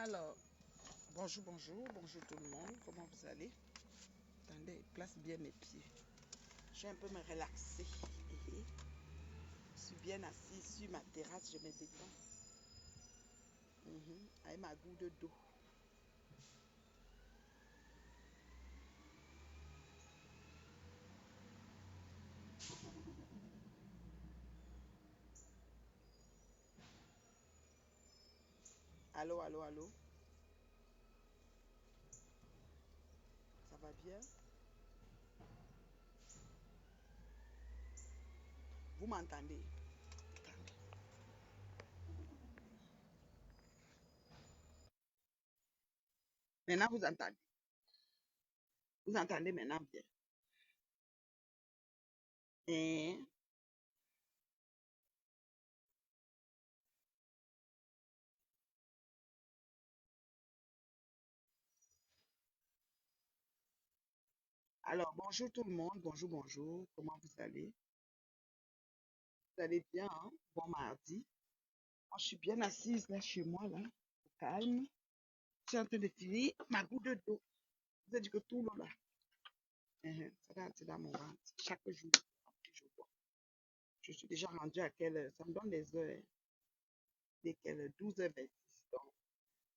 Alors, bonjour tout le monde, comment vous allez? Attendez, place bien mes pieds. Je vais un peu me relaxer. Je suis bien assise sur ma terrasse, je me détends. Avec ma goutte d'eau. Allô, allô, allô, ça va bien? Vous m'entendez? Attendez. Maintenant, vous entendez? Vous entendez maintenant bien? Hein? Alors, bonjour tout le monde, bonjour, comment vous allez? Vous allez bien, hein? Bon mardi. Moi, je suis bien assise là chez moi, là, au calme. Je suis en train de finir ma goutte d'eau. Vous avez dit que tout l'eau là. Ça va entrer dans mon ventre. Chaque jour, je bois. Je suis déjà rendue à quelle heure? Ça me donne des heures. Dès quelle heure? 12h26. Donc,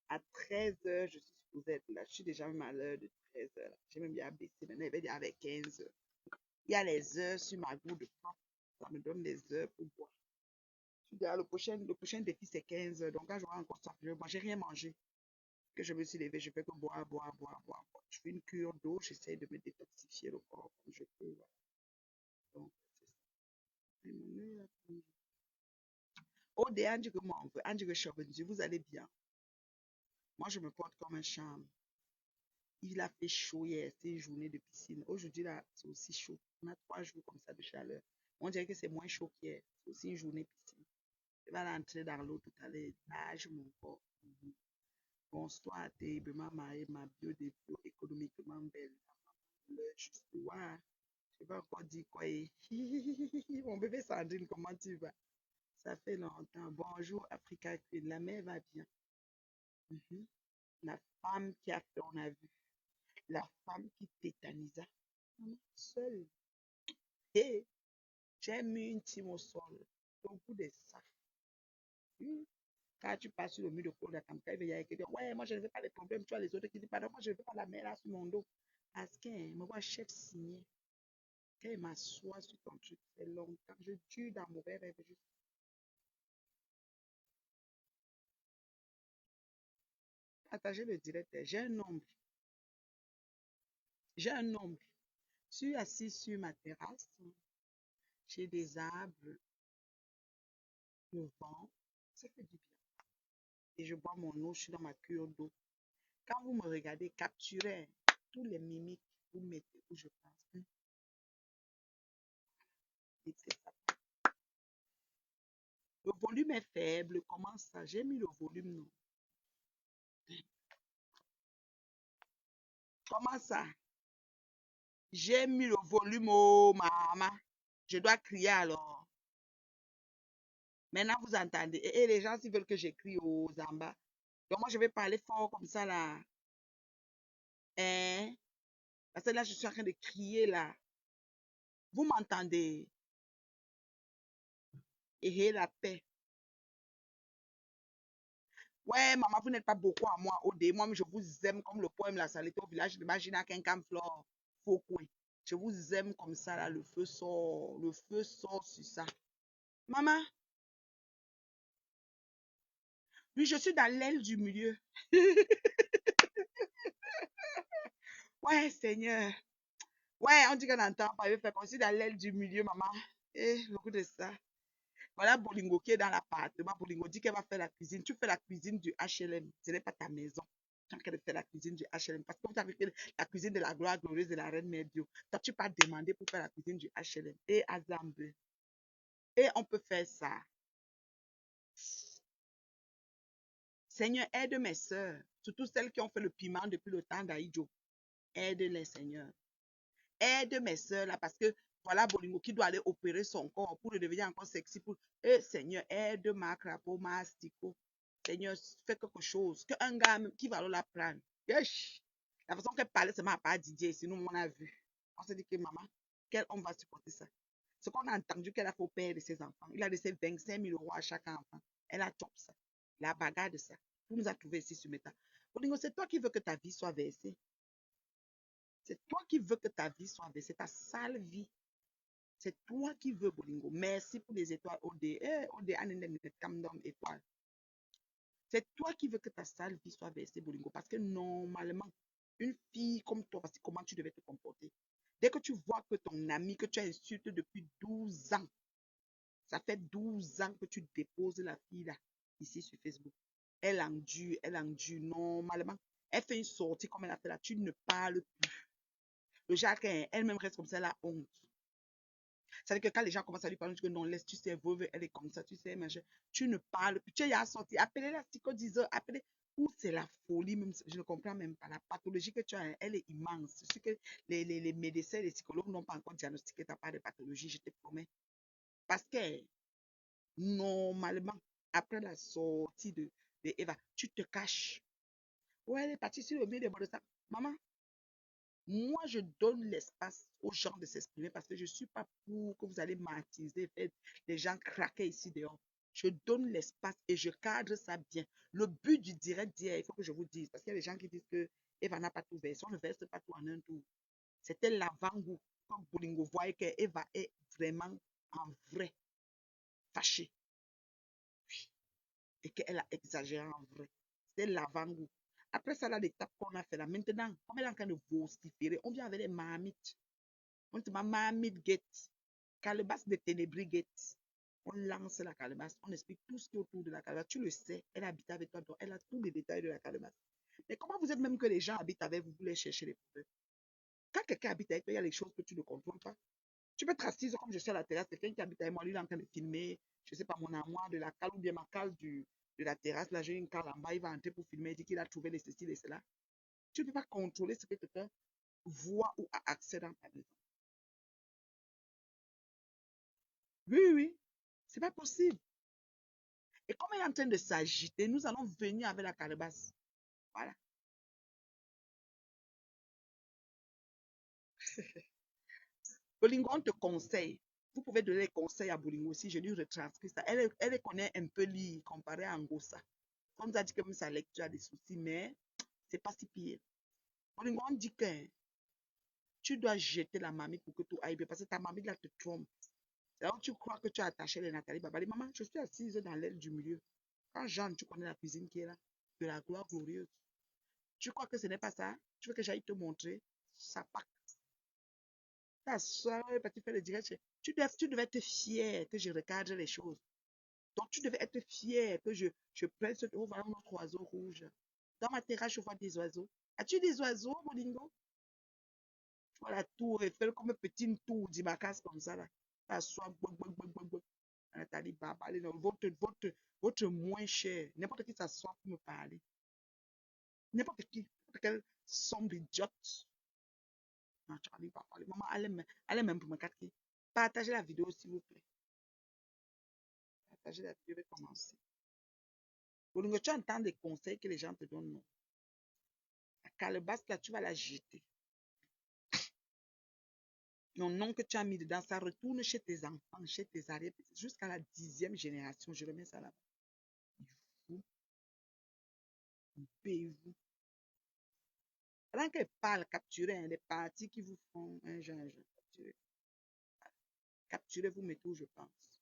à 13h, je suis supposée être là. Je suis déjà même à l'heure de 13h. J'ai même bien baissé. Maintenant, il va dire avec 15h. Il y a les heures sur ma gourde de pain. Ça me donne des heures pour boire. Je suis déjà, le prochain défi, c'est 15h. Donc, quand j'aurai encore ça, je vais manger, rien manger. Que je me suis levée, je fais que boire. Je fais une cure d'eau. J'essaie de me détoxifier le corps comme je peux. Voilà. Donc, c'est ça. Oh, des Andy que moi, Andy que Chauvenzy, vous allez bien. Moi, je me porte comme un charme. Il a fait chaud hier, c'est une journée de piscine. Aujourd'hui, là, c'est aussi chaud. On a 3 jours comme ça de chaleur. On dirait que c'est moins chaud qu'hier. C'est aussi une journée piscine. Je vais aller entrer dans l'eau tout à l'heure. Nage mon corps. Bonsoir, terriblement mariée, ma bio économiquement belle. Le juste, ouais. Je vais encore dire quoi. Mon bébé Sandrine, comment tu vas? Ça fait longtemps. Bonjour, Africa Queen. La mère va bien. Mhm. La femme qui a fait, on a vu, la femme qui tétanisa, seule. Et j'ai mis une team au sol, au bout de ça. Quand tu passes sur le mur de cours d'Akamka, il y a quelqu'un qui dit, ouais, moi je ne veux pas les problèmes, tu as les autres qui disent, pardon, moi je ne veux pas la mer là sur mon dos. Parce qu'elle me voit chef signé, quand il m'assoit sur ton truc, c'est longtemps, je tue dans mon rêve, partager le direct, j'ai un nombre, je suis assis sur ma terrasse, j'ai des arbres, le vent, ça fait du bien. Et je bois mon eau, je suis dans ma cure d'eau. Quand vous me regardez, capturez tous les mimiques, vous mettez où je passe. Et c'est ça. Le volume est faible, comment ça? J'ai mis le volume, non. Comment ça? J'ai mis le volume, oh maman. Je dois crier alors. Maintenant, vous entendez. Et les gens, s'ils veulent que j'écris aux Zamba. Donc, moi, je vais parler fort comme ça, là. Hein? Parce que là, je suis en train de crier, là. Vous m'entendez? Et la paix. Ouais, maman, vous n'êtes pas beaucoup à moi. Au dé, moi, je vous aime comme le poème La Saleté au village de Magina Flore Foucault. Je vous aime comme ça, là. Le feu sort sur ça. Maman, oui, je suis dans l'aile du milieu. Ouais, Seigneur. Ouais, on dit qu'on n'entend pas. Il fait comme si dans l'aile du milieu, maman. Eh, beaucoup de ça. Voilà Bolingo qui est dans l'appartement. Bolingo dit qu'elle va faire la cuisine. Tu fais la cuisine du HLM. Ce n'est pas ta maison. Tu es en train de faire la cuisine du HLM. Parce que vous avez fait la cuisine de la gloire glorieuse de la reine Mère Dieu. Toi, tu pas demandé pour faire la cuisine du HLM. Et Azambe. Et on peut faire ça. Seigneur, aide mes sœurs. Surtout celles qui ont fait le piment depuis le temps d'Aïdjo. Aide-les, Seigneur. Aide mes sœurs là parce que voilà Bolingo qui doit aller opérer son corps pour le devenir encore sexy. Pour... Seigneur, aide ma crapaud, ma astico. Seigneur, fais quelque chose. Qu'un gars qui va alors la prendre. Yesh. La façon qu'elle parlait, c'est ma part Didier. Sinon, on a vu. On s'est dit que maman, quel homme va supporter ça? Ce qu'on a entendu qu'elle a fait au père de ses enfants. Il a laissé 25 000 euros à chaque enfant. Elle a top ça. La bagarre de ça. Vous nous a trouvé ici sur Meta. Bolingo, c'est toi qui veux que ta vie soit versée. C'est toi qui veux que ta vie soit versée. Ta sale vie. C'est toi qui veux, Bolingo. Merci pour les étoiles. Étoiles. C'est toi qui veux que ta sale vie soit versée, Bolingo. Parce que normalement, une fille comme toi, voici comment tu devais te comporter. Dès que tu vois que ton ami que tu as insulté depuis 12 ans, ça fait 12 ans que tu déposes la fille là, ici sur Facebook. Elle endure, elle endure. Normalement, elle fait une sortie comme elle a fait là. Tu ne parles plus. Le genre qu'elle-même reste comme ça, elle a honte. C'est-à-dire que quand les gens commencent à lui parler, tu dis que non, laisse, tu sais, veuve, elle est comme ça, tu sais, machin. Tu ne parles plus. Tu es à sortir. Appelez la psychodiseur, appelez. Ou c'est la folie, même, je ne comprends même pas. La pathologie que tu as, elle est immense. Ce que les médecins, les psychologues n'ont pas encore diagnostiqué ta part de pathologie, je te promets. Parce que, normalement, après la sortie de Eva, tu te caches. Ouais, elle est partie sur le milieu de ça. Maman, moi, je donne l'espace aux gens de s'exprimer parce que je ne suis pas pour que vous allez martyriser, faire les gens craquer ici dehors. Je donne l'espace et je cadre ça bien. Le but du direct d'hier, il faut que je vous dise, parce qu'il y a des gens qui disent que Eva n'a pas tout versé. On ne verse pas tout en un tour. C'était l'avant-goût. Quand Bolingo voyait qu'Eva est vraiment en vrai fâchée et qu'elle a exagéré en vrai. C'était l'avant-goût. Après ça, là, l'étape qu'on a fait là, maintenant, comme elle est en train de vociférer, on vient avec les marmites. On te met marmite guette, calebasse de ténébris guette. On lance la calebasse, on explique tout ce qui est autour de la calebasse. Tu le sais, elle habite avec toi, donc elle a tous les détails de la calebasse. Mais comment vous êtes même que les gens habitent avec vous, vous voulez chercher les problèmes? Quand quelqu'un habite avec toi, il y a des choses que tu ne contrôles pas. Tu peux te assise comme je suis à la terrasse, quelqu'un qui habite avec moi, lui, il est en train de filmer, je ne sais pas, mon armoire de la cale ou bien ma cale de la terrasse. Là, j'ai une cale en bas, il va entrer pour filmer, il dit qu'il a trouvé les ceci et cela. Tu ne peux pas contrôler ce que quelqu'un voit ou a accès dans ta maison. Oui, oui, oui. C'est pas possible. Et comme elle est en train de s'agiter, nous allons venir avec la calebasse. Voilà. Bolingo, on te conseille. Vous pouvez donner des conseils à Bolingo aussi. Je lui retranscris ça. Elle connaît un peu lire comparé à Angossa. On nous a dit que même sa lecture a des soucis, mais c'est pas si pire. Bolingo, on dit que tu dois jeter la mamie pour que tout aille bien parce que ta mamie là te trompe. C'est là où tu crois que tu as attaché les Nathalie Babali. Maman, je suis assise dans l'aile du milieu. Quand Jeanne, tu connais la cuisine qui est là, de la gloire glorieuse. Tu crois que ce n'est pas ça? Tu veux que j'aille te montrer? Ça part. Ta soeur est partie faire le direct. Tu devais être fier que je recadre les choses. Donc, tu devais être fier que je prenne ce. Oh, voilà notre oiseau rouge. Dans ma terrasse, je vois des oiseaux. As-tu des oiseaux, Bolingo? Tu vois la tour Eiffel comme une petite tour d'Imakas comme ça, là. Ta soeur, Nathalie Baba, votre moins cher. N'importe qui s'assoit pour me parler. N'importe qui. N'importe quelle sombre idiote. Non, tu n'arrives pas à parler. Maman, allez même pour me capter. Partagez la vidéo, s'il vous plaît. Partagez la vidéo, je vais commencer. Bolingo, tu entends des conseils que les gens te donnent, non? La calebasse, là, tu vas la jeter. Mon nom que tu as mis dedans, ça retourne chez tes enfants, chez tes arrières, jusqu'à la 10e génération. Je remets ça là. Vous, payez-vous. Pendant qu'elle parle, capturez hein, les parties qui vous font un gingembre. Capturez. Capturez, vous mettez où je pense.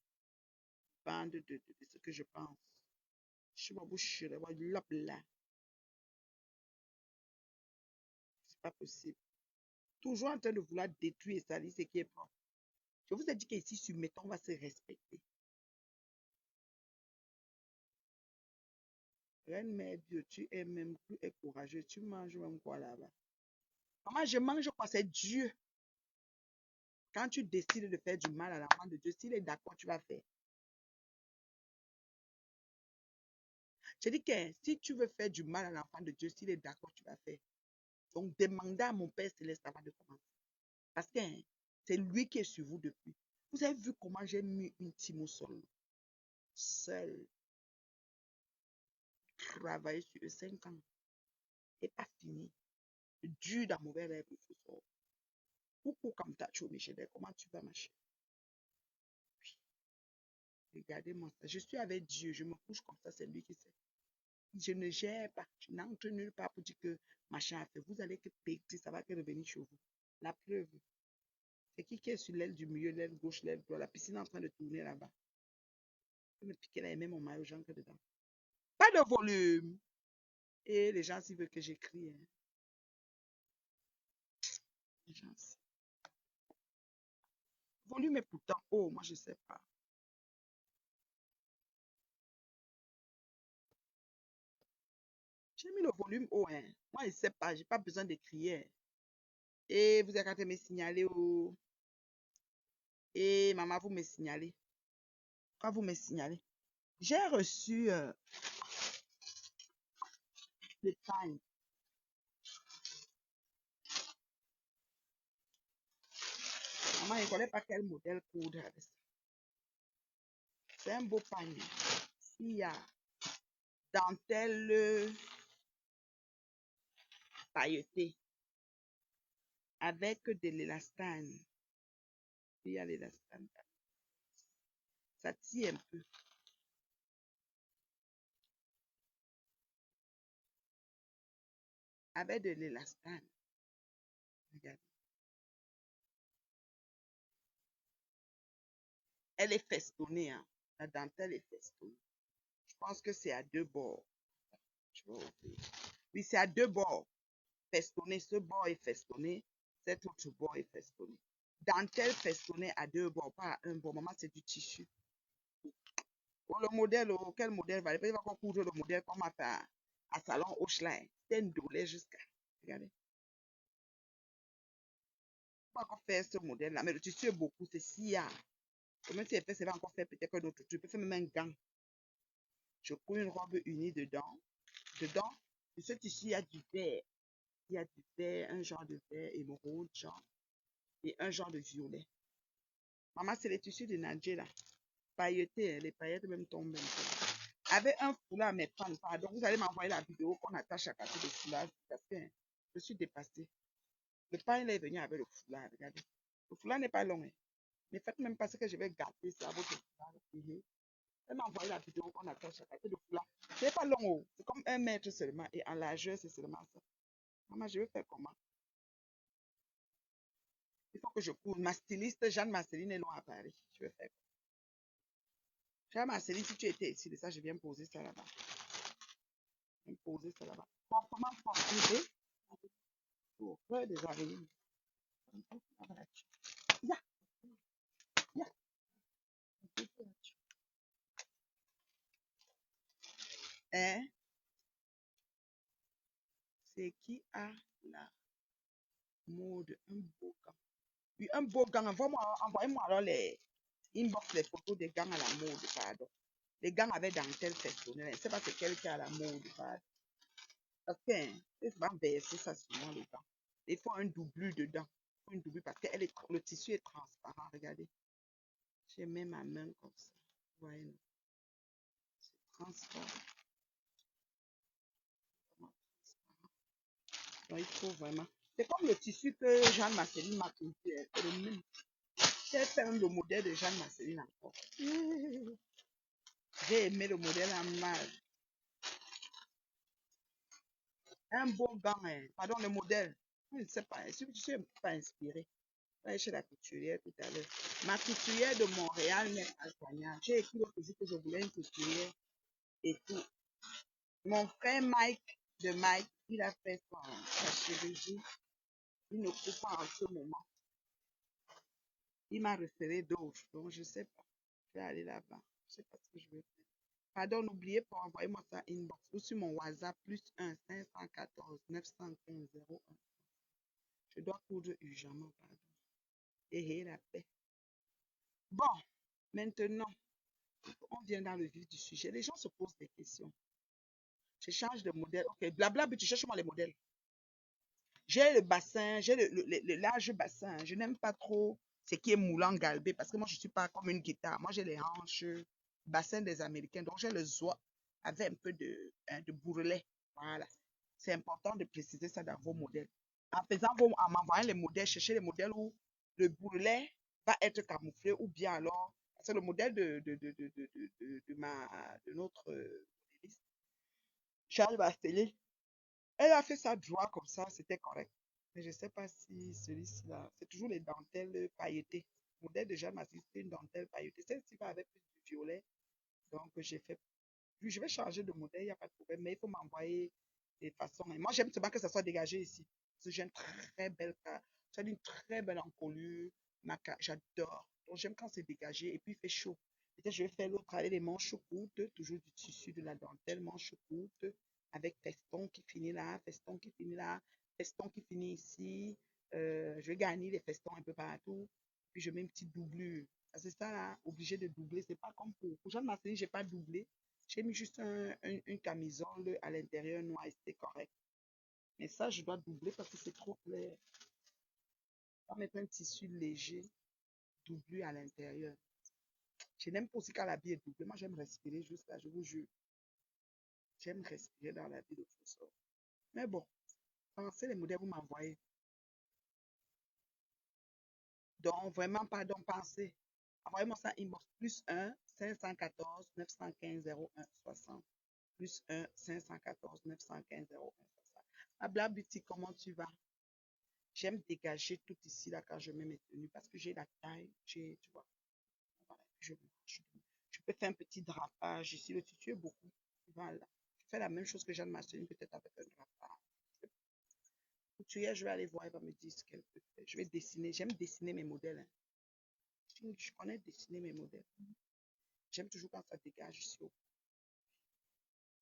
Bande de ce que je pense. Je suis ma bouche, là. C'est pas possible. Toujours en train de vouloir détruire et salir ce qui est propre. Je vous ai dit qu'ici, sur Mettons, on va se respecter. Reine Mère Dieu, tu es même plus courageux. Tu manges même quoi là-bas? Maman, je mange quoi? C'est Dieu. Quand tu décides de faire du mal à l'enfant de Dieu, s'il est d'accord, tu vas faire. Je dis que si tu veux faire du mal à l'enfant de Dieu, s'il est d'accord, tu vas faire. Donc, demandez à mon Père Céleste avant de commencer. Parce que c'est lui qui est sur vous depuis. Vous avez vu comment j'ai mis une team au sol. Seul. travaillé sur eux 5 ans. Et pas fini. Dur dans mauvais rêve, il faut sortir. Coucou comme ta chou, Michel, comment tu vas, ma chérie? Regardez-moi ça. Je suis avec Dieu, je me couche comme ça, c'est lui qui sait. Je ne gère pas, je n'entre nulle part pour dire que machin a fait. Vous allez que péter, ça va que revenir chez vous. La preuve, c'est qui est sur l'aile du milieu, l'aile gauche, l'aile droite, la piscine est en train de tourner là-bas. Je me piquer là et même mon maillot jaune que dedans. Pas de volume. Et les gens, s'ils veulent que j'écris, hein. Les gens, volume est pourtant haut, moi je sais pas. J'ai mis le volume haut, hein. Moi je sais pas, j'ai pas besoin de crier. Et vous avez qu'à me signaler. Oh. Et maman, vous me signalez. Quand vous me signalez. J'ai reçu le pain. Maman, je ne connais pas quel modèle coudre avec ça. C'est un beau panier. Il y a dentelle pailletée avec de l'élastane. Il y a l'élastane. Ça tire un peu. Avec de l'élastane. Regardez. Elle est festonnée. Hein. La dentelle est festonnée. Je pense que c'est à 2 bords. Oui, c'est à 2 bords. Festonné. Ce bord est festonné. Cet autre bord est festonné. Dentelle festonnée à 2 bords, pas à 1 bord. Maman, c'est du tissu. Bon, le modèle, quel modèle va il va qu'on coudre le modèle comme à salon Auchelin. C'est une douleur jusqu'à. Regardez. On va encore faire ce modèle-là. Mais le tissu est beaucoup. C'est SIA. Même si elle fait, ça va encore faire peut-être d'autres. Tu peux faire même un gant. Je couds une robe unie dedans. Dedans, de ce tissu, il y a du vert. Il y a du vert, un genre de vert émeraude, genre. Et un genre de violet. Maman, c'est les tissus de Nadje, là. Pailletés, les paillettes même tombent un peu. Avec un foulard, mais pas. Donc, vous allez m'envoyer la vidéo qu'on attache à côté de foulard. Parce que je suis dépassée. Le pain, il est venu avec le foulard, regardez. Le foulard n'est pas long. Hein. Ne faites même pas ce que je vais gâter ça, votre foulard. Elle m'a envoyé la vidéo qu'on attache à côté de foulard. C'est pas long. Oh. C'est comme 1 mètre seulement. Et en largeur, c'est seulement ça. Maman, je vais faire comment? Il faut que je cours. Ma styliste, Jeanne Marceline, est loin à Paris. Je vais faire quoi? Jeanne Marceline, si tu étais ici de ça, je viens poser ça là-bas. Je viens poser ça là-bas. Comment porter pour faire des araignées? Ya, ya. Hein? C'est qui a la mode? Un beau gant. Oui, un beau gant. Envoyez-moi alors les inbox, les photos des gants à la mode, pardon. Les gants avec dentelle festonnée. Je ne sais pas c'est quel qui est à la mode, pardon. Parce que ça va verser ça sur moi, les gants. Il faut un doublure dedans. Il faut une doublure parce que le tissu est transparent. Regardez. J'ai mis ma main comme ça. Vous voyez, c'est transparent. Donc, il faut vraiment. C'est comme le tissu que Jeanne Marceline m'a cousu. C'est le même. J'ai fait le modèle de Jeanne Marceline encore. J'ai aimé le modèle en mal. Un beau gant, hein. Pardon, le modèle. Je ne sais pas. Je ne suis pas inspirée. Je chez la couturière tout à l'heure. Ma couturière de Montréal n'est pas joignable. J'ai écrit l'autre jour que je voulais une couturière et tout. Mon frère Mike, il a fait sa chirurgie. Il ne coupe pas en ce moment. Il m'a référé d'autres. Donc, je ne sais pas. Je vais aller là-bas. Je ne sais pas ce que je vais faire. Pardon, n'oubliez pas, envoyez-moi ça inbox ou sur mon WhatsApp +1 514 915 01. Je dois coudre urgemment, pardon. Et la paix. Bon, maintenant, on vient dans le vif du sujet. Les gens se posent des questions. Je change de modèle. Ok, blabla, mais tu cherches moi les modèles. J'ai le bassin, j'ai le large bassin. Je n'aime pas trop ce qui est moulant, galbé, parce que moi, je ne suis pas comme une guitare. Moi, j'ai les hanches, bassin des Américains. Donc, j'ai le zoie avec un peu de bourrelet. Voilà. C'est important de préciser ça dans vos modèles. En m'envoyant les modèles, cherchez les modèles où le bourrelet va être camouflé ou bien alors, c'est le modèle de notre modéliste, Charles Bastelet. Elle a fait ça droit comme ça, c'était correct. Mais je ne sais pas si celui-ci là, c'est toujours les dentelles pailletées. Le modèle de Jeanne Massy, c'est une dentelle pailletée. Celle-ci va avec plus de violet. Donc, j'ai fait. Puis, je vais changer de modèle, il n'y a pas de problème. Mais il faut m'envoyer des façons. Et moi, j'aime seulement que ça soit dégagé ici. Parce que j'ai une très belle j'ai une très belle encolure. J'adore. Donc, j'aime quand c'est dégagé et puis il fait chaud. Peut-être je vais faire l'autre avec les manches courtes, toujours du tissu de la dentelle, manches courtes, avec feston qui finit là, feston qui finit là, feston qui finit ici. Je vais garnir les festons un peu partout. Puis je mets une petite doublure. C'est ça là, obligé de doubler. C'est pas comme pour Jeanne Marceline, j'ai pas doublé. J'ai mis juste une camisole à l'intérieur noir et c'était correct. Mais ça, je dois doubler parce que c'est trop clair. On va mettre un tissu léger, doublé à l'intérieur. Je n'aime pas aussi quand la vie est doublée. Moi, j'aime respirer juste là, je vous jure. J'aime respirer dans la vie de Fosson. Mais bon, pensez les modèles que vous m'envoyez. Donc, vraiment, pardon, pensez. Envoyez-moi ça inbox. +1 514 915 01 60. +1 514 915 01 60. Abla Beauty, comment tu vas? J'aime dégager tout ici là quand je mets mes tenues parce que j'ai la taille, tu vois. Voilà, je peux faire un petit drapage ici. Le tissu est beaucoup. Voilà. Je fais la même chose que Jeanne Marceline, peut-être avec un drapage. Couturière, je vais aller voir, elle va me dire ce qu'elle peut faire. Je vais dessiner. J'aime dessiner mes modèles. Hein. Je connais dessiner mes modèles. J'aime toujours quand ça dégage ici.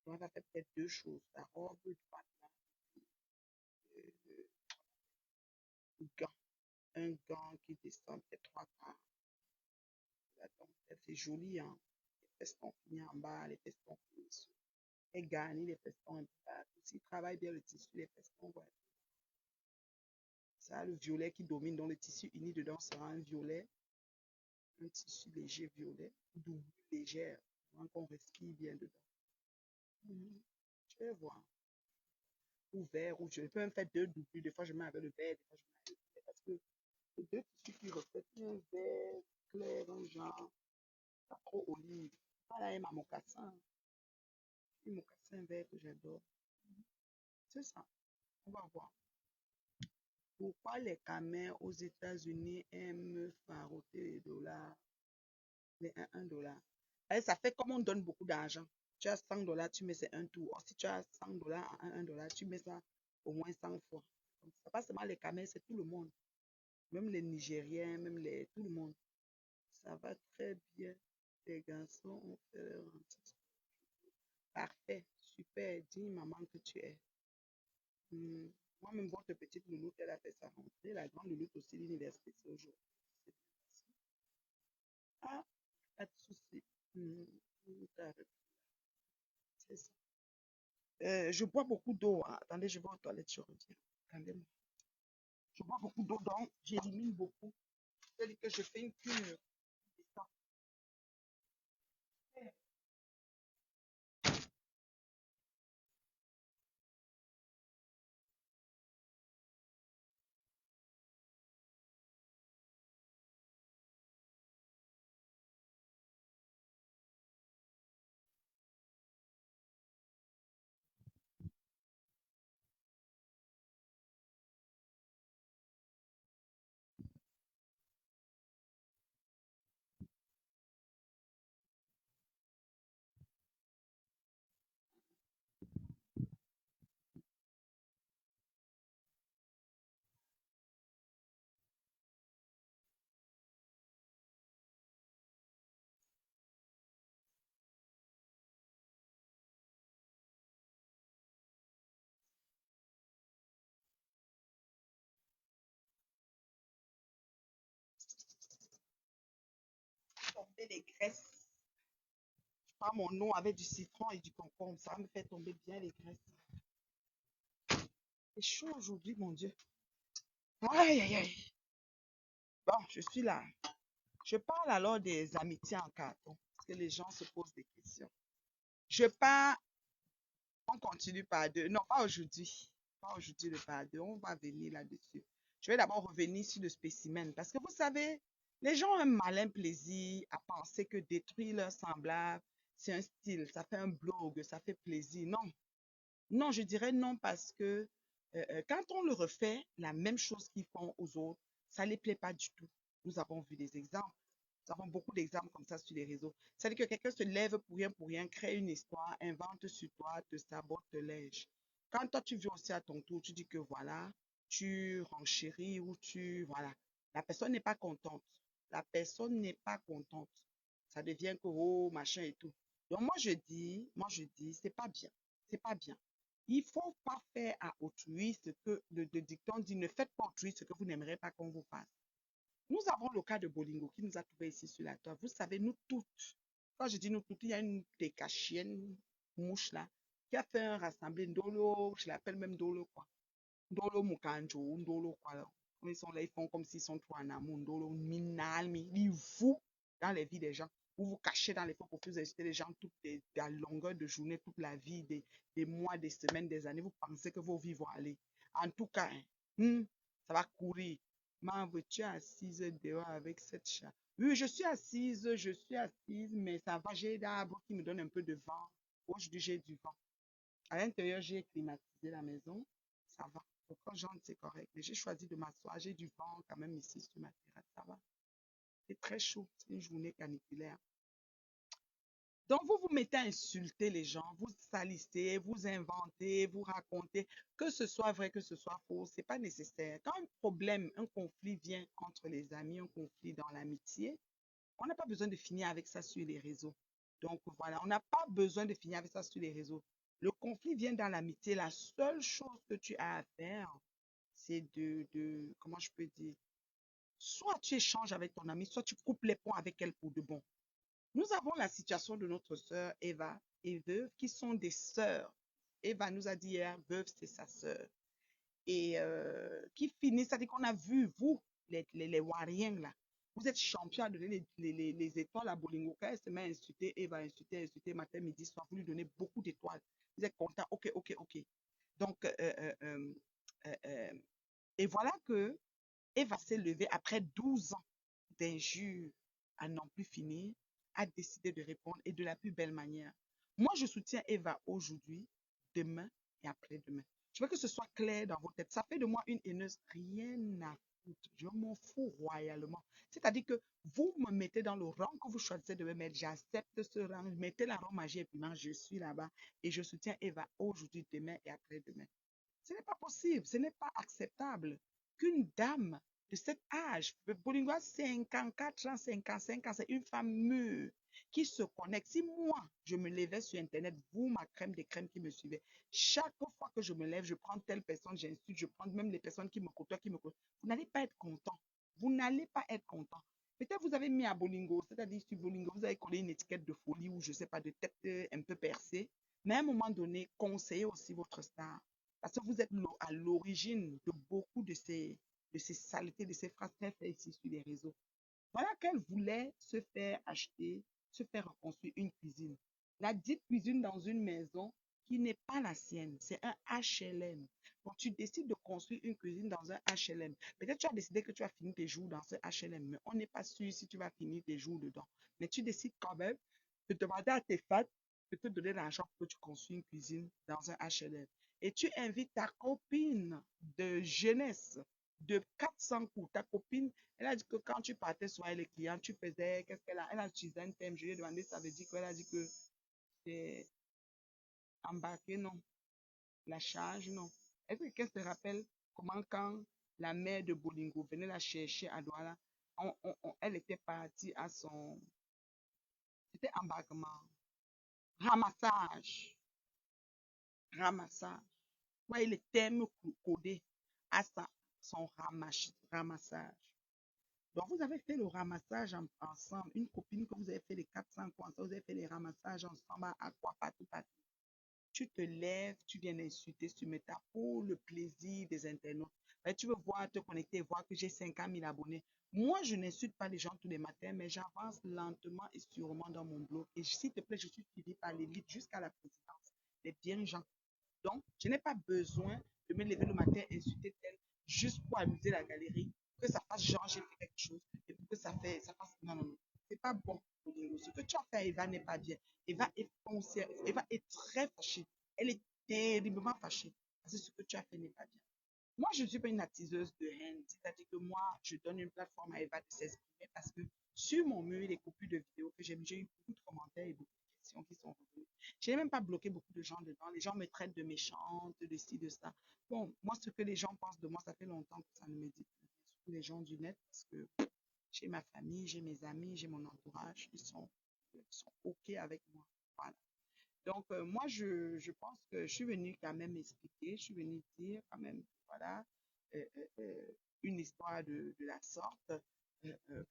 On va faire peut-être deux choses. La robe, le gant. Un gant qui descend peut-être trois quarts. C'est joli, hein. Les festons finis en bas, les festons finis. Et garnir les festons un peu partout. S'il travaille bien le tissu, les festons, ouais. Ça, le violet qui domine, donc le tissu uni dedans sera un violet, un tissu léger violet, double légère, pour qu'on respire bien dedans. Je vais voir. Ou vert, ou je peux même faire deux doubles. Des fois, je mets avec le vert, des fois, je mets avec le vert. Parce que les deux tissus qui reflètent un vert clair, un genre, pas trop olive. Voilà, ma mocassin. Un mocassin vert que j'adore. C'est ça. On va voir. Pourquoi les camins aux États-Unis aiment faroter les dollars, les 1 dollar? Et ça fait comme on donne beaucoup d'argent. Tu as 100 dollars, tu mets c'est un tour. Or, si tu as 100 dollars à 1 dollar, tu mets ça au moins 100 fois. Donc, c'est pas seulement les camins, c'est tout le monde. Même les Nigériens, tout le monde. Ça va très bien. Les garçons ont fait leur rentrée. Parfait, super, dis maman que tu es. Moi-même, votre petite louloute, elle a fait sa rentrée. La grande louloute aussi, l'université, c'est aujourd'hui. Ah, pas de souci. C'est ça. Je bois beaucoup d'eau. Hein. Attendez, je vais aux toilettes, je reviens. Attendez-moi. Je bois beaucoup d'eau, donc j'élimine beaucoup. C'est-à-dire que je fais une cure. Tomber les graisses. Je prends mon eau avec du citron et du concombre. Ça me fait tomber bien les graisses. C'est chaud aujourd'hui, mon Dieu. Aïe, aïe, aïe. Bon, je suis là. Je parle alors des amitiés en carton. Parce que les gens se posent des questions. Je pars, on continue par deux. Non, pas aujourd'hui. Pas aujourd'hui le par deux. On va venir là-dessus. Je vais d'abord revenir sur le spécimen. Parce que vous savez, les gens ont un malin plaisir à penser que détruire leur semblable, c'est un style, ça fait un blog, ça fait plaisir. Non, non, je dirais non parce que quand on le refait, la même chose qu'ils font aux autres, ça ne les plaît pas du tout. Nous avons vu des exemples. Nous avons beaucoup d'exemples comme ça sur les réseaux. C'est-à-dire que quelqu'un se lève pour rien, crée une histoire, invente sur toi, te sabote, te lèche. Quand toi, tu viens aussi à ton tour, tu dis que voilà, tu renchéris ou tu... Voilà. La personne n'est pas contente. La personne n'est pas contente. Ça devient que, oh, machin et tout. Donc, moi, je dis, c'est pas bien. C'est pas bien. Il faut pas faire à autrui ce que le dicton dit, ne faites pas autrui ce que vous n'aimerez pas qu'on vous fasse. Nous avons le cas de Bolingo qui nous a trouvé ici sur la toile. Vous savez, nous toutes, quand je dis nous toutes, il y a une décachienne mouche là qui a fait un rassemblé Ndolo, je l'appelle même Ndolo quoi. Ndolo Mukanjo, Ndolo quoi. Là. Quand ils sont là, ils font comme s'ils sont trop en amour. Ndolo Minalmi, ils vous dans les vies des gens. Vous vous cachez dans les faux pour vous inciter les gens à longueur de journée, toute la vie, des mois, des semaines, des années. Vous pensez que vos vies vont aller. En tout cas, hein, ça va courir. Ma voiture assise dehors avec cette chat. Oui, je suis assise, mais ça va, j'ai d'arbres qui me donnent un peu de vent. Aujourd'hui, j'ai du vent. À l'intérieur, j'ai climatisé la maison. Ça va. Pour quand j'entre, c'est correct. Mais j'ai choisi de m'asseoir. J'ai du vent quand même ici sur ma terrasse. Ça va. C'est très chaud. C'est une journée caniculaire. Donc, vous vous mettez à insulter les gens, vous salissez, vous inventez, vous racontez, que ce soit vrai, que ce soit faux, c'est pas nécessaire. Quand un problème, un conflit vient entre les amis, un conflit dans l'amitié, on n'a pas besoin de finir avec ça sur les réseaux. Donc, voilà, on n'a pas besoin de finir avec ça sur les réseaux. Le conflit vient dans l'amitié. La seule chose que tu as à faire, c'est comment je peux dire, soit tu échanges avec ton ami, soit tu coupes les ponts avec elle pour de bon. Nous avons la situation de notre sœur Eva et Veuve qui sont des sœurs. Eva nous a dit hier, Veuve, c'est sa sœur. Et qui finissent, c'est-à-dire qu'on a vu, vous, les Wariens, là, vous êtes champions à donner les étoiles à Bolingo. Quand elle se met à insulter, Eva insulter, matin, midi, soir, vous lui donnez beaucoup d'étoiles. Vous êtes content, ok, ok, ok. Donc, euh, et voilà que Eva s'est levée après 12 ans d'injures à n'en plus finir, a décidé de répondre et de la plus belle manière. Moi, je soutiens Eva aujourd'hui, demain et après-demain. Je veux que ce soit clair dans vos têtes. Ça fait de moi une haineuse, rien à foutre. Je m'en fous royalement. C'est-à-dire que vous me mettez dans le rang que vous choisissez de me mettre. J'accepte ce rang. Mettez la rang magie et piment. Je suis là-bas et je soutiens Eva aujourd'hui, demain et après-demain. Ce n'est pas possible, ce n'est pas acceptable qu'une dame de cet âge, Bolingo a 54 ans, 55 ans, c'est une femme mûre qui se connecte. Si moi, je me levais sur Internet, vous, ma crème des crèmes qui me suivait, chaque fois que je me lève, je prends telle personne, j'insulte, je prends même les personnes qui me côtoient, qui me côtoient. Vous n'allez pas être content. Vous n'allez pas être content. Peut-être vous avez mis à Bolingo, c'est-à-dire sur Bolingo, vous avez collé une étiquette de folie ou je ne sais pas, de tête un peu percée. Mais à un moment donné, conseillez aussi votre star. Parce que vous êtes à l'origine de beaucoup de ces saletés, de ces phrases qu'elle fait ici sur les réseaux. Voilà qu'elle voulait se faire acheter, se faire reconstruire une cuisine. La dite cuisine dans une maison qui n'est pas la sienne, c'est un HLM. Donc tu décides de construire une cuisine dans un HLM. Peut-être tu as décidé que tu vas finir tes jours dans ce HLM, mais on n'est pas sûr si tu vas finir tes jours dedans. Mais tu décides quand même de demander à tes fans de te donner l'argent pour que tu construis une cuisine dans un HLM. Et tu invites ta copine de jeunesse de 400 coups. Ta copine, elle a dit que quand tu partais soigner les clients, tu faisais, qu'est-ce qu'elle a? Elle a utilisé un thème. Je lui ai demandé, ça veut dire qu'elle a dit que c'est embarqué, non. La charge, non. Est-ce que quelqu'un se rappelle comment quand la mère de Bolingo venait la chercher à Douala, elle était partie à son, c'était embarquement, ramassage, ramassage. Ouais, les thèmes codés à son ramassage. Donc, vous avez fait le ramassage ensemble. Une copine que vous avez fait les 400 quoi, vous avez fait les ramassages ensemble à quoi, partout, partout. Tu te lèves, tu viens d'insulter sur Meta pour le plaisir des internautes. Ben, tu veux voir, te connecter et voir que j'ai 50 000 abonnés. Moi, je n'insulte pas les gens tous les matins, mais j'avance lentement et sûrement dans mon blog. Et s'il te plaît, je suis suivi par l'élite jusqu'à la présidence, les dirigeants. Donc, je n'ai pas besoin de me lever le matin et insulter tel juste pour amuser la galerie, que ça fasse genre j'ai fait quelque chose et pour que ça fasse. Non, non, non. C'est pas bon, Odingo. Ce que tu as fait, Eva n'est pas bien. Eva est foncière. Eva est très fâchée. Elle est terriblement fâchée. Parce que ce que tu as fait n'est pas bien. Moi, je ne suis pas une attiseuse de haine. C'est-à-dire que moi, je donne une plateforme à Eva de s'exprimer parce que sur mon mur, les coupures de vidéos que j'ai eu beaucoup de commentaires et beaucoup de questions qui sont revenues. Je n'ai même pas bloqué beaucoup de gens dedans. Les gens me traitent de méchante, de ci, de ça. Bon, moi, ce que les gens pensent de moi, ça fait longtemps que ça ne me dit plus. Surtout les gens du net, parce que j'ai ma famille, j'ai mes amis, j'ai mon entourage, ils sont OK avec moi. Voilà. Donc, moi, je pense que je suis venue quand même expliquer, je suis venue dire quand même, voilà, euh, euh, euh, une histoire de la sorte.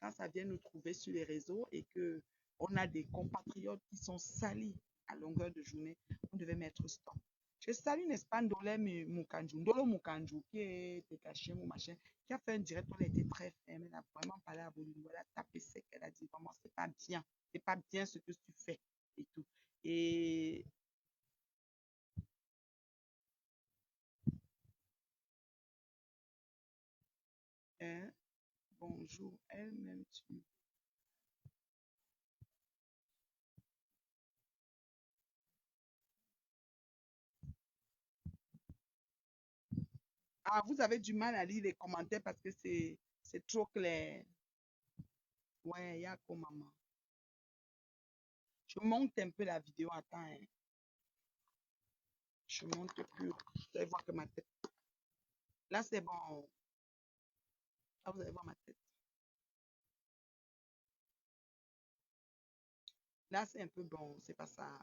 Quand ça vient nous trouver sur les réseaux et que on a des compatriotes qui sont salis à longueur de journée, on devait mettre stop. Je salue, n'est-ce pas, Ndolo Mukanju, qui est caché, mon machin, qui a fait un direct, on a été très ferme, elle a vraiment parlé à Bolivie, elle a tapé sec, elle a dit vraiment, c'est pas bien ce que tu fais et tout. Et hein, bonjour, elle-même tu. Ah, vous avez du mal à lire les commentaires parce que c'est trop clair. Ouais, il y a quoi, maman? Je monte un peu la vidéo, attends, hein. Je monte plus. Vous allez voir que ma tête. Là, c'est bon. Là, vous allez voir ma tête. Là, c'est un peu bon, c'est pas ça.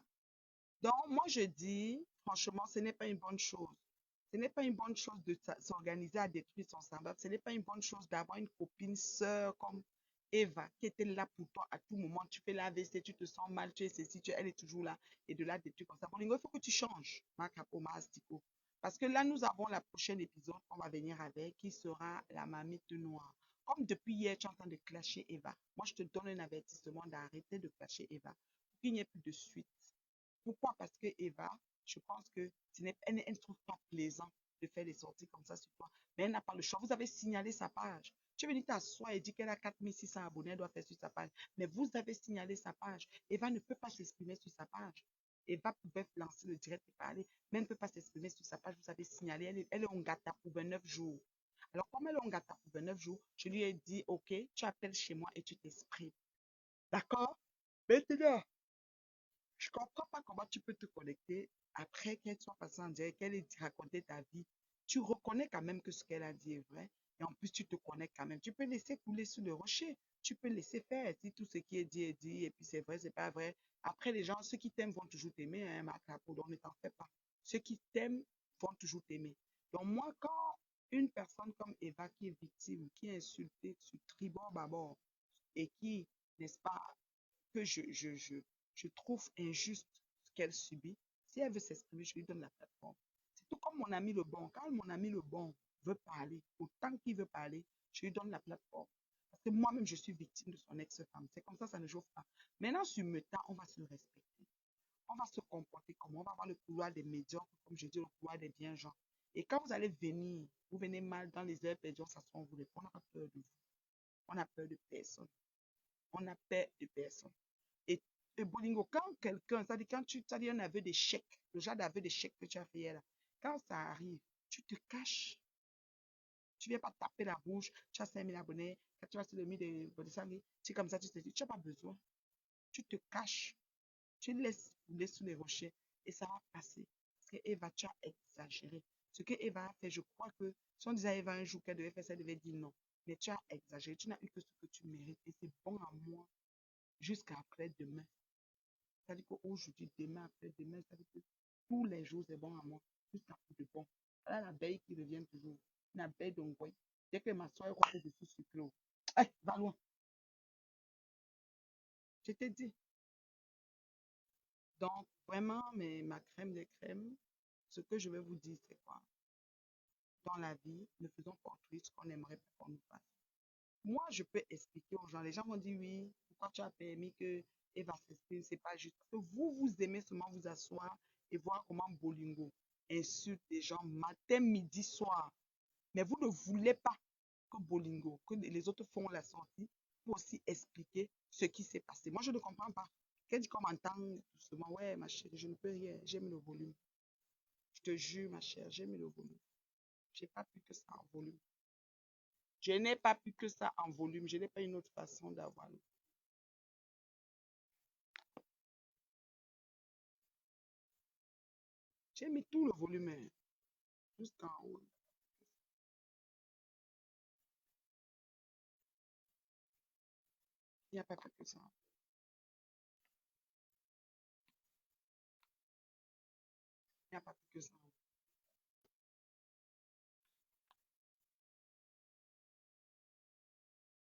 Donc, moi, je dis, franchement, ce n'est pas une bonne chose. Ce n'est pas une bonne chose de s'organiser à détruire son semblable. Ce n'est pas une bonne chose d'avoir une copine, sœur comme Eva, qui était là pour toi à tout moment. Tu fais la l'AVC, tu te sens mal, tu es ceci, elle est toujours là. Et de la détruire comme ça. Bon, il faut que tu changes, ma capo, ma astico. Parce que là, nous avons la prochaine épisode qu'on va venir avec, qui sera la marmite noire. Comme depuis hier, tu es en train de clasher Eva. Moi, je te donne un avertissement d'arrêter de clasher Eva. Pour qu'il n'y ait plus de suite. Pourquoi? Parce que Eva, je pense que elle ne trouve pas plaisant de faire des sorties comme ça sur toi. Mais elle n'a pas le choix. Vous avez signalé sa page. Tu es venu t'asseoir et dire qu'elle a 4600 abonnés, elle doit faire sur sa page. Mais vous avez signalé sa page. Eva ne peut pas s'exprimer sur sa page. Eva pouvait lancer le direct et parler, mais elle ne peut pas s'exprimer sur sa page. Vous avez signalé, elle est en gâta pour 29 jours. Alors, comme elle est en gâta pour 29 jours, je lui ai dit, OK, tu appelles chez moi et tu t'exprimes. D'accord? Maintenant, je comprends pas comment tu peux te connecter après qu'elle soit passée en direct, qu'elle ait raconté ta vie. Tu reconnais quand même que ce qu'elle a dit est vrai. Et en plus, tu te connectes quand même. Tu peux laisser couler sous le rocher. Tu peux laisser faire. Si tout ce qui est dit. Et puis c'est vrai, c'est pas vrai. Après, les gens, ceux qui t'aiment vont toujours t'aimer, hein, Marc Capo, donc ne t'en fais pas. Ceux qui t'aiment vont toujours t'aimer. Donc moi, quand une personne comme Eva qui est victime, qui est insultée sur tribord bâbord et qui, n'est-ce pas, que je trouve injuste ce qu'elle subit, si elle veut s'exprimer, je lui donne la plateforme. C'est tout comme mon ami le bon. Quand mon ami le bon veut parler, autant qu'il veut parler, je lui donne la plateforme. Parce que moi-même, je suis victime de son ex-femme. C'est comme ça ne chauffe pas. Maintenant, sur Meta, on va se respecter. On va se comporter comme on va avoir le couloir des médiocres, comme je dis, le couloir des bien gens. Et quand vous allez venir, vous venez mal dans les heures perdues, ça sera vous répond. On n'a pas peur de vous. On n'a peur de personne. On n'a peur de personne. Et, et Bolingo, quand quelqu'un, c'est-à-dire quand tu as dit un aveu d'échec, le genre d'aveu d'échec que tu as fait hier là, quand ça arrive, tu te caches. Tu ne viens pas taper la bouche, tu as 5000 abonnés, quand tu vas sur le milieu de Bodhisattva, tu es comme ça, tu te dis, tu n'as pas besoin. Tu te caches, tu laisses couler sous les rochers et ça va passer. Parce que Eva, tu as exagéré. Ce que Eva a fait, je crois que si on disait à Eva un jour qu'elle devait faire ça, elle devait dire non. Mais tu as exagéré, tu n'as eu que ce que tu mérites et c'est bon à moi jusqu'à après demain. Ça dit qu'aujourd'hui, demain, après-demain, ça dit que tous les jours, c'est bon à moi. Jusqu'à coup de bon. Voilà l'abeille qui revient toujours. Une abeille d'Ongoué. Dès que ma soeur est dessus sur Clos. Hey, va loin. Je t'ai dit. Donc, vraiment, mais ma crème des crèmes, ce que je vais vous dire, c'est quoi? dans la vie, ne faisons pas autrui ce qu'on aimerait qu'on nous fasse. Moi, je peux expliquer aux gens. Les gens vont dire oui, pourquoi tu as permis que Eva s'exprime, c'est pas juste. Parce que vous aimez seulement vous asseoir et voir comment Bolingo insulte les gens matin, midi, soir. Mais vous ne voulez pas que Bolingo, que les autres font la sortie pour aussi expliquer ce qui s'est passé. Moi, je ne comprends pas. Quelqu'un dit qu'on m'entend doucement, ouais, ma chérie, je ne peux rien, j'ai mis le volume. Je te jure, ma chère, j'ai mis le volume. J'ai pas plus que ça en volume. Je n'ai pas plus que ça en volume. Je n'ai pas une autre façon d'avoir. J'ai mis tout le volume, hein, jusqu'en haut. Il n'y a pas plus que ça. Il n'y a pas plus que ça.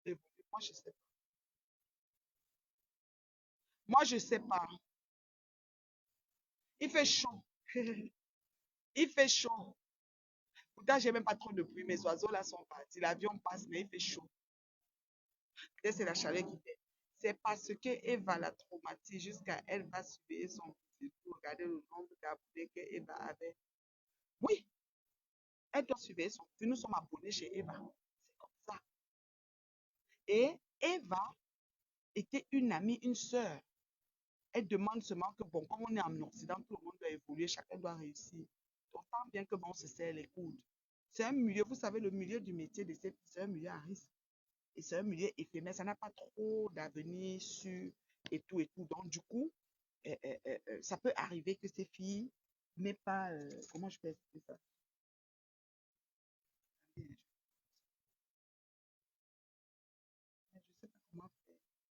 Le volume, moi, je sais pas. Moi, je sais pas. Il fait chaud. Il fait chaud. Pourtant, j'ai même pas trop de bruit. Mes oiseaux là sont partis. L'avion passe, mais il fait chaud. Peut-être c'est la chaleur qui fait. C'est parce que Eva la traumatise jusqu'à elle va surveiller son petit pour regarder le nombre d'abonnés que Eva avait. Oui, elle doit surveiller son petit. Nous sommes abonnés chez Eva. C'est comme ça. Et Eva était une amie, une sœur. Elle demande seulement que, bon, comme on est en Occident, tout le monde doit évoluer, chacun doit réussir. Autant bien que bon, on se serre les coudes. C'est un milieu, vous savez, le milieu du métier de c'est un milieu à risque. Et c'est un milieu éphémère, ça n'a pas trop d'avenir sûr et tout et tout. Donc, du coup, ça peut arriver que ces filles n'aient pas, comment je peux expliquer ça? Je ne sais pas comment faire.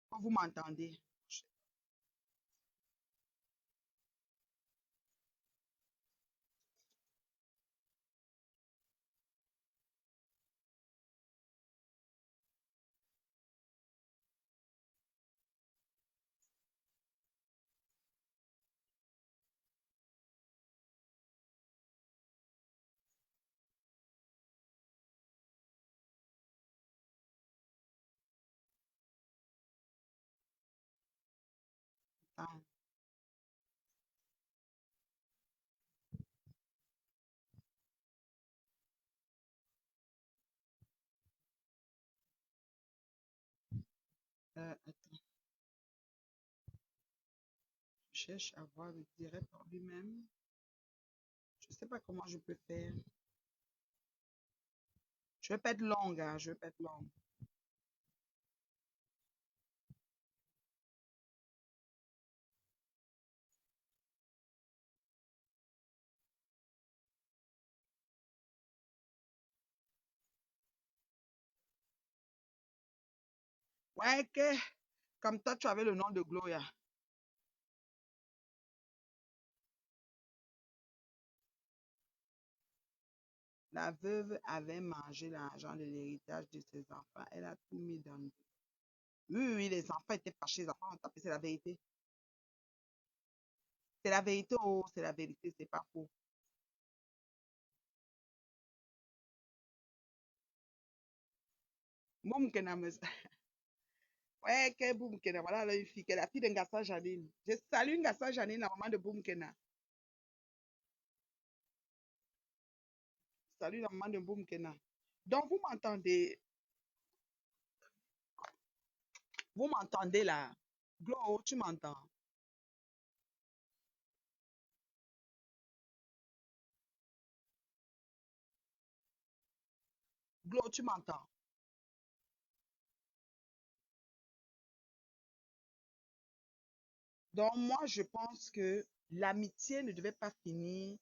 Quand vous m'entendez, attends, attends, je cherche à voir le direct par lui-même. Je ne sais pas comment je peux faire. Je vais pas être longue, hein, je vais pas être longue. Ouais, que, comme toi, tu avais le nom de Gloria. La veuve avait mangé l'argent de l'héritage de ses enfants. Elle a tout mis dans le... Oui, oui, oui, les enfants étaient fâchés, les enfants ont tapé, c'est la vérité. C'est la vérité, oh, c'est la vérité, c'est pas faux. Boum, Kena. Ouais, que Boum Kena, voilà là, une fille, que la fille de Ngassa Janine. Je salue Ngassa Janine, la maman de Boum Kena. Salut la maman de Boum Kena. Donc, vous m'entendez là. Glo, tu m'entends. Glo, tu m'entends. Donc, moi, je pense que l'amitié ne devait pas finir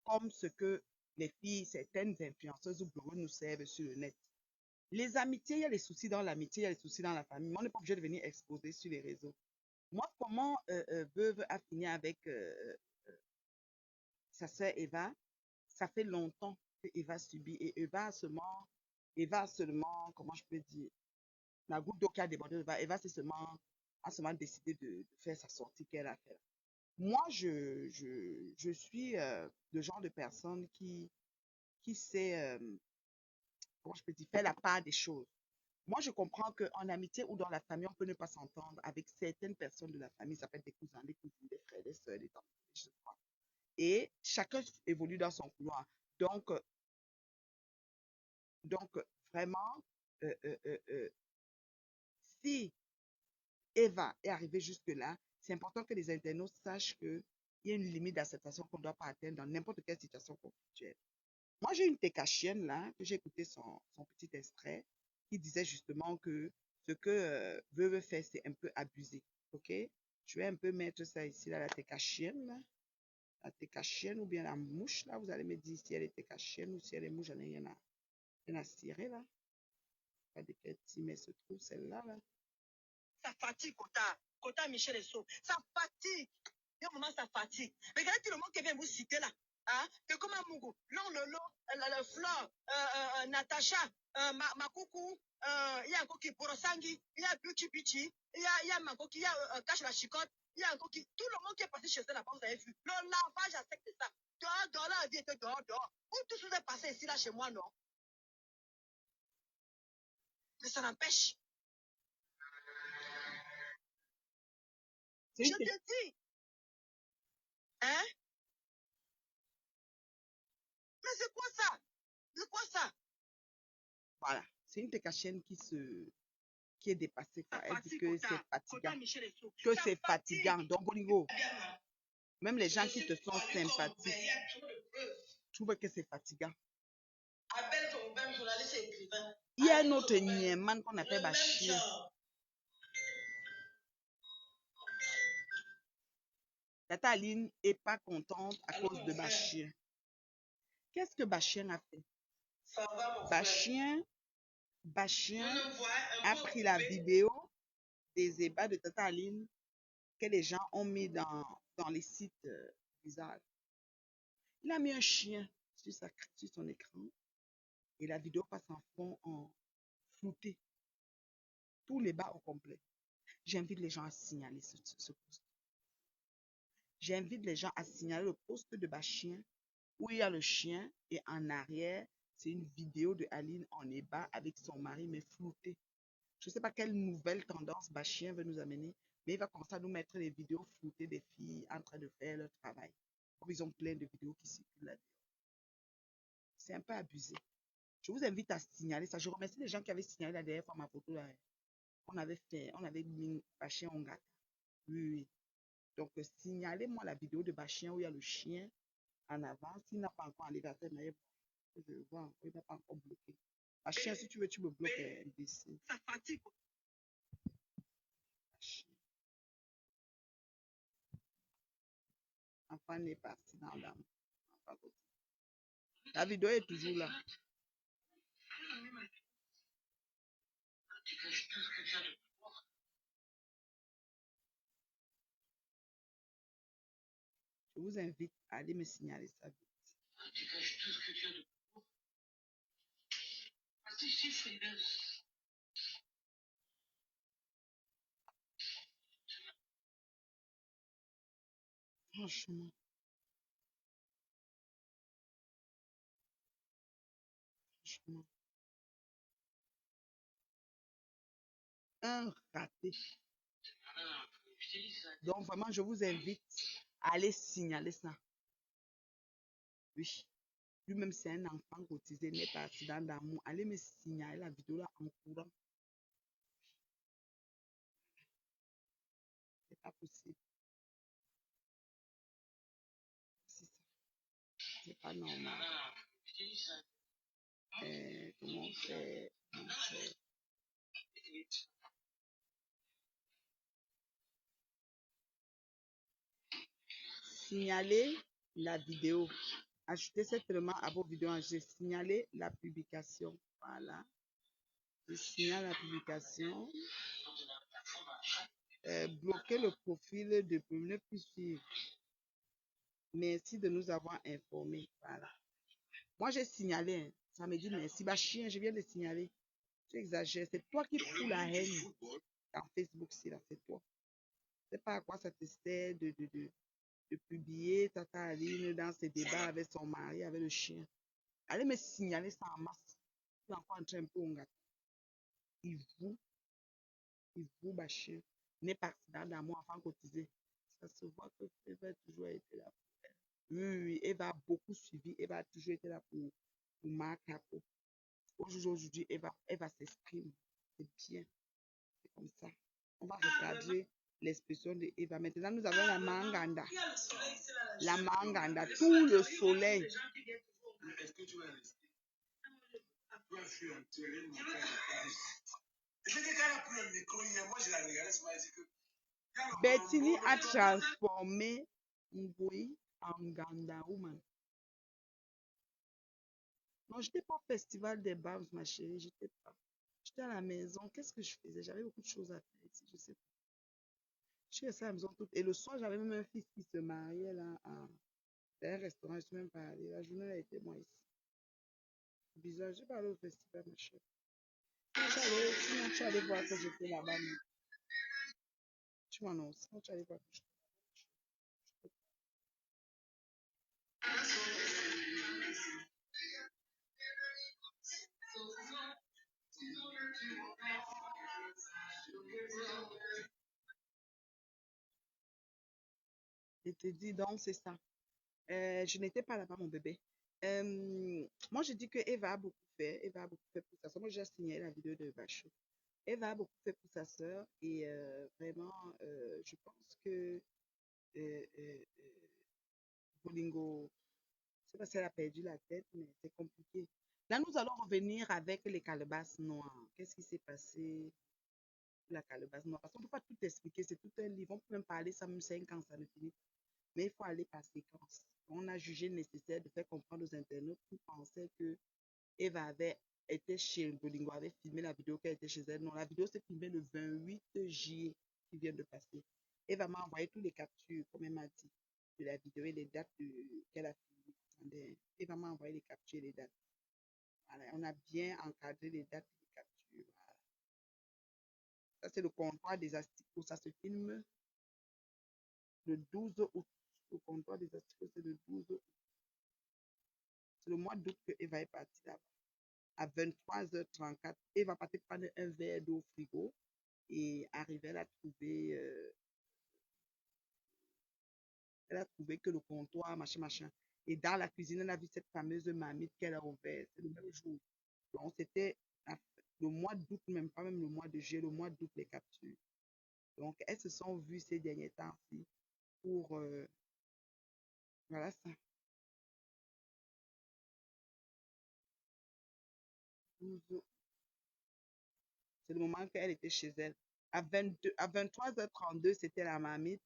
comme ce que les filles, certaines influenceuses ou blogueuses nous servent sur le net. Les amitiés, il y a les soucis dans l'amitié, il y a les soucis dans la famille. Mais on n'est pas obligé de venir exposer sur les réseaux. Moi, comment Veuve a fini avec sa sœur Eva, ça fait longtemps que Eva subit et Eva a seulement, comment je peux dire, la goutte d'eau qui a débordé de Eva, Eva a seulement décidé de faire sa sortie qu'elle a fait. Moi, je suis le genre de personne qui qui sait, comment je peux dire, faire la part des choses. Moi, je comprends qu'en amitié ou dans la famille, on peut ne pas s'entendre avec certaines personnes de la famille. Ça peut être des cousins, des cousines, des frères, des soeurs, des tantes, je sais pas. Et chacun évolue dans son couloir. Donc, donc vraiment, euh, euh, euh, euh, si Eva est arrivée jusque-là, c'est important que les internautes sachent qu'il y a une limite d'acceptation qu'on ne doit pas atteindre dans n'importe quelle situation conflictuelle. Moi, j'ai une Tekachienne là, que j'ai écouté son petit extrait, qui disait justement que ce que veut faire, c'est un peu abusé. OK? Je vais un peu mettre ça ici, là, la Tekachienne, là. La Tekachienne ou bien la mouche, là. Vous allez me dire si elle est Tekachienne ou si elle est mouche, j'en ai rien à cirer, là. Pas de quel team elle se trouve, celle-là, là. Ça fatigue, Kota. Kota Michel Esso. Ça fatigue. Il y a un moment, ça fatigue. Regardez tout le monde qui vient vous citer là. Hein? C'est comme un Mougou. Non, Lolo, Flore, Natacha, Makoukou, il y a encore qui Borosangi, il y a Buki Bichi, il y a Makoki, il y a Cache la Chicotte, il y a encore qui. Tout le monde qui est passé chez eux là-bas, vous avez vu. Le lavage à sec, c'est ça. Dehors, dehors, là, on dit dehors, dehors. Où tout ça est passé ici, là, chez moi, non? Mais ça n'empêche. Je te dis. Hein? Mais c'est quoi ça? C'est quoi ça? Voilà. C'est une Tekachienne qui est dépassée. Elle dit que c'est fatigant. Que c'est fatigant. Donc, au niveau, même les gens qui te sont sympathiques trouvent que c'est fatigant. Il y a un autre Nieman qu'on appelle Bachir. Tata Aline n'est pas contente à cause de Bachir. Qu'est-ce que Bachir a fait? Bachir a pris la vidéo des ébats de Tata Aline que les gens ont mis dans les sites bizarres. Il a mis un chien sur son écran et la vidéo passe en fond en flouté. Tous les bas au complet. J'invite les gens à signaler ce post. J'invite les gens à signaler le post de Bachien où il y a le chien et en arrière, c'est une vidéo de Aline en ébat avec son mari mais flouté. Je ne sais pas quelle nouvelle tendance Bachien veut nous amener, mais il va commencer à nous mettre les vidéos floutées des filles en train de faire leur travail. Comme ils ont plein de vidéos qui circulent là-dedans. C'est un peu abusé. Je vous invite à signaler ça. Je remercie les gens qui avaient signalé la dernière fois ma photo là. On avait mis Bachien en gâte. Oui, oui. Donc, signalez-moi la vidéo de Bachien où il y a le chien en avant. S'il n'a pas encore enlevé la tête, je vois, il n'a pas encore bloqué. Bachien, si tu veux, tu me bloques ici. Ça fatigue. Enfant n'est parti dans l'âme. La vidéo est toujours là. Je vous invite à aller me signaler ça vite. Tu caches tout ce que tu as de pour. Ah, si, frileuse. Franchement. Franchement. Un raté. Donc, vraiment, je vous invite à aller signaler ça. Oui. Lui-même, c'est un enfant cotisé, n'est pas accident d'amour. Allez me signaler la vidéo là en courant. C'est pas possible. C'est pas normal. Comment on fait? Signalez la vidéo. Ajoutez simplement à vos vidéos. J'ai signalé la publication. Voilà. Je signale la publication. Bloquez le profil de ne plus suivre. Merci de nous avoir informés. Voilà. Moi, j'ai signalé. Ça me dit merci. Bah, chien, je viens de signaler. Tu exagères. C'est toi qui fous la haine dans Facebook, c'est là, c'est toi. Je sais pas à quoi ça te sert de publier Tata Aline dans ses débats avec son mari, avec le chien. Allez me signaler ça en masse. Il est encore en train un peu gâteau. Il vous, il vous bâchez. N'est pas dans d'amour avant cotiser. Ça se voit que Eva a toujours été là. Oui, oui, oui, Eva a beaucoup suivi. Eva a toujours été là pour Marc Capo. Aujourd'hui, Eva s'exprime. C'est bien. C'est comme ça. On va regarder l'expression de Eva. Maintenant, nous avons la manganda. La manganda, tout le soleil. Est-ce que tu vas rester? Tu as fui en télé, mon frère. Je dis qu'elle a pris le micro hier. Moi, je la regardais, ça m'a dit que. Bettini a transformé Ngui en Ganda Woman. Non, je n'étais pas au festival des Babs, ma chérie. J'étais pas. J'étais à la maison. Qu'est-ce que je faisais? J'avais beaucoup de choses à faire ici. Je sais pas. Je suis restée à la maison toute. Et le soir, j'avais même un fils qui se mariait là dans un restaurant. Je ne suis même pas allée. La journée a été moi ici. Bizarre. Je n'ai pas allé au festival, ma chérie. Sinon, tu allais voir que j'étais là-bas. Tu m'annonces. Sinon, tu allais voir que j'étais là. Je te dis, donc, c'est ça. Je n'étais pas là-bas, mon bébé. Moi, je dis que Eva a beaucoup fait. Eva a beaucoup fait pour sa soeur. Moi, j'ai signé la vidéo de Bachou. Eva a beaucoup fait pour sa soeur. Et vraiment, je pense que euh, euh, euh, Bolingo, je ne sais pas si elle a perdu la tête, mais c'est compliqué. Là, nous allons revenir avec les calebasses noires. Qu'est-ce qui s'est passé pour la calebasse noire? Parce qu'on ne peut pas tout expliquer. C'est tout un livre. On peut même parler ça même 5 ans, ça ne finit pas. Mais il faut aller par séquence. On a jugé nécessaire de faire comprendre aux internautes qui pensaient que Eva avait été chez Bolingo, avait filmé la vidéo qu'elle était chez elle. Non, la vidéo s'est filmée le 28 juillet qui vient de passer. Eva m'a envoyé tous les captures, comme elle m'a dit, de la vidéo et les dates qu'elle a filmées. Attendez, Eva m'a envoyé les captures et les dates. Voilà, on a bien encadré les dates et les captures. Voilà. Ça, c'est le comptoir des asticots. Ça se filme le 12 août. Le comptoir des asticots, c'est le 12 août. C'est le mois d'août que Eva est partie là-bas. À 23h34, Eva partait prendre un verre d'eau au frigo et arrivait, elle a trouvé que le comptoir, machin, machin. Et dans la cuisine, elle a vu cette fameuse marmite qu'elle a ouverte. C'est le même jour. Donc, c'était le mois d'août, même pas même le mois de juillet, le mois d'août, les captures. Donc, elles se sont vues ces derniers temps-ci pour, voilà ça. 12. C'est le moment qu'elle était chez elle. À 23h32, c'était la marmite.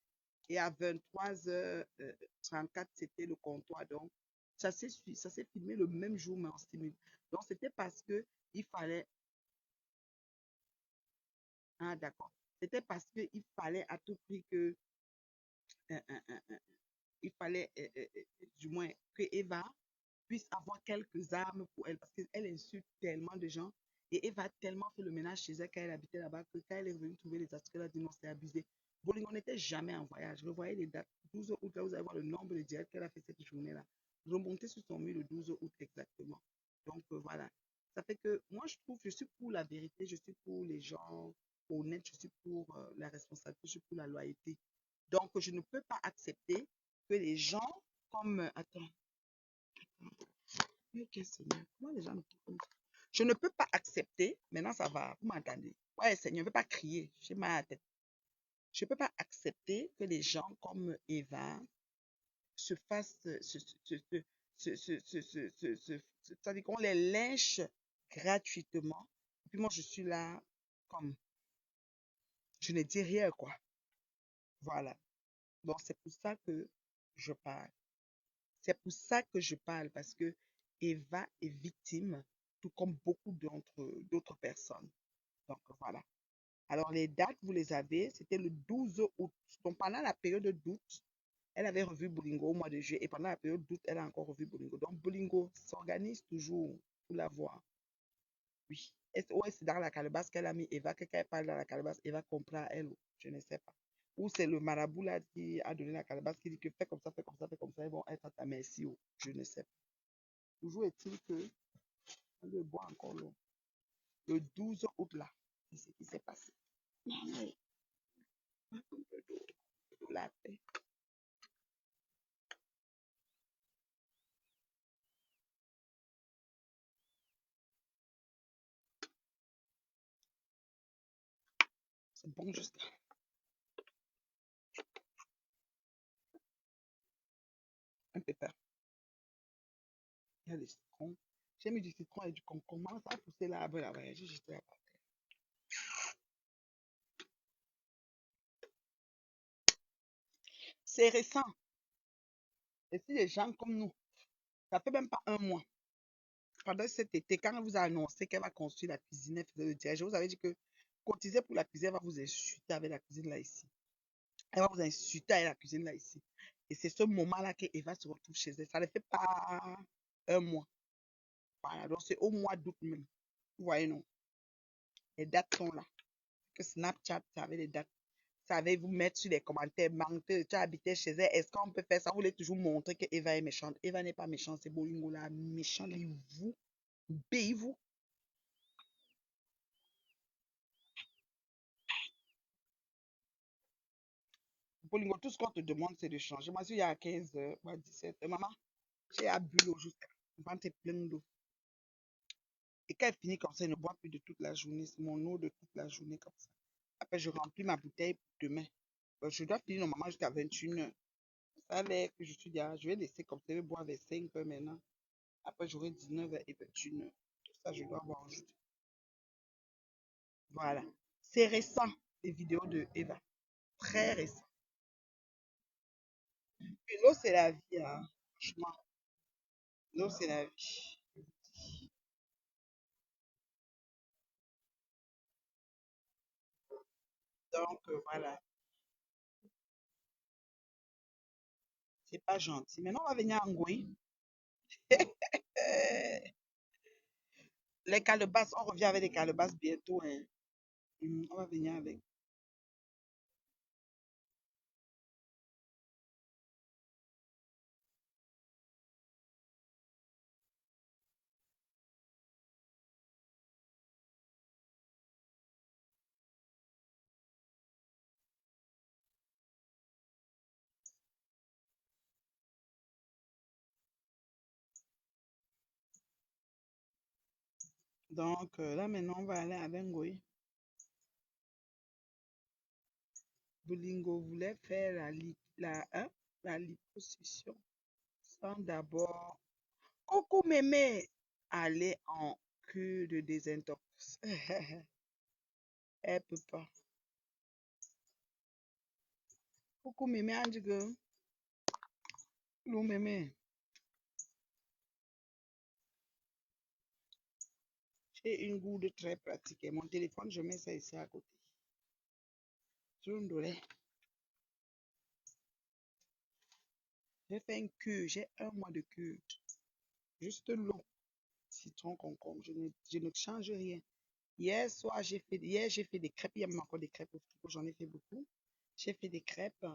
Et à 23h34, c'était le comptoir. Donc, ça s'est filmé le même jour, mais en simultané. Donc, c'était parce que il fallait. Ah, d'accord. C'était parce qu'il fallait à tout prix que. euh, euh, euh, euh, il fallait, du moins, que Eva puisse avoir quelques armes pour elle, parce qu'elle insulte tellement de gens. Et Eva a tellement fait le ménage chez elle quand elle habitait là-bas que quand elle est venue trouver les astuces, elle a dit non, c'est abusé. Bowling, on n'était jamais en voyage. Je voyais les dates. 12 août, là, vous allez voir le nombre de directs qu'elle a fait cette journée-là. Remonter sur son mur le 12 août exactement. Donc, voilà. Ça fait que moi, je trouve, je suis pour la vérité, je suis pour les gens honnêtes, je suis pour la responsabilité, je suis pour la loyauté. Donc, je ne peux pas accepter que les gens comme... attends. Ok, Seigneur. Comment les gens me trouvent comme ça? Je ne peux pas accepter. Maintenant, ça va. Vous m'entendez? Ouais, Seigneur, je ne veux pas crier. J'ai mal à la tête. Je ne peux pas accepter que les gens comme Eva se fassent, c'est-à-dire qu'on les lynche gratuitement. Et puis moi, je suis là comme, je ne dis rien, quoi. Voilà. Donc, c'est pour ça que je parle. C'est pour ça que je parle, parce que Eva est victime, tout comme beaucoup d'autres personnes. Donc, voilà. Alors, les dates, vous les avez, c'était le 12 août. Donc, pendant la période d'août, elle avait revu Bolingo au mois de juillet et pendant la période d'août, elle a encore revu Bolingo. Donc, Bolingo s'organise toujours pour la voir. Oui. Ouais, c'est dans la calebasse qu'elle a mis Eva, que quand elle parle dans la calebasse, Eva comprend elle, je ne sais pas. Ou c'est le marabout là qui a donné la calebasse qui dit que fais comme ça, fais comme ça, fais comme ça, ils vont être à ta merci, je ne sais pas. Toujours est-il que je bois encore l'eau. Le 12 août, là, c'est ce qui s'est passé. Oui, un peu d'eau, la paix. C'est bon, juste. Un pépin. Il y a des citrons. J'ai mis du citron et du concombre. Ça a poussé là-bas, là-bas. J'ai jeté là-bas. C'est récent. Et si les gens comme nous, ça fait même pas un mois. Pendant cet été, quand elle vous a annoncé qu'elle va construire la cuisine, elle faisait le direct, je vous avais dit que cotiser pour la cuisine, elle va vous insulter avec la cuisine là ici. Elle va vous insulter avec la cuisine là ici. Et c'est ce moment-là qu'Eva se retrouve chez elle. Ça ne fait pas un mois. Voilà, donc c'est au mois d'août même. Vous voyez, non? Les dates sont là. Que Snapchat, ça avait les dates. Ça avait vous mettre sur les commentaires. Menteur, tu habitais chez elle. Est-ce qu'on peut faire ça? Vous voulez toujours montrer que Eva est méchante. Eva n'est pas méchante, c'est Bolingo là. Méchant, vous. Béez-vous. Bolingo, tout ce qu'on te demande, c'est de changer. Moi, si il y a 15 heures, 17 heures, maman, j'ai à bu l'eau jusqu'à. Le ventre est plein d'eau. Et quand elle finit comme ça, elle ne boit plus de toute la journée. C'est mon eau de toute la journée comme ça. Après, je remplis ma bouteille pour demain. Je dois finir normalement jusqu'à 21 heures. Ça a l'air que je suis déjà. Je vais laisser comme ça, je vais boire vers 5 heures maintenant. Après, j'aurai 19 heures et 21 heures. Tout ça, je dois avoir aujourd'hui. Voilà. C'est récent, les vidéos de Eva. Très récent. Et l'eau, c'est la vie, hein. Franchement, l'eau, c'est la vie. Donc, voilà. C'est pas gentil. Maintenant, on va venir en Goï. Euh, les calebasses, on revient avec les calebasses bientôt, hein. On va venir avec. Donc, là, maintenant, on va aller à Bengoï. Bolingo voulait faire la liposuction sans d'abord. Coucou mémé, aller en cure de désintox. Elle peut pas. Coucou mémé, Andigo. Coucou mémé. J'ai une gourde très pratique. Et mon téléphone, je mets ça ici à côté. Sur une douleur. J'ai fait une cure. J'ai un mois de cure. Juste l'eau, citron, concombre. Je ne change rien. Hier, j'ai fait des crêpes. Il y a même encore des crêpes au frigo. J'en ai fait beaucoup. J'ai fait des crêpes.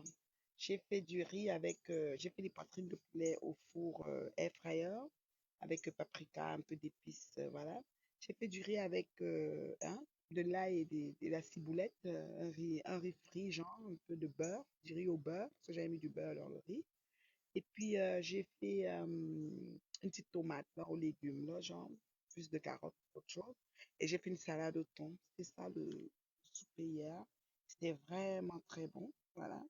J'ai fait du riz avec. J'ai fait des poitrines de poulet au four air fryer avec paprika, un peu d'épices. Voilà. J'ai fait du riz avec de l'ail et de la ciboulette. Un riz frit, genre un peu de beurre. Du riz au beurre. Parce que j'avais mis du beurre dans le riz. Et puis, j'ai fait une petite tomate là, aux légumes, là, genre plus de carottes, autre chose. Et j'ai fait une salade au thon. C'était ça le souper hier. C'était vraiment très bon. Voilà.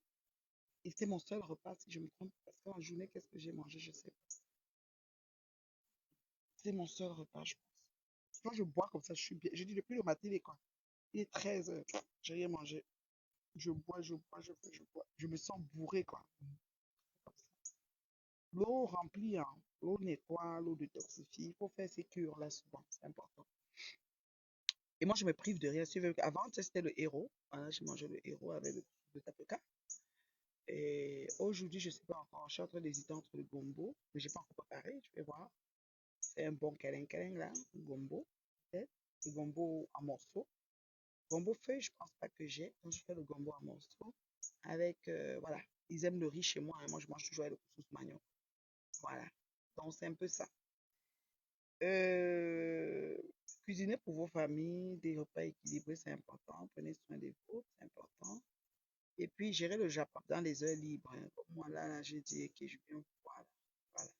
Et c'était mon seul repas, si je me trompe. Parce qu'en journée, qu'est-ce que j'ai mangé? Je sais pas. C'est mon seul repas, je pense. Quand je bois comme ça, je suis bien. Je dis depuis le matin, il est quoi? Il est 13 heures. J'ai rien mangé. Je bois, je bois, je bois, je bois. Je me sens bourré, quoi. Comme ça. L'eau remplit, hein. L'eau nettoie, l'eau détoxifie. Il faut faire ces cures-là souvent. C'est important. Et moi, je me prive de rien. Si tu veux, avant, c'était le héros. Voilà, je mangeais le héros avec le tapoka. Et aujourd'hui, je ne sais pas encore. Je suis en train d'hésiter entre le gombo, mais je n'ai pas encore préparé. Je vais voir. C'est un bon câlin là. Le gombo, peut-être. Le gombo en morceaux. Gombo feuille, je ne pense pas que j'ai. Donc, je fais le gombo en morceaux. Avec, voilà. Ils aiment le riz chez moi, hein. Moi, je mange toujours avec le couscous manioc. Voilà. Donc, c'est un peu ça. Euh, Cuisiner pour vos familles, des repas équilibrés, c'est important. Prenez soin des vôtres, c'est important. Et puis, gérer le Japon dans les heures libres, hein. Comme moi, là, j'ai dit que je viens. Voilà. Voilà.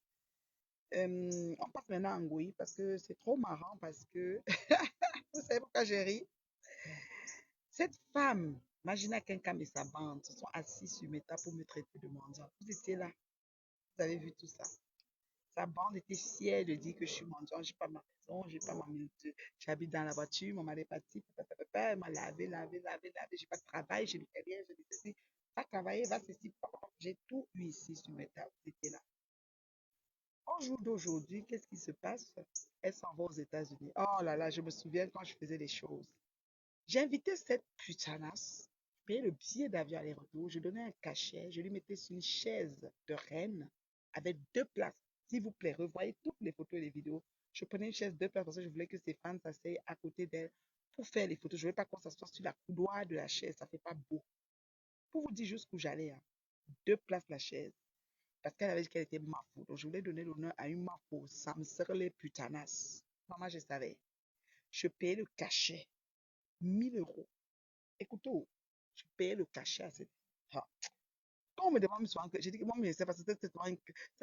On passe maintenant à Ngoï parce que c'est trop marrant parce que, vous savez pourquoi j'ai ri? Cette femme, Magina Kenkam et sa bande se sont assis sur mes tables pour me traiter de mendiant. Vous étiez là, vous avez vu tout ça. Sa bande était fière de dire que je suis mendiant, j'ai pas ma maison, j'ai pas ma minute, j'habite dans la voiture, mon mari est parti, elle m'a lavé, j'ai pas de travail, je ne fais rien, je ne sais ceci. Va travailler, va ceci, j'ai tout eu ici sur mes tables, vous étiez là. Au jour d'aujourd'hui, qu'est-ce qui se passe? Elle s'en va aux États-Unis. Oh là là, je me souviens quand je faisais les choses. J'ai invité cette putanasse, je payais le billet d'avion aller-retour, je donnais un cachet, je lui mettais sur une chaise de reine avec 2 places. S'il vous plaît, revoyez toutes les photos et les vidéos. Je prenais une chaise 2 places parce que je voulais que ses fans s'asseyent à côté d'elle pour faire les photos. Je ne voulais pas qu'on s'assoie sur la coudoir de la chaise, ça ne fait pas beau. Pour vous dire jusqu'où j'allais, hein. 2 places la chaise. Parce qu'elle avait dit qu'elle était mafou. Donc je voulais donner l'honneur à une mafou. Ça me serait les putanas. Maman, je savais. Je payais le cachet. 1 000 euros. Écoutez, je payais le cachet à cette. Ah. Quand on me demande souvent que j'ai dit que moi, mais c'est parce que c'est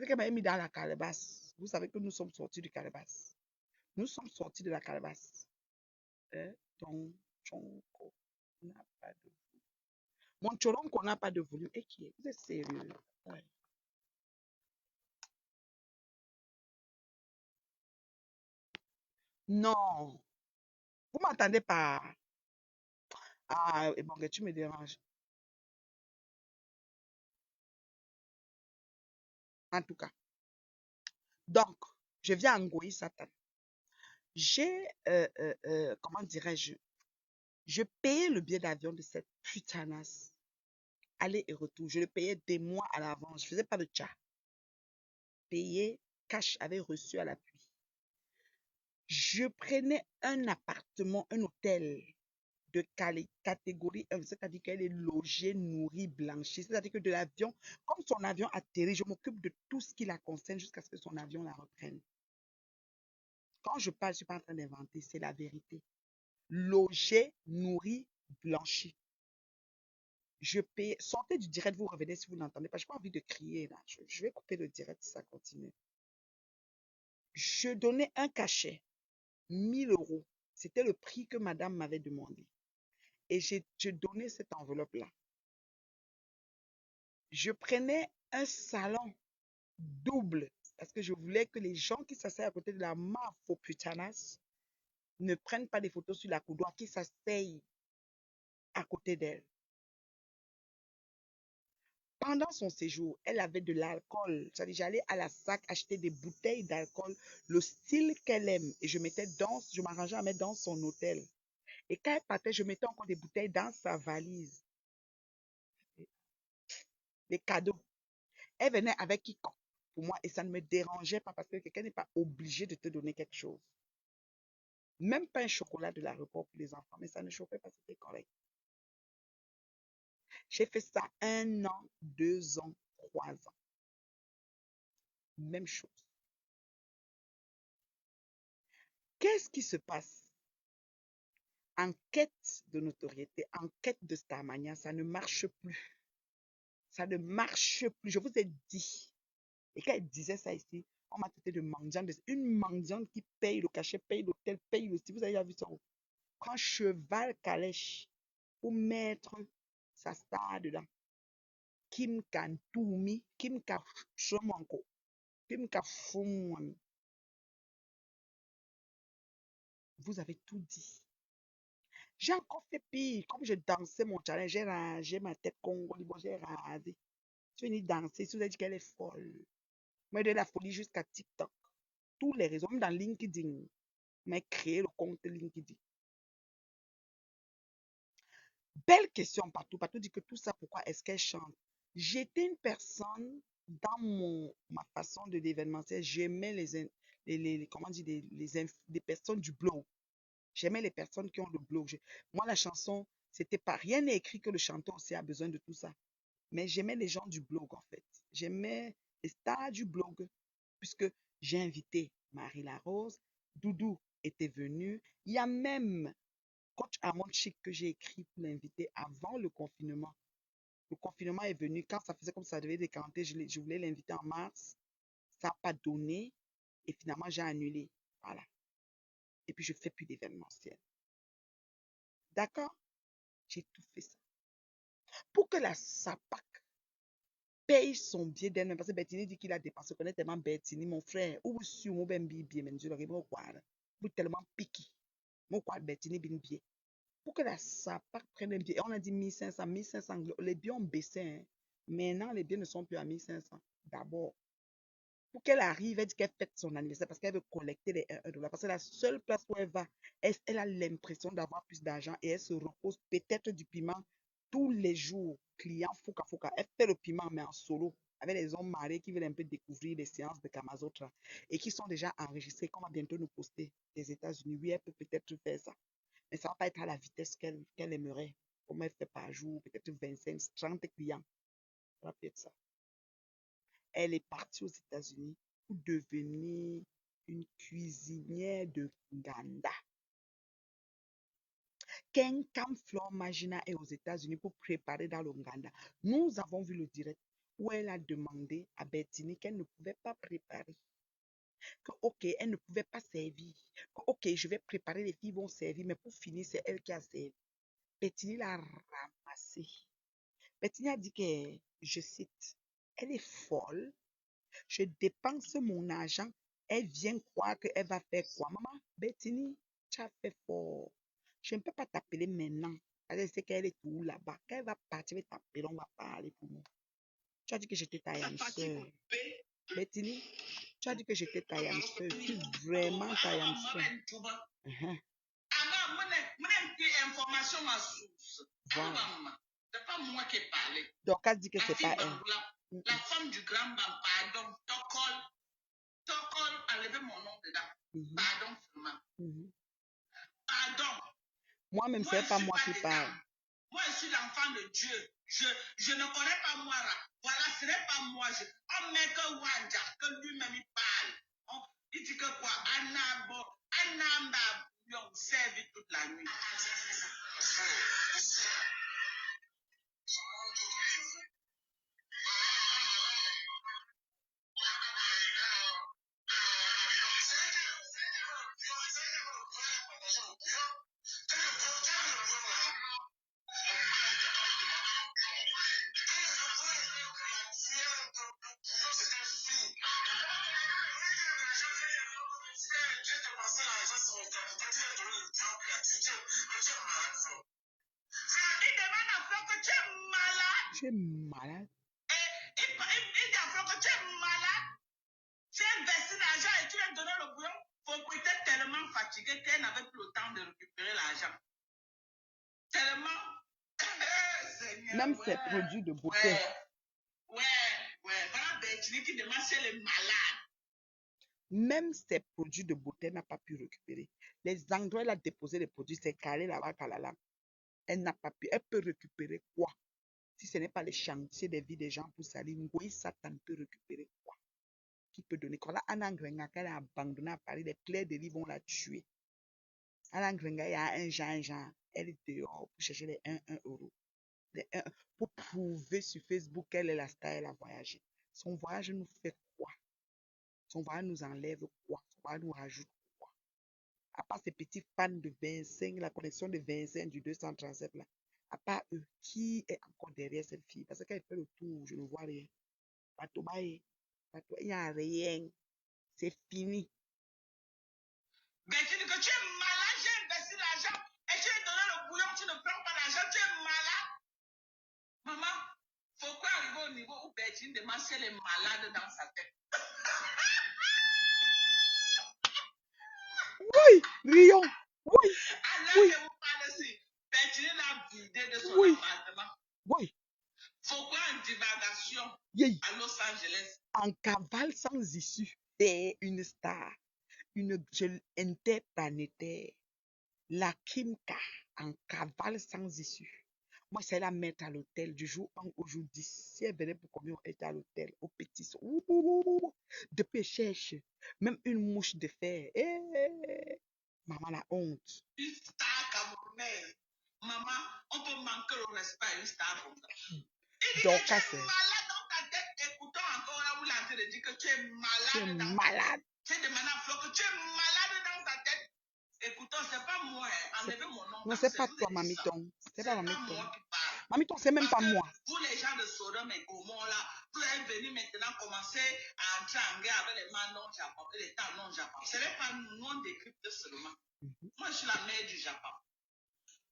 qu'elle m'a mis dans la calebasse. Vous savez que nous sommes sortis du calebasse. Nous sommes sortis de la calebasse. Hein? Donc, Chonko n'a pas de. Mon choronko n'a pas de volume. Et qui est? Vous êtes sérieux? Ouais. Non, vous m'entendez pas. Ah, et bon, que tu me déranges. En tout cas. Donc, je viens à Ngoï Satan. J'ai, comment dirais-je, je payais le billet d'avion de cette putanasse, aller et retour. Je le payais des mois à l'avance. Je faisais pas de tcha. Payé cash, avait reçu à l'appui. Je prenais un appartement, un hôtel de catégorie 1, c'est-à-dire qu'elle est logée, nourrie, blanchie. C'est-à-dire que de l'avion, comme son avion atterrit, je m'occupe de tout ce qui la concerne jusqu'à ce que son avion la reprenne. Quand je parle, je ne suis pas en train d'inventer, c'est la vérité. Logé, nourri, blanchi. Je paye. Sortez du direct, vous revenez si vous n'entendez pas. Je n'ai pas envie de crier là. Je vais couper le direct si ça continue. Je donnais un cachet, 1 000 euros. C'était le prix que madame m'avait demandé. Et je donnais cette enveloppe-là. Je prenais un salon double parce que je voulais que les gens qui s'asseyent à côté de la mafoputanas ne prennent pas des photos sur la coudoir, qui s'asseyent à côté d'elle. Pendant son séjour, elle avait de l'alcool. C'est-à-dire, j'allais à la SAC acheter des bouteilles d'alcool, le style qu'elle aime. Et je m'arrangeais à mettre dans son hôtel. Et quand elle partait, je mettais encore des bouteilles dans sa valise. Les cadeaux. Elle venait avec quiconque pour moi et ça ne me dérangeait pas parce que quelqu'un n'est pas obligé de te donner quelque chose. Même pas un chocolat de l'aéroport pour les enfants, mais ça ne chauffait pas, c'était correct. J'ai fait ça 1 an, 2 ans, 3 ans. Même chose. Qu'est-ce qui se passe? En quête de notoriété, en quête de Starmania, ça ne marche plus. Ça ne marche plus. Je vous ai dit. Et quand elle disait ça ici, on m'a traité de mendiante. Une mendiante qui paye le cachet, paye l'hôtel, paye le style. Vous avez déjà vu ça? Prend cheval calèche pour mettre sa star dedans. Kim Kantoumi, Kim Kachomanko, Kim Kafumwami. Vous avez tout dit. J'ai encore fait pire. Comme je dansais mon challenge, j'ai rangé ma tête congolaise, j'ai rasé. Je suis venue danser. Si vous avez dit qu'elle est folle. Moi, de la folie jusqu'à TikTok. Tous les réseaux, même dans LinkedIn. Mais créé le compte LinkedIn. Belle question partout. Partout dit que tout ça, pourquoi est-ce qu'elle chante? J'étais une personne, dans ma façon de l'événementiel, j'aimais comment dire, des personnes du blog. J'aimais les personnes qui ont le blog. Moi, la chanson, c'était pas rien n'est écrit que le chanteur aussi a besoin de tout ça. Mais j'aimais les gens du blog, en fait. J'aimais les stars du blog. Puisque J'ai invité Marie Larose. Doudou était venu. Il y a même Coach Amon Chic que j'ai écrit pour l'inviter avant le confinement. Le confinement est venu. Quand ça faisait comme ça devait décanter, je voulais l'inviter en mars. Ça n'a pas donné. Et finalement, j'ai annulé. Voilà. Et puis, je ne fais plus d'événementiel. D'accord? J'ai tout fait ça. Pour que la SAPAC paye son billet d'elle-même. Parce que Bettini dit qu'il a dépensé. Je connais tellement Bettini, mon frère. Ou sur mon bien billet, mais je le vous tellement piqué. Mon quoi, Bettini bin billet. Pour que la SAPAC prenne un billet. On a dit 1500, 1500. Les billets ont baissé. Hein. Maintenant, les billets ne sont plus à 1500. D'abord. Pour qu'elle arrive, elle dit qu'elle fête son anniversaire parce qu'elle veut collecter les 1 $. Parce que la seule place où elle va, elle a l'impression d'avoir plus d'argent et elle se repose peut-être du piment tous les jours. Client, fouca, fouca. Elle fait le piment, mais en solo, avec les hommes mariés qui veulent un peu découvrir les séances de Kamazotra et qui sont déjà enregistrés, qu'on va bientôt nous poster des États-Unis. Oui, elle peut peut-être faire ça. Mais ça ne va pas être à la vitesse qu'elle aimerait. Comme elle fait par jour, peut-être 25, 30 clients. Ça va peut être ça. Elle est partie aux États-Unis pour devenir une cuisinière de Nganda. Quand Flor Magina est aux États-Unis pour préparer dans le Nganda, nous avons vu le direct où elle a demandé à Bettini qu'elle ne pouvait pas préparer. Que, ok, elle ne pouvait pas servir. Que, ok, je vais préparer, les filles vont servir, mais pour finir, c'est elle qui a servi. Bettini l'a ramassée. Bettini a dit que, je cite, elle est folle. Je dépense mon argent. Elle vient croire qu'elle va faire quoi? Maman, Bettini, tu as fait fort. Je ne peux pas t'appeler maintenant. Elle sait qu'elle est tout là-bas. Quand elle va partir, elle va t'appeler, on va parler pour moi. Tu as dit que j'étais ta âme sœur. Bettini, tu as dit que j'étais ta âme sœur. Je suis vraiment ta âme sœur. Voilà. C'est pas moi qui ai parlé. Donc, elle dit que c'est pas elle. La femme du grand Bam, pardon, Tokol, enlevez mon nom dedans. Pardon, seulement. Pardon. Moi-même, c'est pas moi qui parle. Moi, je suis l'enfant de Dieu. Je ne connais pas moi là. Voilà, ce n'est pas moi. On met que Wanja, que lui-même il parle. Il dit que quoi? Anamba, on servi toute la nuit. Tu es malade. Il dit à Franck que tu es malade. Tu as investi l'argent et tu lui as donné le bouillon. Faut était tellement fatiguée qu'elle n'avait plus le temps de récupérer l'argent. Tellement. Seigneur, Même ses produits de beauté. Voilà Bertini qui demande si elle est malade. Même ses produits de beauté n'a pas pu récupérer. Les endroits où elle a déposé les produits, c'est calé là-bas, Kalala. Elle n'a pas pu. Elle peut récupérer quoi? Si ce n'est pas les chantiers des vies des gens pour salir, Ngoï Satan peut récupérer quoi? Qui peut donner? Quand là, Anna Ngrenga, qu'elle a abandonné à Paris, les clés de vie vont la tuer. Anna Ngrenga, il y a un genre, elle est dehors pour chercher les 1 euro. Les 1, pour prouver sur Facebook qu'elle est la star, elle a voyagé. Son voyage nous fait quoi? Son voyage nous enlève quoi? Son voyage nous rajoute quoi? À part ces petits fans de 25, la connexion de 25 du 237 là, à part eux, qui est encore derrière cette fille? Parce qu'elle fait le tour, je ne vois rien. Il n'y a rien. C'est fini. Mais tu dis que tu es malade, j'ai investi l'argent et tu as donné le bouillon, tu ne prends pas l'argent, tu es malade. Maman, pourquoi arriver au niveau où Bertine demande si elle est malade dans sa tête? Oui, rions. Oui. Alors que vous parlez ici, Bertine l'a vidé de son appartement. Oui. Pourquoi en divagation à Los Angeles? En cavale sans issue. C'est une star. Une interplanétaire. La Kimka en cavale sans issue. Moi, c'est la mettre à l'hôtel du jour 1 au jour 10. Si elle venait pour combien elle était à l'hôtel, au petit son. Depuis, elle cherche. Même une mouche de fer. Maman, la honte. Une star camerounaise. Maman, on peut manquer le respect à une star comme ça. Il dit Donc, que tu es c'est. malade dans ta tête. Écoutons encore là où il est en train de dire que tu es malade. Tu es dans malade. Tu es demandé à Flo que tu es malade dans ta tête. Écoutons, c'est pas moi. Enlevez mon nom. Non, c'est pas toi, Mamiton. C'est pas moi Mamiton. qui parle. Mamiton, c'est même pas moi. Vous, les gens de Sodome et Gomorrhe, là, vous êtes venus maintenant commencer à entrer en guerre avec les mains non Japon et les temps non Japon. Ce n'est pas nous, on décrypte seulement. Moi, je suis la mère du Japon.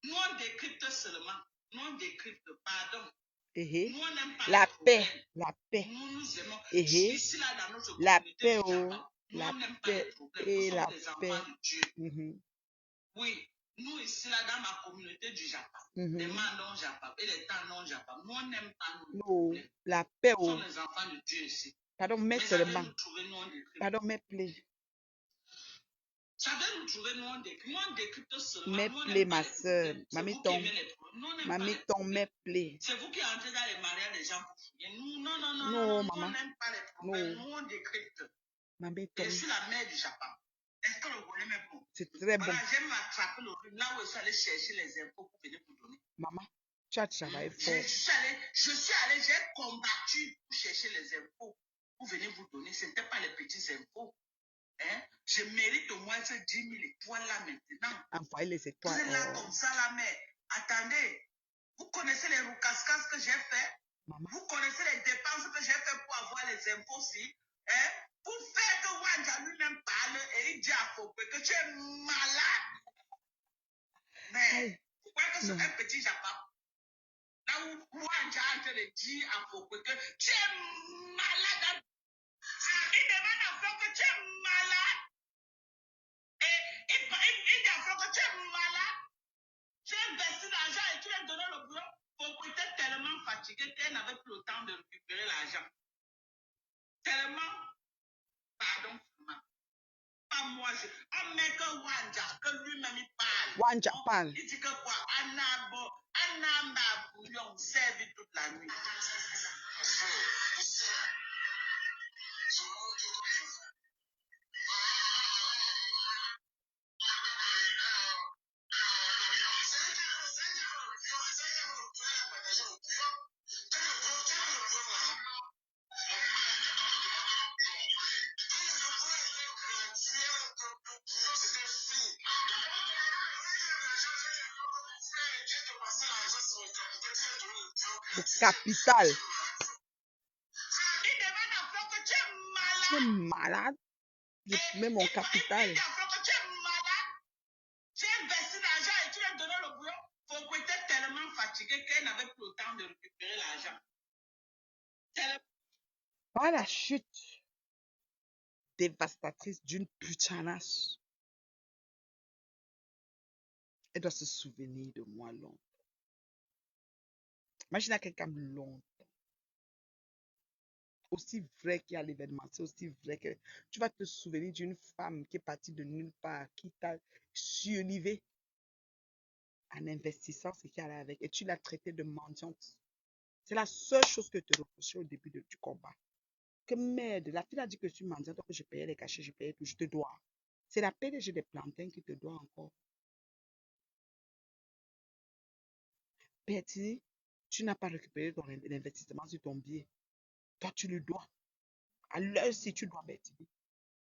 Nous, on décrypte seulement. Nous, on décrypte, pardon. Nous, on n'aime pas La paix. La paix. Nous, nous aimons. Ici, là, dans notre la communauté paix, du Japon, nous, la on n'aime pas paix les problèmes. et Nous la sommes des paix. enfants de Dieu. Oui, nous ici, là, dans ma communauté du Japon, les mains non Japon et les temps non Japon, nous, on n'aime pas nos problèmes. La paix, Nous sommes les enfants de Dieu ici. Pardon, mais seulement. Pardon, mais plaît. Savez nous trouver, nous, on décrypte seulement. Mais plaît, ma soeur. Mamiton. Mamiton, mais plaît. C'est vous qui entrez dans les mariages des gens pour fouiller. Nous, non, maman. Nous, on n'aime pas les problèmes. Nous, on décrypte. Mamiton. Je suis la mère du Japon. Est-ce que le volume est bon? C'est très bon. Voilà, j'aime attraper le rythme là où je suis allé chercher les infos pour venir vous donner. Maman, tu as travaillé fort. Je suis allé, j'ai combattu pour chercher les infos pour venir vous donner. Ce n'était pas les petits infos. Hein? Je mérite au moins ces 10 000 étoiles là maintenant. Envoyez les étoiles. Vous êtes là comme ça là, mais attendez. Vous connaissez les roucascas que j'ai fait? Maman. Vous connaissez les dépenses que j'ai fait pour avoir les infos aussi? Hein? Pour faire que Wanja lui-même parle et il dit à Fokwe que tu es malade. Mais pourquoi que c'est un petit Japon? Là où Wanja est en train de dire à Fokwe que tu es malade. Il demande à Fokwe que tu es malade. Et il dit à Fokwe que tu es malade. Tu as investi l'argent et tu lui as donné le boulot. Fokwe était tellement fatigué qu'elle n'avait plus le temps de récupérer l'argent. Tellement, pardon, pas moi, on met que Wanja, que lui-même il parle. Wanja parle. Il dit que quoi? Anamba bouillon servi toute la nuit. Capital. Il demande à Flo que tu es malade. Tu es malade. Je mets mon capital. Il dit à Flo que tu es malade. Tu as investi l'argent et tu lui as donné le boulot. Flo était tellement fatiguée qu'elle n'avait plus le temps de récupérer l'argent. Par la chute dévastatrice d'une putanasse, elle doit se souvenir de moi longtemps. Imagine à quelqu'un longtemps. Aussi vrai qu'il y a l'événement, c'est aussi vrai que tu vas te souvenir d'une femme qui est partie de nulle part, qui t'a surlivé en investissant ce qu'il y a avec, et tu l'as traitée de mendiante. C'est la seule chose que te reprochais au début du combat. Que merde, la fille a dit que je suis mendiante, donc je payais les cachets, je payais tout, je te dois. C'est la PDG des plantains qui te doit encore. Betty, tu n'as pas récupéré ton investissement sur ton billet. Toi, tu le dois. À l'heure, si tu dois, Betty.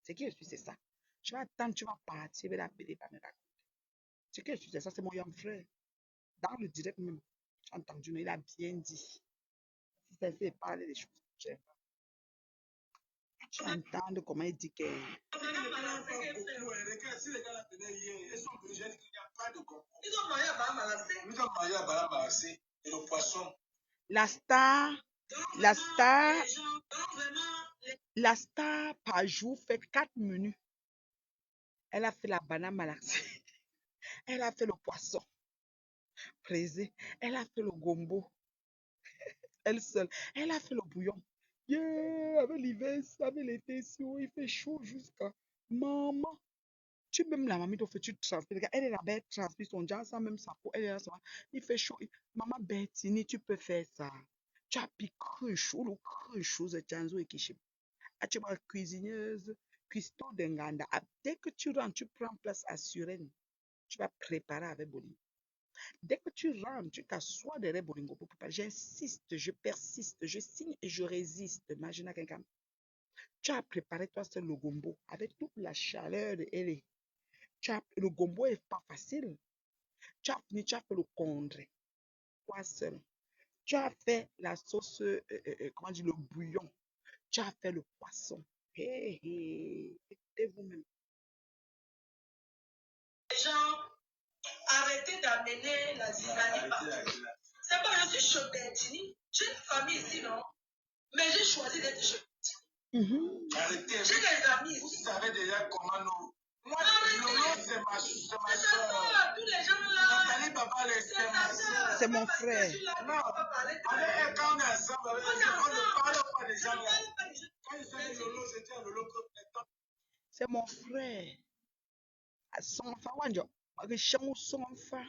C'est qui je suis, c'est ça. Tu vas attendre, tu vas partir, mais la PD va me raconter. C'est qui je suis, c'est ça, c'est mon young frère. Dans le direct même, j'ai entendu, mais il a bien dit. Si c'est fait parler des choses que j'aime pas. Tu entends comment il dit que. La star par jour fait 4 menus. Elle a fait la banane malaxée. Elle a fait le poisson braisé. Elle a fait le gombo. Elle seule. Elle a fait le bouillon. Yeah, avec l'hiver, avec l'été, il fait chaud jusqu'à maman. Tu même la mamie, tu transmets. Elle est là-bas, elle transmet son genre sans même sa peau. Elle est là, il fait chaud. Maman Bertini, tu peux faire ça. Tu as piqué chaud, le cru chaud, c'est Janzo et Kishim. Ah, tu es cuisineuse, cuistot d'Enganda. Dès que tu rentres, tu prends place à Suren. Tu vas préparer avec Bolingo. Dès que tu rentres, tu t'assois derrière Bolingo pour préparer. J'insiste, je persiste, je signe et je résiste. Imagine quelqu'un. Tu as préparé toi seul le gombo avec toute la chaleur et les. Le gombo est pas facile. Tu as fini, tu as fait le condré. Toi seul. Tu as fait la sauce, comment dire, le bouillon. Tu as fait le poisson. Hé, hé, écoutez vous-même. Les gens, arrêtez d'amener la zizanie partout. C'est pas, je suis chez Bertini. J'ai une famille ici, non? Mais j'ai choisi d'être chez Bertini. Arrêtez. J'ai des amis Vous ici. savez déjà comment nous. Moi, Arrêtez. c'est ma soeur. Tous les gens là. Nathalie Papa, c'est ma soeur. C'est mon frère. Non, allez, quand on est ensemble, on ne parle pas des gens là. Quand je suis Lolo, je dis à Lolo que c'est mon frère. Son enfant, Wanjo. Son enfant.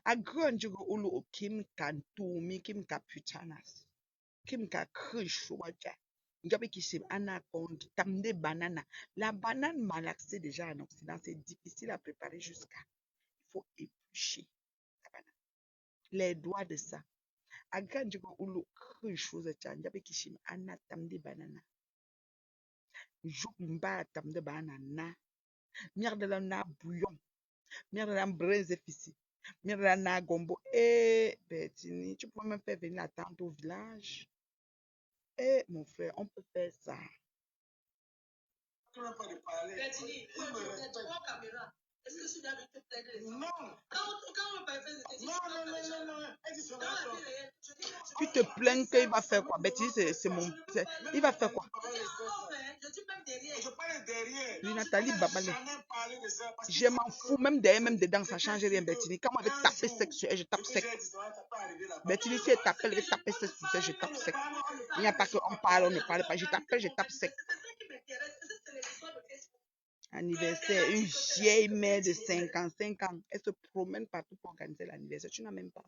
A grand jugo ulu kim kantumi, kim kaputanas. Kim ka krish waja. Njabe kisim anaconde, tamde banana. La banane malaxée déjà en Occident, c'est difficile à préparer jusqu'à. Il faut éplucher la banane. Les doigts de ça. A grand jugo ulu krish waja. Njabe kisim ana tamde banana. Juk mba tamde banana. Merde la na bouillon. Merde la braise fissi. Merde la na gombo. Eh, Bertini, tu peux même faire venir la tante au village. Eh, mon frère, on peut faire ça. tu n'as pas de parler. Bertini, il y a 3 caméras. Est-ce que tu dois te plaindre les gens? Non. Quand on parle de Non. Elle dit Tu te plains qu'il va faire quoi? Bertini, c'est mon. Il va faire quoi? je parle derrière. Oui, Nathalie Babale. Jamais parler de ça. Parce que Je m'en fous, même derrière, même dedans, ça ne change rien, Bertini. Quand on veut taper sec sur elle, je tape sec. Bertini, si elle t'appelle, elle veut taper sec sur elle, je tape sec. Il n'y a pas qu'on parle, on ne parle pas. Je t'appelle, je tape sec. Anniversaire, une vieille mère de 55 ans. Elle se promène partout pour organiser l'anniversaire. Tu n'as même pas.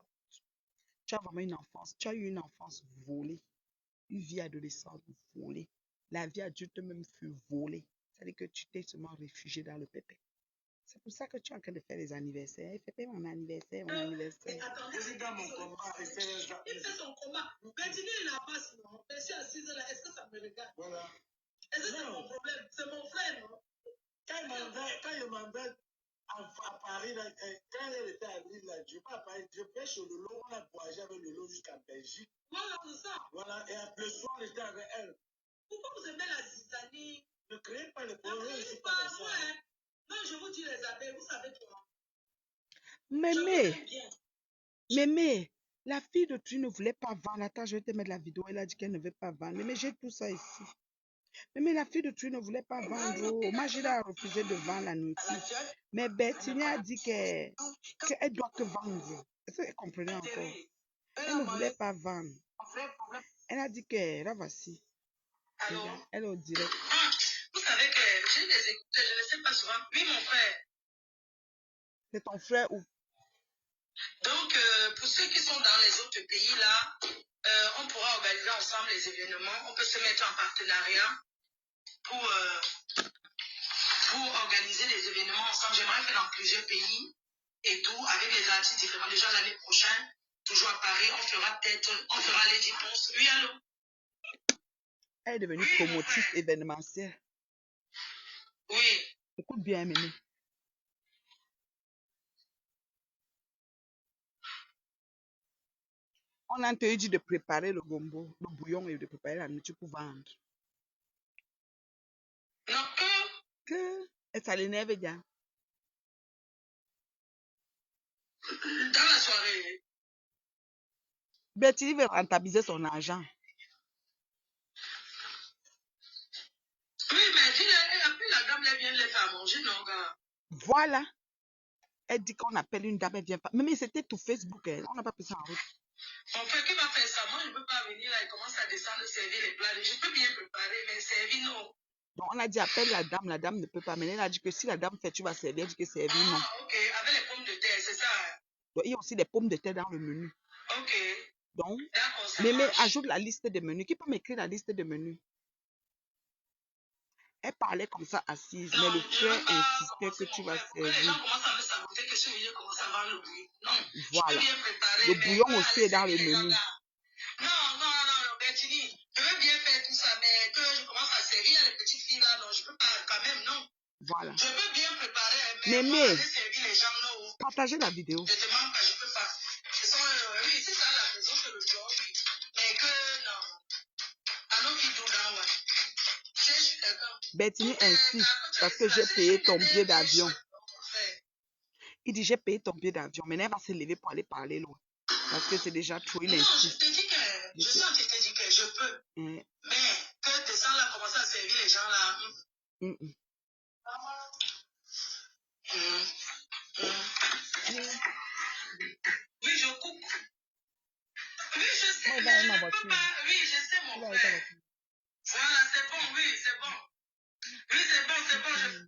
Tu as vraiment une enfance. Tu as eu une enfance volée. Une vie adolescente volée. La vie adulte même fut volée. C'est-à-dire que tu t'es seulement réfugié dans le pépé. C'est pour ça que tu es en train de faire les anniversaires. Fais pas mon anniversaire, mon anniversaire. Je suis dans mon combat. Il fait son combat. Bertini, il a pas sinon. Je suis assise là. Est-ce que ça me regarde? Voilà. Est-ce que c'est mon problème? C'est mon frère, non? Quand il m'embête à Paris, quand elle était à Lille, je pas à Paris, je pêche au Lolo, on a voyagé avec Lolo jusqu'à Belgique. Voilà, c'est ça. Voilà, et le soir, j'étais avec elle. Pourquoi vous aimez la zizanie? Ne créez pas le Ne problème, je créez suis pas, pas comme ça. ouais. Non, je vous dis les abeilles, vous savez quoi? Mémé, la fille de tu ne voulait pas vendre. Attends, je vais te mettre la vidéo. Elle a dit qu'elle ne veut pas vendre. Mais j'ai tout ça ici. Mais la fille de tu ne voulait pas vendre. Oh, Magida a refusé de vendre la nourriture. Mais Bertini a dit qu'elle doit que vendre. Est-ce que vous comprenez encore? Elle ne voulait pas vendre. Elle a dit que, là voici. Regarde, elle est au direct. Vous savez que j'ai des écouteurs, je ne sais pas souvent. Oui, mon frère. C'est ton frère ou? Donc, pour ceux qui sont dans les autres pays, là, on pourra organiser ensemble les événements. On peut se mettre en partenariat pour organiser les événements ensemble. J'aimerais faire dans plusieurs pays et tout, avec les artistes différents. Déjà l'année prochaine, toujours à Paris, on fera les 10 ponces. Oui, allô? Elle est devenue promotrice événementielle. Oui. Écoute bien, Mémé. On a te dit de préparer le gombo, le bouillon et de préparer la nourriture pour vendre. Non, Que? Et ça l'énerve bien. dans la soirée. Bertini veut rentabiliser son argent. Oui, mais puis la dame, elle vient les faire manger, non, gars? Voilà. Elle dit qu'on appelle une dame, elle vient pas. Mais c'était tout Facebook, elle. On n'a pas pris ça en route. Mon frère, qui va faire ça? Moi, je ne peux pas venir là et commencer à descendre, servir les plats. Je peux bien préparer, mais servir, non. Donc, on a dit, appelle la dame ne peut pas. Mais elle a dit que si la dame fait, tu vas servir. Elle dit que servir, non. Ah, ok, avec les pommes de terre, c'est ça. Donc, il y a aussi des pommes de terre dans le menu. Ok, Donc, d'accord, ça Mémé, marche. ajoute la liste des menus. Qui peut m'écrire la liste des menus? Elle parlait comme ça assise, mais le Non, je frère veux pas insistait commencer, que tu mon vas frère. Pourquoi les servir. gens commencent à me saboter que si je commence à vendre le bouillon? Non, je peux Voilà. bien préparer, Le mais bouillon pas aussi aller est dans le servir les gens menu. là. Non, Bertini, je veux bien faire tout ça, mais que je commence à servir les petites filles là, non, je peux pas quand même, non. Voilà. Je peux bien préparer, mais moi, Mémé, aller servir les gens, non. partagez la vidéo. Je te demande pas, je peux pas. Ce sont, oui, c'est ça la maison, c'est le jour, oui. Mais que, non. I know you do that one. Cherche quelqu'un. Bettini Toutes les insiste cartes que tu as parce ici que là, j'ai c'est payé des ton choses billet bien d'avion. chouettes, mon frère. Il dit, j'ai payé ton billet d'avion. Maintenant, elle va se lever pour aller parler loin. Parce que c'est déjà trop, il Non, je insiste. te dis que, je sens que je te dis que je peux. Hum, Mais que tes sangs là commencent à servir les gens là. hum, hum. Hum, hum. Oui, je coupe. Oui, je sais, Moi, il va mais avec je ma ne peux voiture. pas. Oui, je sais, Il mon va avec ta frère. voiture. Voilà, c'est bon, oui, c'est bon. Oui, c'est bon, c'est bon.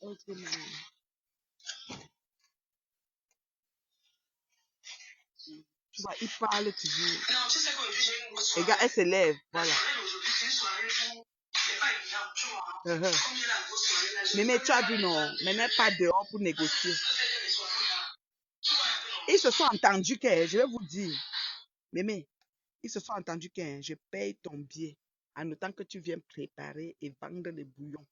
Ok, maman. Tu vois, il parle toujours. Non, tu sais qu'aujourd'hui, j'ai une grosse Regarde, elle soirée. se lève. La Voilà. soirée d'aujourd'hui, c'est une soirée où c'est pas évident, tu vois. Uh-huh. Comme il y a la grosse soirée là, je Mais peux tu as pas vu, aller non. là. Mais n'est pas dehors pour négocier. Je peux faire des soirées là. Tu vois un peu, non? Ils se sont entendus que, je vais vous dire, Mémé, ils se sont entendus que je paye ton billet en autant que tu viens préparer et vendre les bouillons.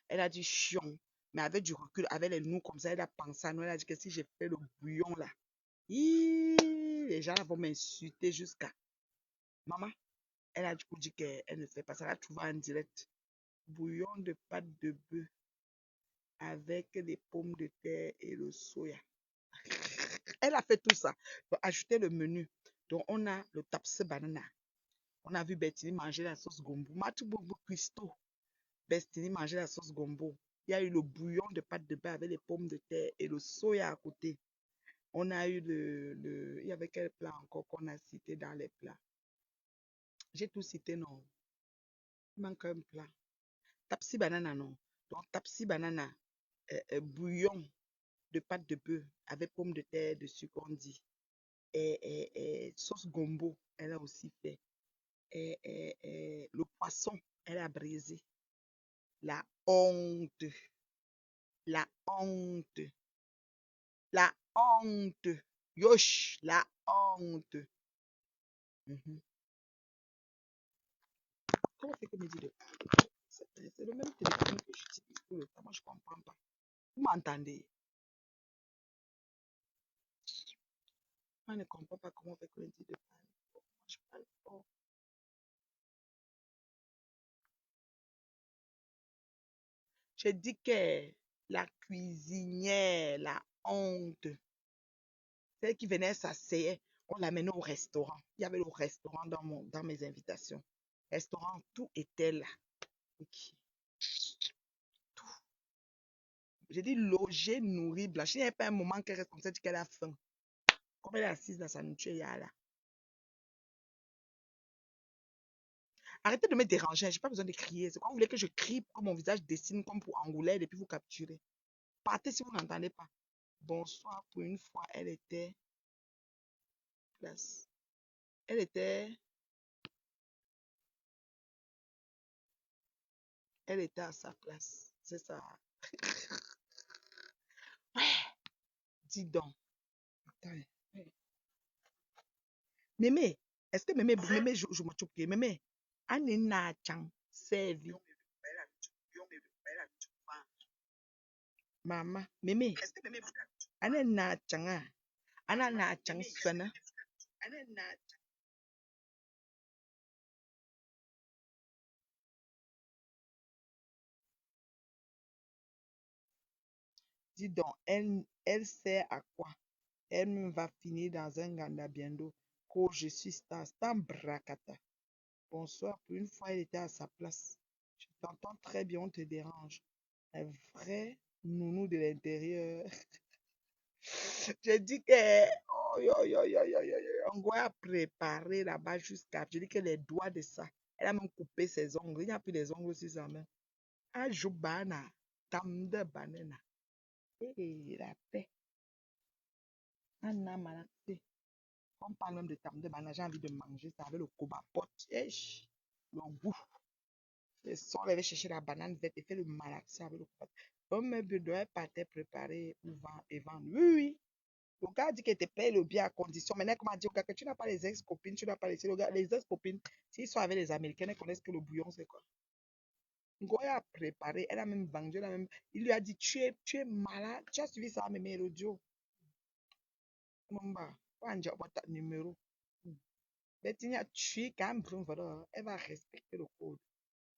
Elle a dit chiant, mais avec du recul, avec les noms comme ça, elle a pensé à nous. Elle a dit que si j'ai fait le bouillon là, les gens vont m'insulter jusqu'à. Maman, elle a du coup dit qu'elle ne fait pas ça. Elle a trouvé en direct. Bouillon de pâte de bœuf avec les pommes de terre et le soya. Elle a fait tout ça. Donc, ajouter le menu. Donc, on a le tapse banana. On a vu Bettini manger la sauce gombo. Mathieu Bobo Christo. Bettini manger la sauce gombo. Il y a eu le bouillon de pâte de bœuf avec les pommes de terre et le soya à côté. On a eu il y avait quel plat encore qu'on a cité dans les plats? J'ai tout cité, non? Il manque un plat. Tapsi banana, non? Donc, tapsi banana, bouillon de pâte de bœuf avec pommes de terre dessus, qu'on dit. Et sauce gombo, elle a aussi fait. Le poisson, elle a brisé. La honte. La honte. La honte. Yosh, la honte. Mhm. Comment c'est que me dit c'est le même téléphone que j'utilise tout le temps. Moi, je ne comprends pas. Vous m'entendez? Moi, je ne comprends pas comment on fait que me dit de parler. Moi, je parle fort. J'ai dit que la cuisinière, la honte, celle qui venait s'asseoir, on l'amenait au restaurant. Il y avait le restaurant dans mes invitations. Restaurant, tout était là. Ok. Tout. J'ai dit loger, nourrir, blanchir. Il n'y avait pas un moment qu'elle reste comme ça, dit qu'elle a faim. Comme elle est assise dans sa nourriture, il y a là. Arrêtez de me déranger, je n'ai pas besoin de crier. C'est quoi vous voulez que je crie pour que mon visage dessine comme pour Angoulême et puis vous capturer? Partez si vous n'entendez pas. Bonsoir, pour une fois, elle était place. Elle était à sa place. C'est ça. Ouais, dis donc. Attends. Ouais. Mémé, est-ce que Mémé, je me choque. Mémé, Anne na chang, servi. Maman, Mémé, Anne na changa. Anne na chang fena. Dis donc, elle sert à quoi? Elle va finir dans un ganda bientôt. Oh, je suis star, bracata. Bonsoir, pour une fois, elle était à sa place. Je t'entends très bien, on te dérange. Un vrai nounou de l'intérieur. J'ai dit que on doit préparer là-bas jusqu'à. Je dis que les doigts de ça. Elle a même coupé ses ongles. Il n'y a plus les ongles sur sa main. Un jour, bana, tam de banana. Et la paix. Un âme malaxé. On parle même de tam de banana. J'ai envie de manger ça avec le coba pot. Le goût. Le son, elle va chercher la banane verte et faire le malaxé avec le coba. Comme un peu doit partir préparer pour vendre et vendre. Oui, oui. Le gars dit qu'il te paye le bien à condition. Maintenant, comment dire au gars que tu n'as pas les ex-copines, tu n'as pas les... Les ex-copines, s'ils sont avec les Américains, ils connaissent que le bouillon, c'est quoi. Ngoya a préparé, elle a même vendu, il lui a dit, tu es malade, tu as suivi ça à mes mélodios. Mamba, Wanja, votre numéro. Betty a tué quand même, elle va respecter le code.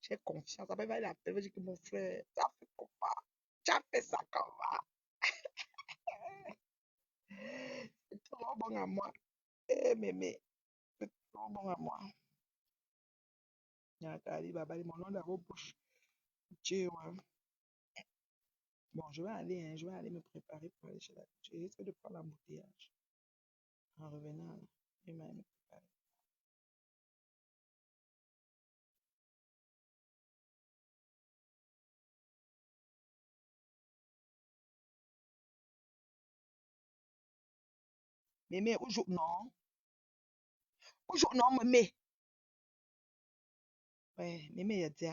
J'ai confiance. Après, elle va l'appeler, elle va dire que mon frère, ça fait comment? Tu as fait ça comment? C'est trop bon à moi. Eh, mémé, c'est trop bon à moi. Nyakali, babali, mon nom d'abord bouche. Dieu, ouais. Bon, je vais aller me préparer pour aller chez la. Je risque de prendre l'embouteillage. En revenant, là, je vais aller me préparer. Mémé, aujourd'hui, non. Aujourd'hui, non, mémé. Ouais, mémé, il y a dit.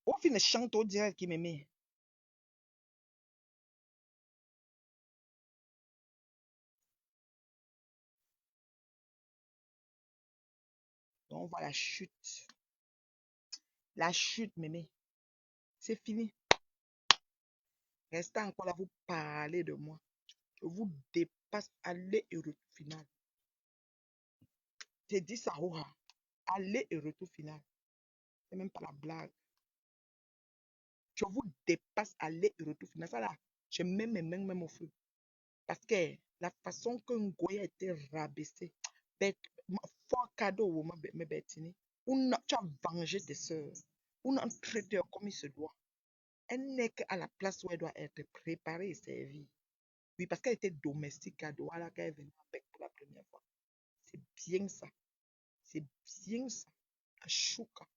Au fin, chante au direct qui mémé. Donc, on voit la chute. La chute, mémé. C'est fini. Restez encore là, vous parlez de moi. Je vous dépasse. Aller et retour final. J'ai dit ça, Aura. Aller et retour final. C'est même pas la blague. Je vous dépasse. Aller et retour final. Ça là, je mets mes mains même au feu. Parce que la façon que Ngoya a été rabaissé, fort cadeau, me Bettini, tu as vengé tes soeurs, on a traité comme il se doit. Elle n'est qu'à la place où elle doit être préparée et servie. Oui, parce qu'elle était domestique à Douala quand elle est venue avec pour la première fois. C'est bien ça. C'est bien ça. Achouka.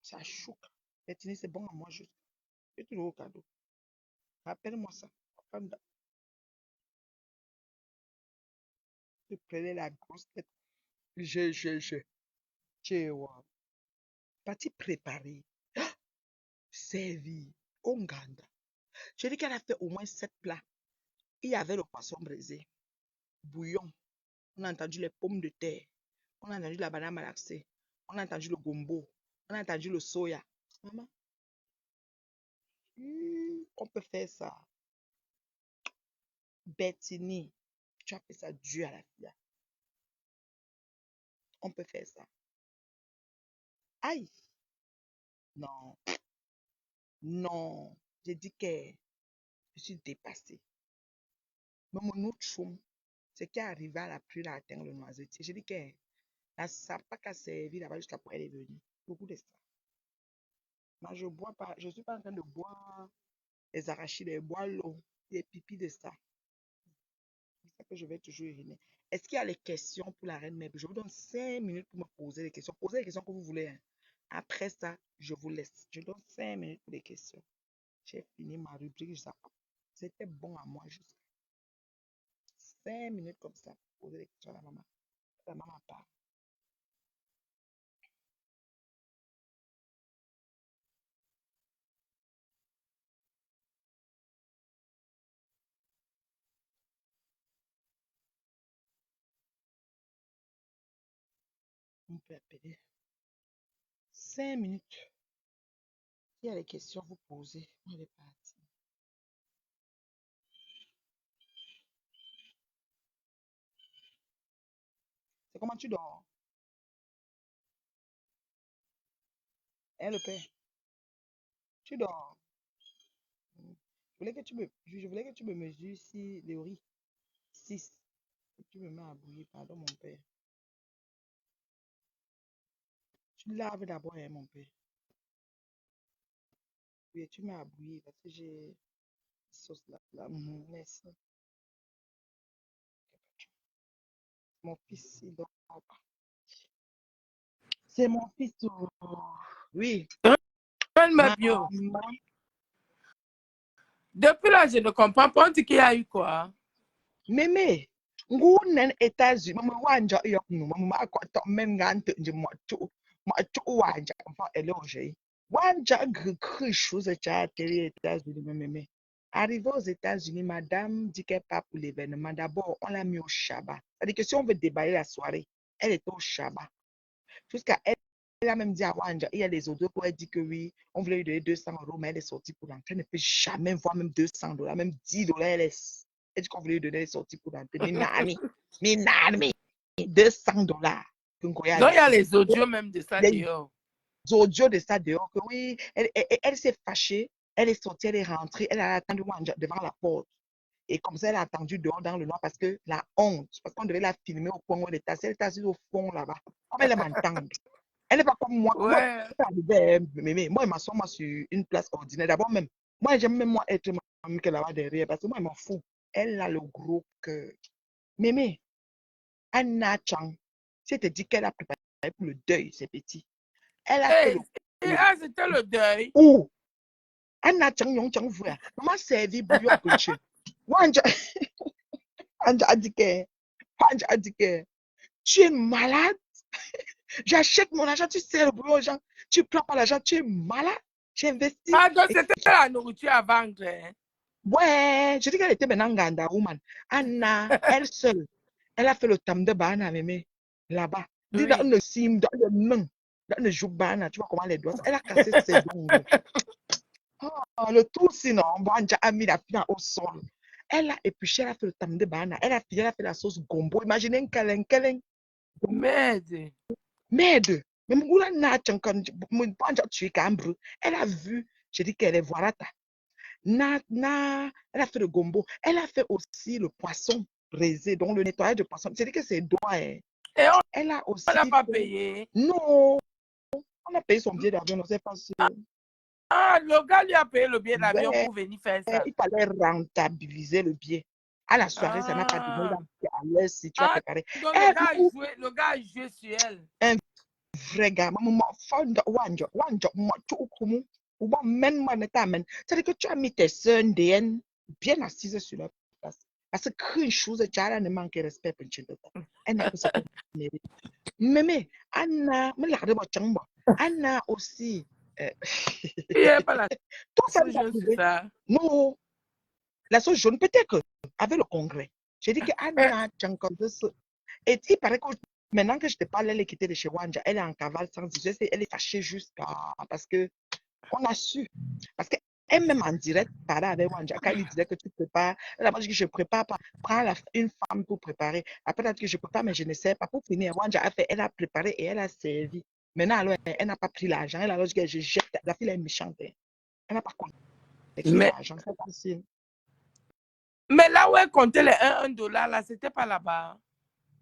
C'est Achouka. Bettini, c'est bon à moi juste. C'est toujours au cadeau. Rappelle-moi ça. Tu prenais la grosse tête. Je. Tu vois. Parti préparé. Servi. Onganda. Je dis qu'elle a fait au moins 7 plats. Il y avait le poisson braisé, bouillon. On a entendu les pommes de terre. On a entendu la banane malaxée. On a entendu le gombo. On a entendu le soya. Maman, on peut faire ça. Bettini, tu as fait ça dur à la fille. On peut faire ça. Aïe, non, non. J'ai dit que je suis dépassée. Mais mon autre chum, c'est qui est arrivé à la pluie, à atteindre le noisetier. J'ai dit que la sapa qui a servi là-bas jusqu'à pour elle est venue. Beaucoup de ça. Moi, je bois pas, je suis pas en train de boire les arachides, de boire l'eau, les pipis de ça. C'est ça que je vais toujours uriner. Est-ce qu'il y a les questions pour la reine Mabel? Je vous donne 5 minutes pour me poser les questions. Posez les questions que vous voulez, hein. Après ça, je vous laisse. Je donne 5 minutes pour les questions. J'ai fini ma rubrique. C'était bon à moi jusqu'à 5 minutes comme ça pour poser les questions à la maman. La maman parle. On peut appeler. 5 minutes. Il y a les questions, vous posez. On est parti. C'est comment tu dors? Hein, le père? Tu dors? Je voulais que tu me mesures si le riz. 6. Tu me mets à bouillir, pardon, mon père. Tu laves d'abord, hein, mon père. Oui, tu mets à bouillir parce que j'ai sauce là. Merci. Mon fils, il dort. C'est mon fils. Oui. Ma bio. Maman. Depuis là, je ne comprends pas. On dit qu'il y a eu quoi? Mémé. Ngunen États-Unis. Maman wanja yok no. Maman akwata men gante nje mo wanja enfin eloge. Wanja gri chose cha télé États-Unis mémé. Arrivé aux États-Unis, madame dit qu'elle part pour l'événement. D'abord, on l'a mis au Shabbat. C'est-à-dire que si on veut déballer la soirée, elle est au Shabbat. Jusqu'à elle, elle a même dit à Wanja, il y a les autres pour elle dit que oui, on voulait lui donner 200 euros, mais elle est sortie pour l'entrée. Elle ne peut jamais voir même 200 dollars, même 10 dollars, elle dit qu'on voulait lui donner, elle est sortie pour l'entrée. Mais nani, 200 dollars. Donc, il y a les audios même de ça Les dehors. audios de ça dehors, que oui, elle s'est fâchée, elle est sortie, elle est rentrée, elle a attendu Wanja devant la porte. Et comme ça, elle a attendu dehors dans le noir parce que la honte, parce qu'on devait la filmer au coin où elle était assise. Elle était assise au fond là-bas. Comment elle m'entendre? Elle n'est pas comme moi. Moi, Ouais. mais moi, elle m'assoit moi sur une place ordinaire. D'abord même, moi, j'aime même moi être mamie qu'elle là-bas derrière parce que moi, elle m'en fout. Elle a le gros cœur. Mémé, Anna Chang, si elle te dit qu'elle a préparé pour le deuil, c'est petit. Elle a fait C'était le deuil. Où? Anna Chang, Yong Chang, vous, maman servi bouillon punché. Wanja a dit que tu es malade. J'achète mon argent, tu sers le boulot aux gens, tu prends pas l'argent, tu es malade. J'ai investi. Ah, donc c'était la nourriture à vendre. Hein? Ouais, je dis qu'elle était maintenant Ganda woman. Anna, elle seule, elle a fait le tam de Bana, mémé, là-bas. Dis dans le sim, dans le main, dans le joue Bana, tu vois comment elle doit. Elle a cassé ses ongles. Oh, le tout sinon, Banja a mis la fille au sol. Elle a épluché, elle a fait le tam de Bana. Elle a fait la sauce gombo. Imaginez un câlin. Merde. Merde. Mais Mugula n'a elle a vu, j'ai dit qu'elle est voilata. Elle a fait le gombo. Elle a fait aussi le poisson braisé, donc le nettoyage de poisson. C'est dit que c'est doigt. Hein. Et Elle a aussi. on n'a pas payé. Non. On a payé son billet d'avion, on ne sait pas si. Ah, le gars lui a payé le billet d'avion pour venir faire ça. Il fallait rentabiliser le billet. À la soirée, ça n'a pas donné à l'aise si tu as préparé. Donc le gars a joué sur elle. Un vrai gars. C'est-à-dire que tu as mis tes sœurs DN bien assises sur leur place. Parce qu'une chose, tu as ne manque de respect pour le elle n'a pas ce qu'elle mérite. Mais Anna, Anna aussi. Il n'y a pas la sauce jaune, c'est ça. Non. La sauce jaune, peut-être avec le congrès. J'ai dit que Anna, et il paraît que maintenant que je te parle, elle est quittée de chez Wanja, elle est en cavale sans dire, elle est fâchée jusqu'à. Parce que on a su. Parce qu'elle-même en direct parlait avec Wanja. Quand il lui disait que tu prépares, elle a dit que je ne prépare pas. Prends une femme pour préparer. Après, elle a dit que je ne prépare, mais je ne sais pas. Pour finir, Wanja a fait, elle a préparé et elle a servi. Maintenant, alors, elle n'a pas pris l'argent. Elle a dit que je jette. La fille est méchante. Elle n'a pas compté l'argent. C'est facile. Mais là où elle comptait les 1 dollar, là, c'était pas là-bas.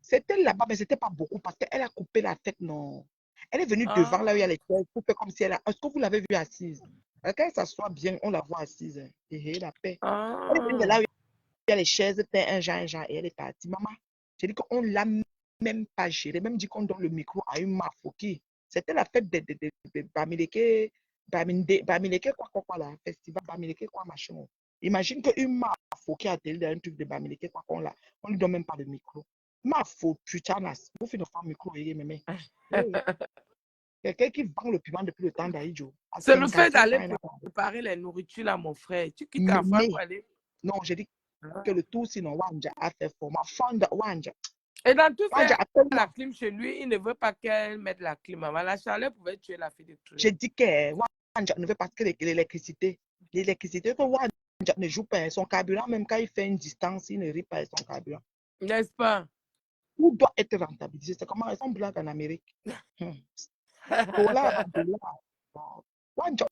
C'était là-bas, mais c'était pas beaucoup parce qu'elle a coupé la tête, non. Elle est venue devant là où il y a les chaises pour faire comme si elle a. Est-ce que vous l'avez vue assise? Quand elle s'assoit bien, on la voit assise. Et la paix. Elle est venue de là où il y a les chaises, fait un genre, et elle est partie. Maman, j'ai dit qu'on ne l'a même pas gérée. Même dit qu'on donne le micro à une Mafoki. C'était la fête de Bamileke, Bamileke, quoi, là. Festival Bamileke, quoi, machin. Imagine qu'une Mafoki a télé un truc de Bamileke, quoi, qu'on l'a. On ne lui donne même pas le micro. Ma faute, putain, vous faites une micro, mais. Quelqu'un qui vend le piment depuis le temps d'Aïdjo. C'est le fait d'aller préparer les nourritures là, mon frère. Tu quittes la fois pour aller. Non, j'ai dit que le tout, sinon Wanja a fait pour ma fond Wanja. Et dans tout ça, la clim chez lui, il ne veut pas qu'elle mette la clim. La chaleur pouvait tuer la fille de tout. J'ai dit que Wanja ne veut pas que l'électricité. L'électricité, que Wanja ne joue pas son carburant, même quand il fait une distance, il ne rit pas son carburant. N'est-ce pas? Tout doit être rentabilisé. C'est comment ils sont blancs en Amérique. Dollar. Wanja,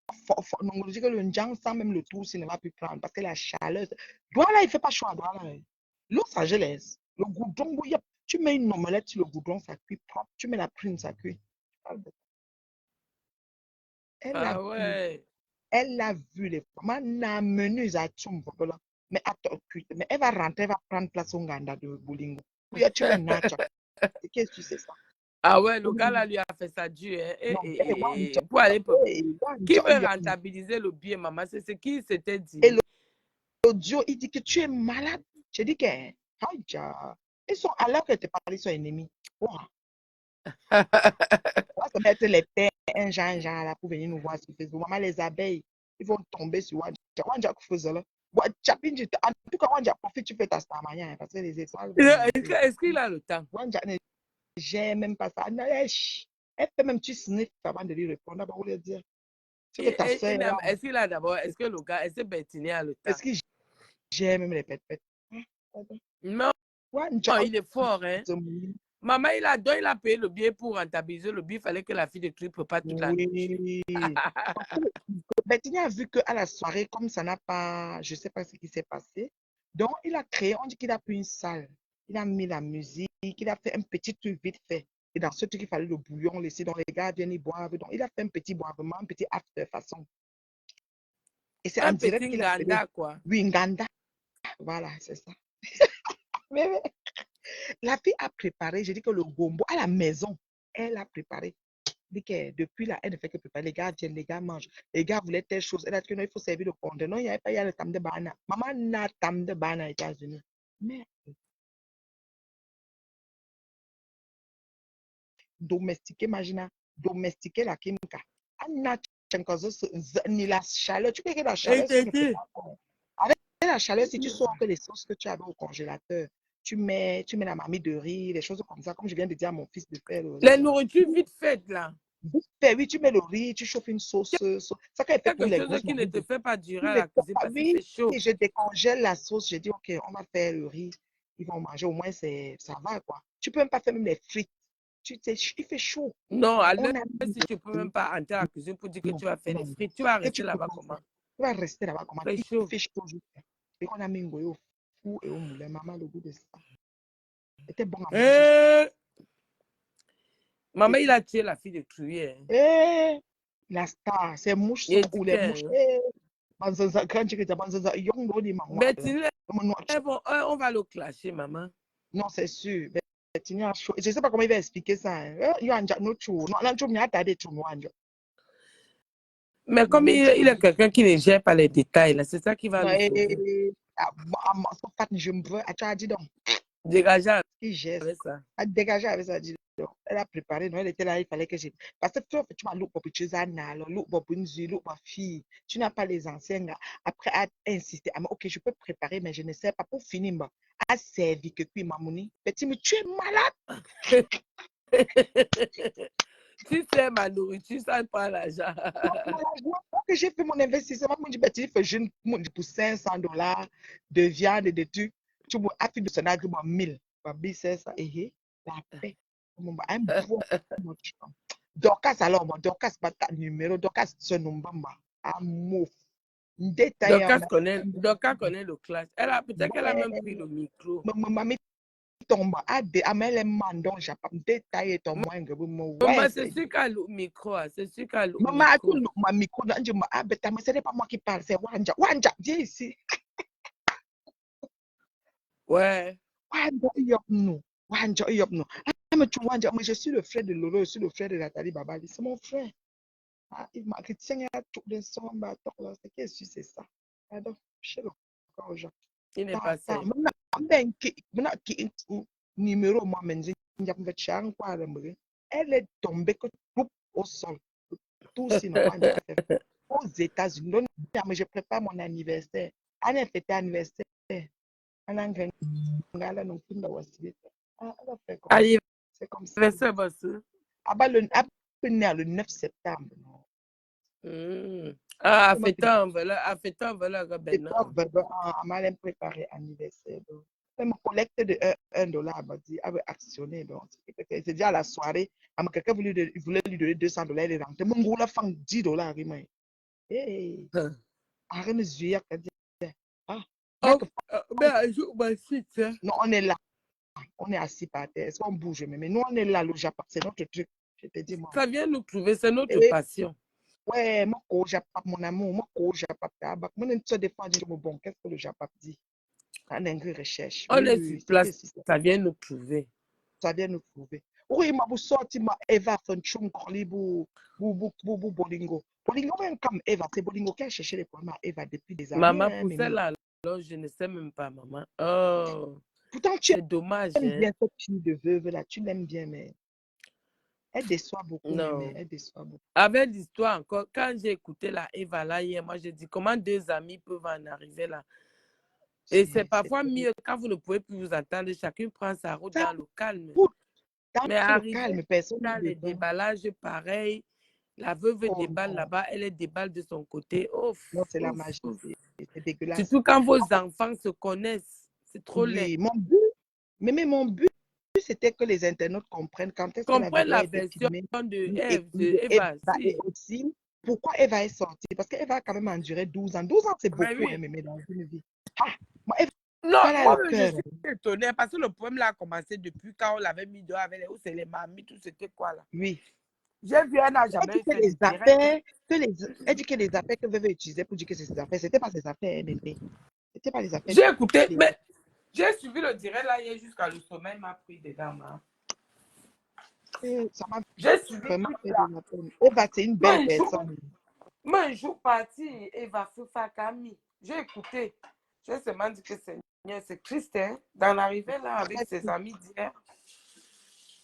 on dit que le Njang, sans même le tout, il ne va plus prendre parce que la chaleur. Douala, il ne fait pas choix. Los Angeles, le goudron, tu mets une omelette sur le goudron, ça cuit propre. Tu mets la prune, ça cuit. Ah ouais. Elle a vu les femmes. N'a mené à Tchum, mais attends, mais elle va rentrer, elle va prendre place au Nganda de Bolingo. Oui, tu es nature. Qu'est-ce que tu sais ça? Ah ouais, le gars là lui a fait ça dur. Hein. Non, Wanja, Pour aller qui Wanja, veut rentabiliser le bien, maman? C'est ce qui s'était dit. Et l'audio, il dit que tu es malade. J'ai dit que, Wanja, ils sont, alors que tes parents sont ennemis. Wow. On va se mettre les terres, un genre là, pour venir nous voir sur Facebook. Maman, les abeilles, ils vont tomber sur Wanja. Wanja, faisait là. En tout cas, Wanja, profite, tu fais ta starmania, parce que les étoiles. Est-ce qu'il a le temps? Wanja ne j'aime même pas ça. Elle fait même tu sniff avant de lui répondre. D'abord, vous lui dire. Ce que ta soeur Est-ce qu'il a d'abord, est-ce que le gars, est-ce que Bettini a le temps? est-ce que j'aime même les pètes-pètes? Non, Wanja, il est fort, hein. Maman, il a payé le billet pour rentabiliser le billet. Il fallait que la fille de clip prépare toute la nourriture. Bettini a vu qu'à la soirée, comme ça n'a pas, je ne sais pas ce qui s'est passé, donc il a créé, on dit qu'il a pris une salle, il a mis la musique, il a fait un petit truc vite fait. Et dans ce truc, il fallait le bouillon laisser, donc les gars viennent y boivent. Donc il a fait un petit boivement, un petit after façon. Et c'est en direct petit qu'il a Nganda, fait. quoi. Oui, Nganda. Voilà, c'est ça. mais, la fille a préparé, j'ai dit que le gombo à la maison, elle a préparé. Dit que depuis là, elle ne fait que préparer. Les gars viennent, les gars mangent. Les gars voulaient telle chose. Elle a dit que non, il faut servir le compte. Non, il n'y avait pas le tam de bana. Maman n'a tam de bana aux États-Unis. Mais domestiquer, imagine, domestiquer la kimka. Ni la chaleur. Tu peux que la chaleur, avec la chaleur, si tu sors que les sauces que tu avais au congélateur, tu mets la marmite de riz, des choses comme ça, comme je viens de dire à mon fils de faire. Les nourritures vite faites, là. Oui, tu mets le riz, tu chauffes une sauce. Ça, quand il fait pour les quelque chose qui ne te fait pas durer à la cuisine parce que c'est chaud. Et je décongèle la sauce. Je dis, OK, on va faire le riz. Ils vont manger, au moins, ça va, quoi. Tu peux même pas faire même les frites. Il fait chaud. Non, alors, si tu peux même pas entrer à la cuisine pour dire que tu vas faire les frites, tu vas rester là-bas comment? Tu vas rester là-bas comment? Il fait chaud. Et on a mis un au fou et au moulin. Maman, le goût de ça. C'était bon à manger. Maman, il a tué la fille de Truyer. La star, c'est mouches ou les mouches. On va le clasher, maman. Non, c'est sûr. Je ne sais pas comment il va expliquer ça. Mais comme il est quelqu'un qui ne gère pas les détails, c'est ça qui va nous sauver. Dégager avec ça. Dégager avec ça. Elle a préparé, non, elle était là, il fallait que j'ai. Parce que tu m'as loupé pour tu tu n'as pas les anciens gars. Après, à insister, ok, je peux préparer, mais je ne sais pas pour finir. À servir que puis Mamouni. Petit, mais tu es malade. Tu sais, ma nourriture, ça prend l'argent. J'ai fait mon investissement, mon dit, il fait jeune pour $500 de viande et de trucs. Tu vois, à de son agrément 1000. Babi, c'est ça, et la paix. Dorcas, alors, Dorcas, pas ta numéro, Dorcas, ce nombre, amour. Dorcas connaît le clash. Peut-être qu'elle a même pris le micro. Maman, tombe à des amèles mandons, j'ai pas détaillé ton moins que vous maman, c'est sûr qu'elle a le micro, c'est sûr qu'elle a le maman, tu le micro, je me ce n'est pas moi qui parle, c'est Wanja. Wanja, viens ici. Ouais. Wanja, Wanja, moi je suis le frère de Lolo, je suis le frère de Nathalie Babali, c'est mon frère. Il m'a chrétien, il a tout de son bâton là, qu'est-ce que c'est ça? Alors, je le encore aujourd'hui. Il n'est pas seul. Numéro moi elle est tombée au sol. Tout sinon, aux États-Unis. Mais je prépare mon anniversaire. Elle a fêté anniversaire. C'est comme ça. Le 9 septembre. Ah, fêtant, voilà, elle préparé anniversaire. Elle me collecte de $1, elle m'a dit, elle veut actionner. C'est déjà à la soirée, quelqu'un voulait lui donner $200, elle est rentrée. Mon gros, la femme, $10. Hey, arrête de zuyer, non, on est là. On est assis par terre. Est-ce qu'on bouge? Mais nous, on est là, le Japon, c'est notre truc. Je te dis, moi. Ça vient nous trouver, c'est notre passion. Ouais, moi, j'appelle mon amour, moi, j'appelle tabac. Moi, une seule des fois, je dis, bon, qu'est-ce que le Japap dit? Un ingé recherche. On Oui, est oui, sur oui, c'était place, aussi ça. ça vient nous prouver. Ça vient nous prouver. Oui, ma vous sorti, ma Eva, Funchum, Corli, Bolingo. Bolingo, même comme Eva, c'est Bolingo qui a cherché les problèmes à Eva depuis des années, Maman, hein, pour Mimi. celle-là, alors, je ne sais même pas, maman. Oh, Pourtant, tu c'est dommage, aimes hein? bien cette fille de veuve là, tu l'aimes bien, mais elle déçoit beaucoup, Mémé, Non. elle déçoit beaucoup. Avec l'histoire encore, quand j'ai écouté la Eva là hier, moi j'ai dit comment deux amis peuvent en arriver là. Et c'est parfois mieux quand vous ne pouvez plus vous entendre, chacun prend sa route Ça dans le calme. route dans Mais le arriver calme, personne dans n'est les dedans. déballages pareil, la veuve Oh déballe non, là-bas, elle déballe de son côté. Ouf, non, c'est la ouf, magie, ouf. c'est dégueulasse. Surtout quand vos En fait, enfants se connaissent. C'est trop laid. oui, mon but, c'était que les internautes comprennent quand est-ce que la Comprends vidéo la a été version filmée, de oui, et Eve, puis de de Eva. Eva et Si. aussi pourquoi Eva est sortie. Parce qu'Eva a quand même enduré 12 ans. 12 ans, c'est Mais beaucoup, hein, oui. Mémé, dans une vie. Ah, moi, Eva, Non, elle a moi le je cœur. suis étonnée parce que le problème là a commencé depuis quand on l'avait mis dehors avec les, c'est les mamies, tout c'était quoi là. Oui. J'ai vu, elle n'a Elle dit jamais que fait de les direct. affaires, elle dit que les affaires que Veuve utilisait pour dire que c'est ses affaires, c'était pas ses affaires, hein, Mémé. C'était pas les affaires. J'ai écouté, mais j'ai suivi le direct là hier jusqu'à le sommeil m'a pris dedans. Ça m'a J'ai suivi vraiment tout fait là. de la peine. Eva, c'est une belle personne. Moi, un jour parti, Eva Fufa Kami. J'ai écouté. J'ai seulement dit que Seigneur, c'est triste, hein, d'en arriver là avec Très ses triste, amis d'hier.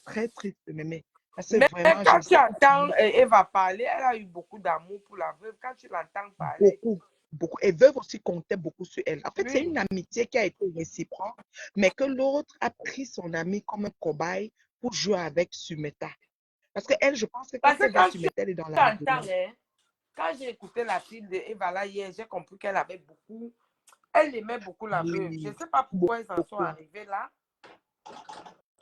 très triste, Mémé. Parce que Mais vraiment, je quand tu sais entends Eva parler, elle a eu beaucoup d'amour pour la veuve. Quand tu l'entends parler, beaucoup, beaucoup. Et Veuve aussi comptait beaucoup sur elle. En fait, c'est oui. une amitié qui a été réciproque, mais que l'autre a pris son ami comme un cobaye pour jouer avec Sumeta. Parce que elle, je pense que quand Parce que elle voit quand tu Sumeta, elle est dans la entends, violence. hein, quand j'ai écouté la fille de Eva là hier, j'ai compris qu'elle avait beaucoup, elle aimait beaucoup la veuve. Je ne Oui, sais pas pourquoi ils en sont beaucoup. arrivés là.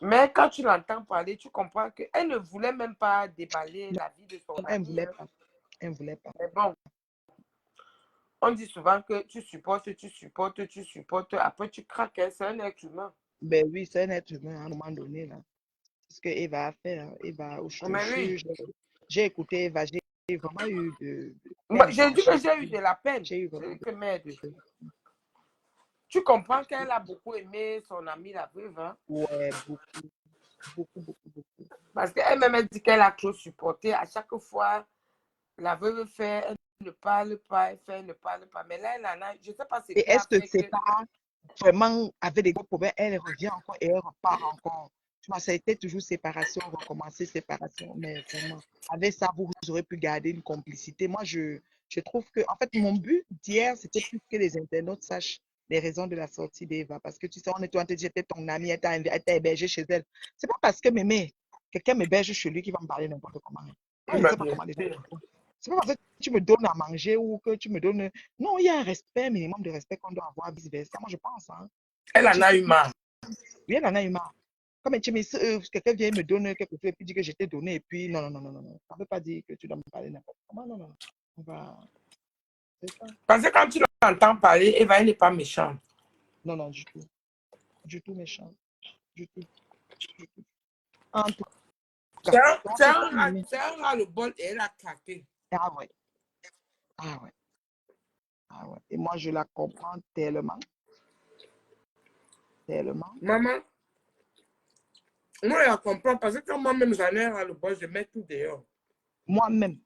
Mais quand tu l'entends parler, tu comprends qu'elle ne voulait même pas déballer la vie de son Elle ne ami. voulait Hein. pas. Elle ne voulait pas. Mais bon, on dit souvent que tu supportes, après tu craques, hein, c'est un être humain. Ben oui, c'est un être humain à un moment donné, là. C'est ce que Eva a fait. Hein. Eva, je te Mais oui, jure, j'ai écouté Eva, j'ai vraiment eu de j'ai peine. dit que j'ai eu de la peine. J'ai eu J'ai vraiment dit que merde. Tu comprends qu'elle a beaucoup aimé son amie la veuve, hein? ouais, beaucoup, beaucoup, beaucoup, beaucoup. Parce qu'elle-même elle dit qu'elle a trop supporté. À chaque fois, la veuve fait, elle ne parle pas, elle fait, elle ne parle pas. Mais là, elle en a, je ne sais pas ce Et qui elle a se fait que. sépare vraiment avec des gros problèmes. Elle revient encore et elle repart encore. Tu vois, ça a été toujours séparation, recommencer, séparation. Mais vraiment, avec ça, vous aurez pu garder une complicité. Moi, je trouve que, en fait, mon but d'hier, c'était plus que les internautes sachent les raisons de la sortie d'Eva. Parce que tu sais, on est toi, j'étais ton amie, elle t'a hébergé chez elle. C'est pas parce que Mémé, quelqu'un m'héberge chez lui qui va me parler n'importe comment. Moi, je ne sais pas comment les gens font. C'est pas parce que tu me donnes à manger ou que tu me donnes. Non, il y a un respect, minimum de respect qu'on doit avoir vice-versa. Moi, je pense. Hein. Elle Je en a sais eu plus. marre. Oui, elle en a eu marre. Comme tu me quelqu'un vient me donner quelque chose et puis dit que je t'ai donné et puis non, non, non, non, non, non. Ça ne veut pas dire que tu dois me parler n'importe comment. Non, non, non. On va. C'est ça. Parce que quand tu l'entends parler, Eva, elle n'est pas méchante. Non, non, du tout. Du tout méchant. Du tout. Du tout. En tout cas. Donc, C'est c'est ça, un ras le bol et elle a craqué. ah ouais. Ah ouais. Ah ouais. Et moi, je la comprends tellement. Tellement. Maman, moi, je la comprends parce que quand moi-même j'en ai ras le bol, je mets tout dehors. Moi-même.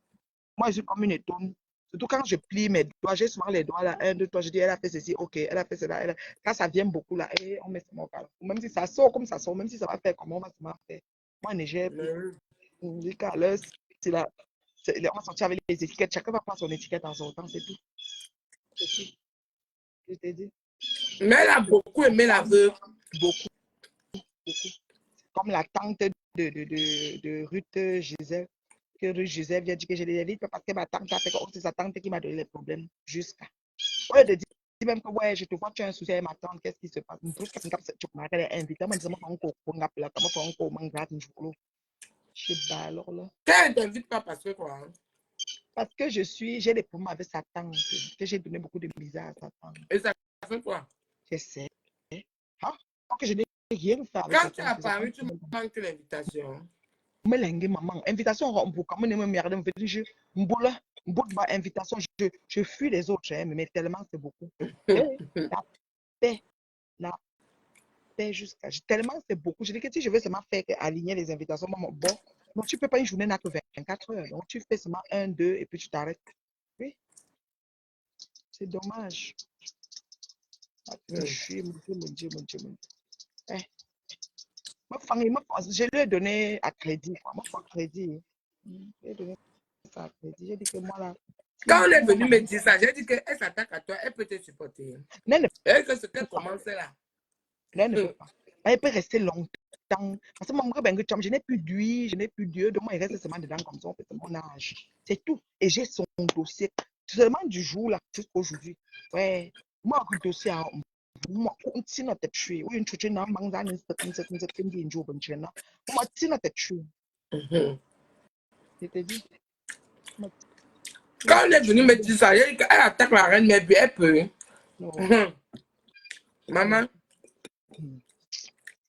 Moi, je suis comme une étonne. Surtout quand je plie mes doigts, j'ai souvent les doigts là, 1, 2, 3, je dis, elle a fait ceci, ok, elle a fait cela. Quand ça vient beaucoup là, et on met ça au calme. Même si ça sort comme ça sort, même si ça va faire comment on va se faire. Moi, je gère plus. On dit qu'à l'heure, c'est là, on va sortir avec les étiquettes. Chacun va prendre son étiquette en sortant, c'est tout. C'est tout. Je t'ai dit. Mais elle a beaucoup aimé la veuve. Beaucoup, beaucoup. Comme la tante de Ruth Gisèle. Que Ruth Gisèle vient dire que je l'évite parce que ma tante a fait que c'est sa tante qui m'a donné les problèmes jusqu'à. Au lieu de dire même que ouais, je te vois, tu as un souci avec ma tante, qu'est-ce qui se passe? Tu m'as invité, moi, je me je sais pas alors là. Elle ne t'invite pas parce que quoi? Hein? Parce que j'ai des problèmes avec sa tante, que j'ai donné beaucoup de misère à sa tante. Et ça fait quoi? Je sais. Hein? Donc, je n'ai rien fait avec Quand sa tu tante. as paru, tu manques l'invitation. Mais l'ingue, maman, invitation, on peut quand même me merde, me fait du jeu. Mboula, bout de invitation, je fuis les autres, hein, mais tellement c'est beaucoup. Et la paix, la paix jusqu'à. Tellement c'est beaucoup. Je dis que si je veux seulement faire aligner les invitations, bon, non, tu ne peux pas une journée n'a que 24 heures. Donc tu fais seulement un, deux, et puis tu t'arrêtes. Oui, c'est dommage. Ah, je suis, mon Dieu, mon Dieu, mon Dieu, mon Dieu. Eh, je lui ai donné à crédit. Moi, pas crédit. Je lui ai donné ça à crédit. J'ai dit que moi, là, Quand on est moi, venu me dire ça, j'ai dit qu'elle s'attaque à toi, elle peut te supporter. elle ne Et que ce peut qu'elle pas. commence là. Elle ne peut pas. Elle peut rester longtemps. Parce que moi, je n'ai plus d'huile, je n'ai plus d'yeux. Donc, moi, il reste seulement dedans comme ça. En fait, c'est mon âge. C'est tout. Et j'ai son dossier. Seulement du jour là, jusqu'aujourd'hui. Ouais. Moi, le dossier, moi, si notre tête chui. Oui, une chose, non, manque d'un instant, une jour, bonne chaîne. Moi, si notre tête chui. Je te dis. Quand on est venu me dire ça, j'ai dit qu'elle attaque la reine, mais elle peut. Non. Maman.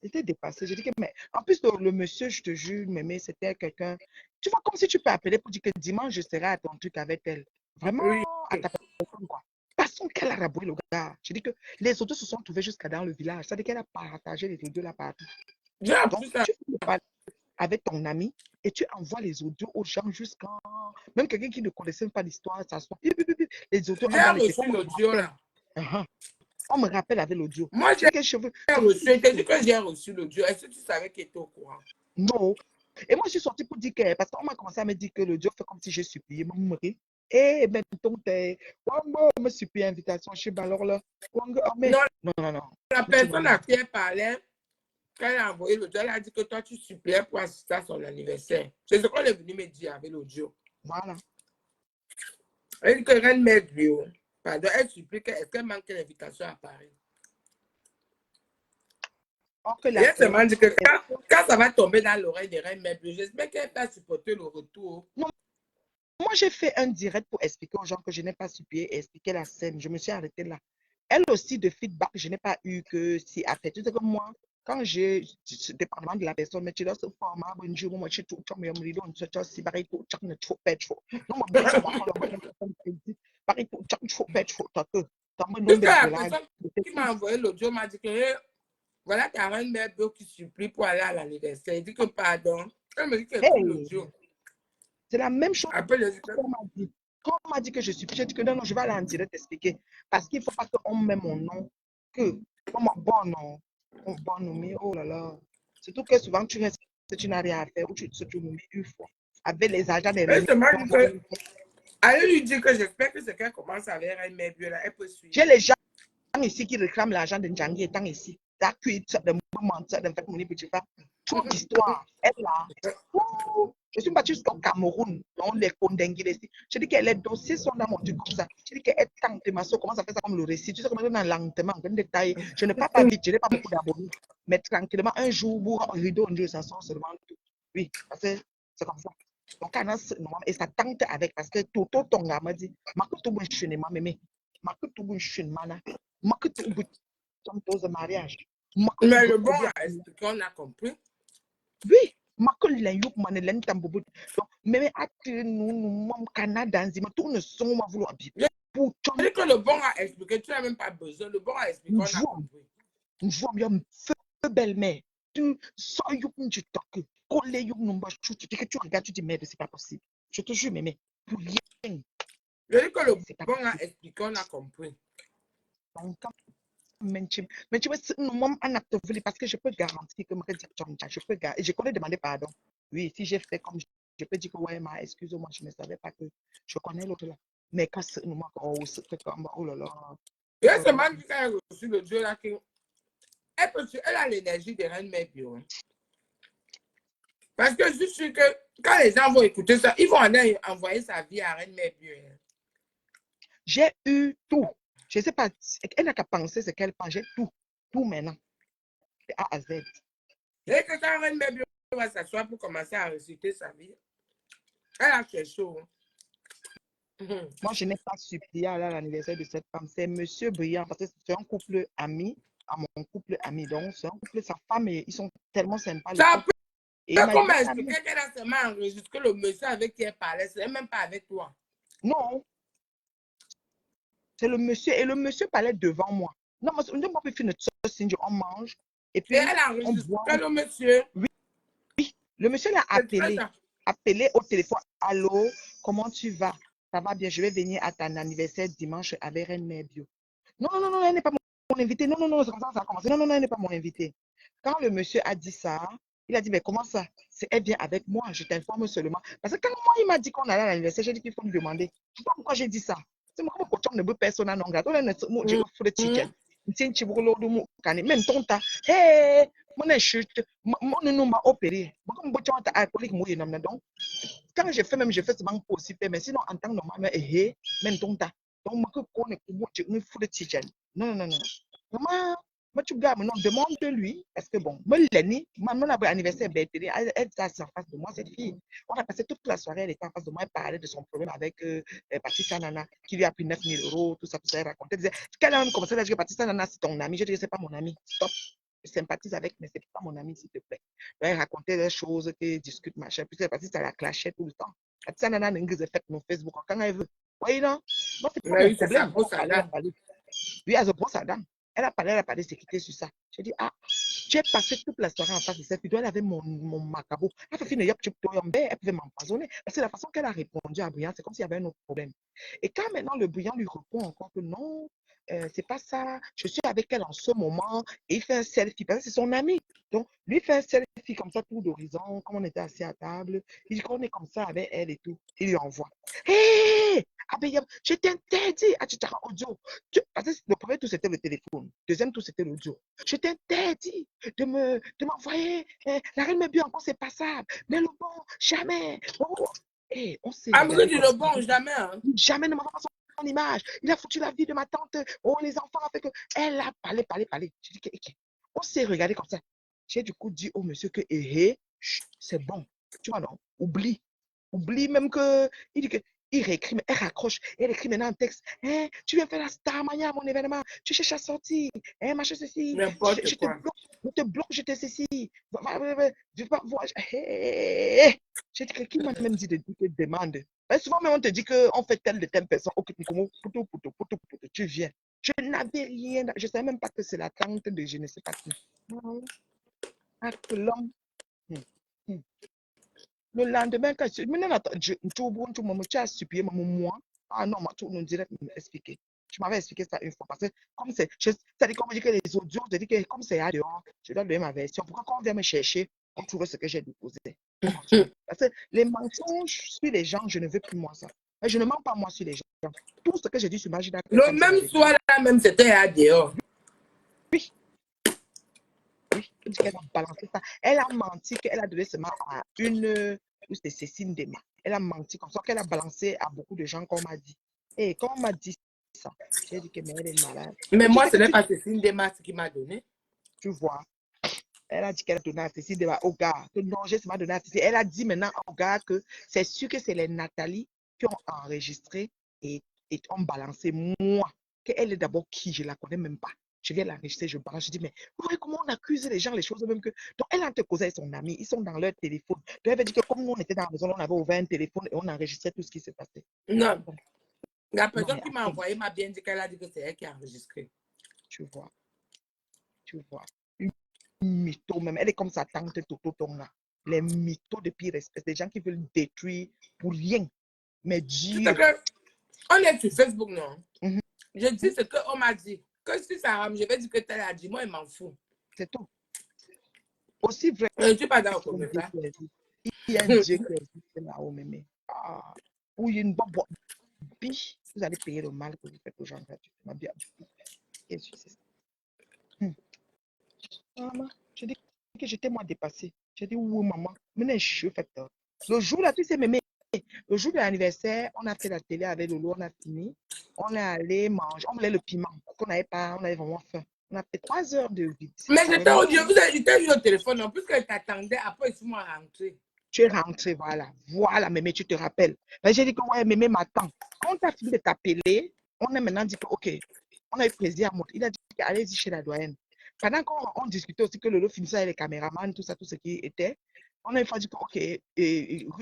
J'étais dépassée. J'ai dit que, mais en plus, le monsieur, je te jure, mais c'était quelqu'un. Tu vois, comme si tu peux appeler pour dire que dimanche, je serai à ton truc avec elle. Vraiment, Oui. à ta personne, quoi. Façon qu'elle a raboué le gars. Je dis que les autos se sont trouvés jusqu'à dans le village. C'est-à-dire qu'elle a partagé les audios là partout. J'ai Donc, appris ça. tu peux parler avec ton ami et tu envoies les audios aux gens jusqu'à. Même quelqu'un qui ne connaissait pas l'histoire, ça soit. Les audios J'ai dans les reçu écoles. l'audio là. On me rappelle avec l'audio. Moi, j'ai reçu, je t'ai dit que j'ai reçu l'audio. Est-ce que tu savais qu'elle était au courant? Non. Et moi, je suis sortie pour dire que, parce qu'on m'a commencé à me dire que le Dieu fait comme si j'ai supplié. Eh, ben, donc, on me supplie invitation. Je suis alors là. Non, Non. la personne à qui elle parlait, quand elle a envoyé l'audio, elle a dit que toi, tu suppliais pour assister à son anniversaire. C'est ce qu'on est venu me dire avec l'audio. Voilà. Elle dit que Reine Mère Bio, pardon, elle supplie est-ce qu'elle manque l'invitation à Paris. Et elle se demande que quand ça va tomber dans l'oreille de Reine Mère Bio, j'espère qu'elle va supporter le retour. Non. Moi, j'ai fait un direct pour expliquer aux gens que je n'ai pas supplié et expliquer la scène. Je me suis arrêtée là. Elle aussi, de feedback, je n'ai pas eu que si à fait. Tu sais que moi, quand j'ai, dépendamment de la personne, mais tu dois se former, bonjour, moi, je suis tout le temps, mais on me dit, tu sais, si pareil, tout le temps, tu fais pas trop. Non, moi, je suis d'accord, pareil, tout le temps, tu fais pas trop. Jusqu'à la personne qui m'a envoyé l'audio m'a dit que voilà ta Reine Mère Bio qui supplie pour aller à l'anniversaire. Il dit que pardon. Elle me dit que c'est l'audio. C'est la même chose Après, qu'on m'a dit. Quand on m'a dit que je suis, j'ai dit que non, je vais aller en direct expliquer. Parce qu'il ne faut pas qu'on mette mon nom. Que, bon nom. Bon nom, mais oh là là. Surtout que souvent, tu restes, tu n'as rien à faire ou tu te nommes une fois. Avec les agents des réunions. Allez lui dire que j'espère que c'est qu'elle commence avec Reine Mère Bio là. Elle peut suivre. J'ai les gens ici qui réclament l'argent de Ndjangi étant ici. De mentir, de faire mon petit frère. Trop d'histoires. Elle là. Je suis battue jusqu'au Cameroun. On les condamne ici. Je dis que les dossiers sont dans mon truc comme ça. Je dis qu'elle tente de m'asseoir, comment ça fait ça comme le récit. Tu sais comment on a lentement, un détail. Je ne parle pas vite, je n'ai pas beaucoup d'abonnés. Mais tranquillement, un jour, un rideau, ça sort seulement tout. Oui, parce que c'est comme ça. Donc, et ça tente avec, parce que Toto Tonga m'a dit, Makutu Bunchunema, mémé. Makutu Bunchunmana. Makutu Bunchunmana, mariage. Mais le bon a expliqué, on a compris. Oui. Makol la yuk mane len tambobu donc mais ati nous mom Canada nzima tout ne sont ma vouloir bien pour Je dis que le bon a expliqué, tu n'as même pas besoin. Le bon a expliqué, on a compris. Nous voyons feu belle-mère. Tu sors yuk tu toques. Coller yuk numba chou tu dis que tu regardes tu dis merde c'est pas possible. Je te jure mais pour rien. Je dis que le bon a expliqué, on a compris. Donc mais tu vois, moi, parce que je peux garantir que je peux garantir, je connais demander pardon. Oui, si j'ai fait comme je peux dire que ouais, excuse-moi, je ne savais pas que je connais l'autre là. Mais quand c'est nous, oh là là. Et elle se demande quand elle a reçu le Dieu là, elle a l'énergie de Reine Mère Bio. Parce que je suis que quand les gens vont écouter ça, ils vont aller envoyer sa vie à Reine Mère Bio. J'ai eu tout. Je ne sais pas, elle n'a qu'à penser ce qu'elle pense. J'ai tout maintenant. De A à Z. Et que quand Reine Mère Bio va s'asseoir pour commencer à réciter sa vie, elle a quelque chose. Moi, je n'ai pas supplié à l'anniversaire de cette femme. C'est Monsieur Briand, parce que c'est un couple ami, à mon couple ami. Donc, c'est un couple, sa femme, ils sont tellement sympas. Ça peut comment expliquer qu'elle a seulement enregistré le monsieur avec qui elle parlait, c'est même pas avec toi. Non, c'est le monsieur. Et le monsieur parlait devant moi. Non, mais on ne peut pas faire notre sauce, on mange. Et Et puis, elle on enregistre boit. le monsieur. Le monsieur l'a C'est très appelé. bien. Appelé au téléphone. Allô, comment tu vas? Ça va bien, je vais venir à ton anniversaire dimanche avec Reine Mère Bio. Non, non, non, non, elle n'est pas mon invité. Non, non, non, c'est comme ça a commencé. Non, non, non, elle n'est pas mon invité. Quand le monsieur a dit ça, il a dit, mais comment ça? Elle vient avec moi, je t'informe seulement. Parce que quand moi, il m'a dit qu'on allait à l'anniversaire, j'ai dit qu'il faut me demander. Je ne sais pas pourquoi j'ai dit ça. C'est moi, comme coach, ne veut personne non grave. Je Mm, veux le ticket. mm. Même ton tas. Hé, mon chute, mon nom m'a opéré. Comme tu as alcoolique, moi, donc, quand je fais, même, je fais seulement pour aussi faire, mais sinon, en tant que normal, même ton tas. Donc, moi, que qu'on est pour moi, je me fous le ticket. Non, non, non, non. Maman, moi, tu gars, non, demande-lui, parce que bon, moi, l'année, mon anniversaire, elle était assise en face de moi, cette fille. On a passé toute la soirée, elle était en face de moi, elle parlait de son problème avec Patricia Nana, qui lui a pris 9 000 euros, tout ça, elle racontait. Elle disait, qu'elle a même commencé à dire que Patricia Nana, c'est ton ami. Je dis, c'est pas mon ami, stop. Je sympathise avec, mais c'est pas mon ami, s'il te plaît. Donc, elle racontait des choses, qu'elle discute, machin. Puis, c'est parti, ça la clashait tout le temps. Patricia Nana, n'a fait mon Facebook quand elle veut. Oui, non, non, c'est pas Mais mon oui, c'est ça, problème. grosse Adam. Lui, elle se brosse à dents. Elle a parlé, s'est quittée sur ça. J'ai dit, ah, tu es passé toute la soirée en face de cette fille. Elle avait mon macabo. Elle fait elle pouvait m'empoisonner. Parce que la façon qu'elle a répondu à Brian, c'est comme s'il y avait un autre problème. Et quand maintenant le Brian lui répond encore que non, c'est pas ça, je suis avec elle en ce moment, et il fait un selfie, parce que c'est son ami. Donc, lui fait un selfie comme ça, tour d'horizon, comme on était assis à table. Il dit qu'on est comme ça avec elle et tout. Il lui envoie. Hé! Hey, je t'interdis. Ah, tu t'as audio. Parce que le premier tour, c'était le téléphone. Deuxième tour, c'était l'audio. Je t'interdis de m'envoyer. La reine me bien encore, c'est passable. Mais le bon, jamais. Oh. Et on s'est Amoureux regardé du comme ça. bon, jamais. Hein. Jamais ne m'envoie pas son image. Il a foutu la vie de ma tante. Oh, les enfants. Fait que elle a parlé. J'ai dit, okay. On s'est regardé comme ça. J'ai du coup dit au monsieur que, c'est bon. Tu vois, non? Oublie. Oublie même que. Il dit que. Il réécrit, mais elle raccroche. Elle écrit maintenant un texte. Hein, tu viens faire la star mania à mon événement. Tu cherches à sortir. Hein, machin ceci. N'importe quoi. Je te bloque, je te ceci. Je vais pas voir. J'ai dit, qui m'a même dit de dire que demande. Et souvent, même, on te dit qu'on fait telle de telle personne. Ok, tu viens. Je n'avais rien. Je ne savais même pas que c'est la tante de je ne sais pas qui. L'homme. Le lendemain, quand tu as supplié moi. Ah non, tu nous dirais expliquer. Tu m'avais expliqué ça une fois. Parce que comme c'est, c'est-à-dire, comme je dis que les audios, je dis que comme c'est à dehors, je dois donner ma version. Pourquoi quand on vient me chercher, on trouve ce que j'ai déposé. On continue. Parce que les mensonges sur les gens, je ne veux plus moi ça. Mais je ne mens pas moi sur les gens. Tout ce que j'ai dit sur Magida, Le même soir là, même c'était à dehors. Oui. Oui, elle dit qu'elle a balancé ça. Elle a menti qu'elle a donné seulement à une, ou c'est Cécile Dema. Elle a menti comme ça qu'elle a balancé à beaucoup de gens qu'on m'a dit. Et quand on m'a dit ça, j'ai dit que mais elle est malade. Mais Et tu moi, sais ce que n'est pas Cécile Demas qui m'a donné. tu vois, elle a dit qu'elle a donné à Cécile Dema au gars. Que non, j'ai seulement donné à Cécile. Elle a dit maintenant au gars que c'est sûr que c'est les Nathalie qui ont enregistré et ont balancé moi. Qu'elle est d'abord qui, je ne la connais même pas. Je viens l'enregistrer, je balance, je dis, mais comment on accuse les gens, les choses même que. Donc, elle a te causé avec son ami, ils sont dans leur téléphone. Donc, elle veut dire que comme nous, on était dans la maison, on avait ouvert un téléphone et on enregistrait tout ce qui se passait. Non. Donc, La non, personne mais qui m'a attends, envoyé m'a bien dit qu'elle a dit que c'est elle qui a enregistré. tu vois. Une mytho même. Elle est comme sa tante Toto Tonga. Les mythos de pire espèce, des gens qui veulent détruire pour rien. Mais Dieu. On est sur Facebook, non? Mhm. Je dis ce qu'on m'a dit. Que si ça rame, je vais dire que tel a dit. Moi, il m'en fout. C'est tout. Aussi vrai. Je ne suis pas d'accord comme ça. Il y a un Dieu qui existe là-haut, mémé. Ah, où il y a une bonne biche, vous allez payer le mal que vous faites aux gens gratuitement. Bien. Qu'est-ce que c'est ça? Maman, je dis que j'étais moi dépassée. J'ai dit, oui, maman, mais je fais peur. Le jour là, tu sais, mémé, le jour de l'anniversaire, on a fait la télé avec Lolo, on a fini. On est allé manger, on voulait le piment, parce qu'on n'avait pas, on avait vraiment faim. On a fait 3 heures de vide. Mais j'étais au Dieu, vous avez eu au téléphone, en plus qu'elle t'attendait, après, ils sont rentrés. Tu es rentré, voilà. Voilà, mémé, tu te rappelles. J'ai dit que, ouais, mémé m'attend. Quand on t'a fini de t'appeler, on a maintenant dit que, ok, on a eu plaisir à monter. Il a dit, allez-y chez la doyenne. Pendant qu'on discutait aussi que Lolo finissait avec les caméramans, tout ça, tout ce qui était, on a une fois dit que, ok,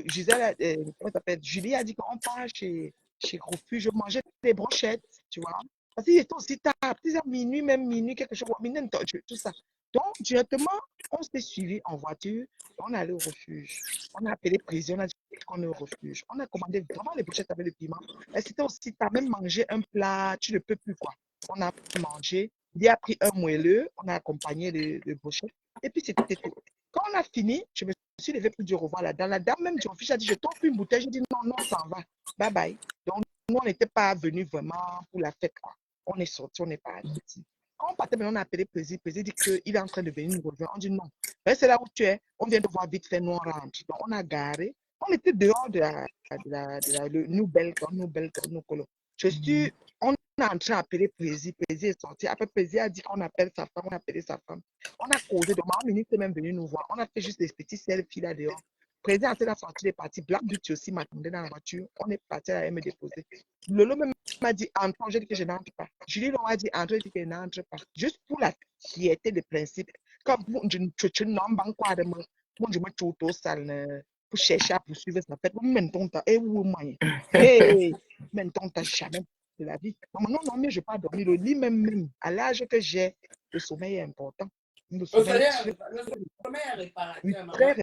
Gisèle, comment ça s'appelle? Julie a dit qu'on part chez chez Refuge, je mangeais des brochettes, tu vois. Parce qu'il était aussi tard, peut-être minuit, même minuit, quelque chose, minuit, tout ça. Donc, directement, on s'est suivi en voiture, on est allé au refuge. On a appelé président, on a dit qu'on est au refuge. On a commandé vraiment les brochettes avec le piment. Et c'était aussi, tu as même mangé un plat, tu ne peux plus, quoi. On a mangé, il a pris un moelleux, on a accompagné les brochettes, et puis c'était tout. Quand on a fini, je me suis levée pour dire au revoir. La dame même du refuge a dit, je t'offre une bouteille. J'ai dit, non, non, on s'en va. Bye bye. Donc, nous, on n'était pas venus vraiment pour la fête, quoi. On est sorti, on n'est pas sorti. Quand on partait, on a appelé Président. Président dit qu'il est en train de venir nous rejoindre. On dit non. C'est là où tu es. On vient de voir vite fait, nous on rentre. Donc, on a garé. On était dehors le New Belgium, New Colo. On est en train d'appeler Président. Président est sorti. Après, Président a dit qu'on appelle sa femme. On a appelé sa femme. On a causé. Donc, ma ministre est même venue nous voir. On a fait juste des petits selfies là dehors. Président a la sortie des parties. Black Beauty aussi m'attendait dans la voiture. On est parti à me déposer. Lolo même m'a dit entre. J'ai dit que je n'entre pas. Julie Laurent a dit entre. J'ai dit qu'elle n'entre pas. Juste pour la fierté de principe. Comme je ne n'en quoi de moi. Moi, je me trouve au salle pour chercher à poursuivre sa fête. Maintenant, et où moi? Hey, maintenant, tu n'as jamais de la vie. Non, non, non, mais je ne vais pas dormir. Le lit même. À l'âge que j'ai, le sommeil est important. Le sommeil est réparateur, maman. très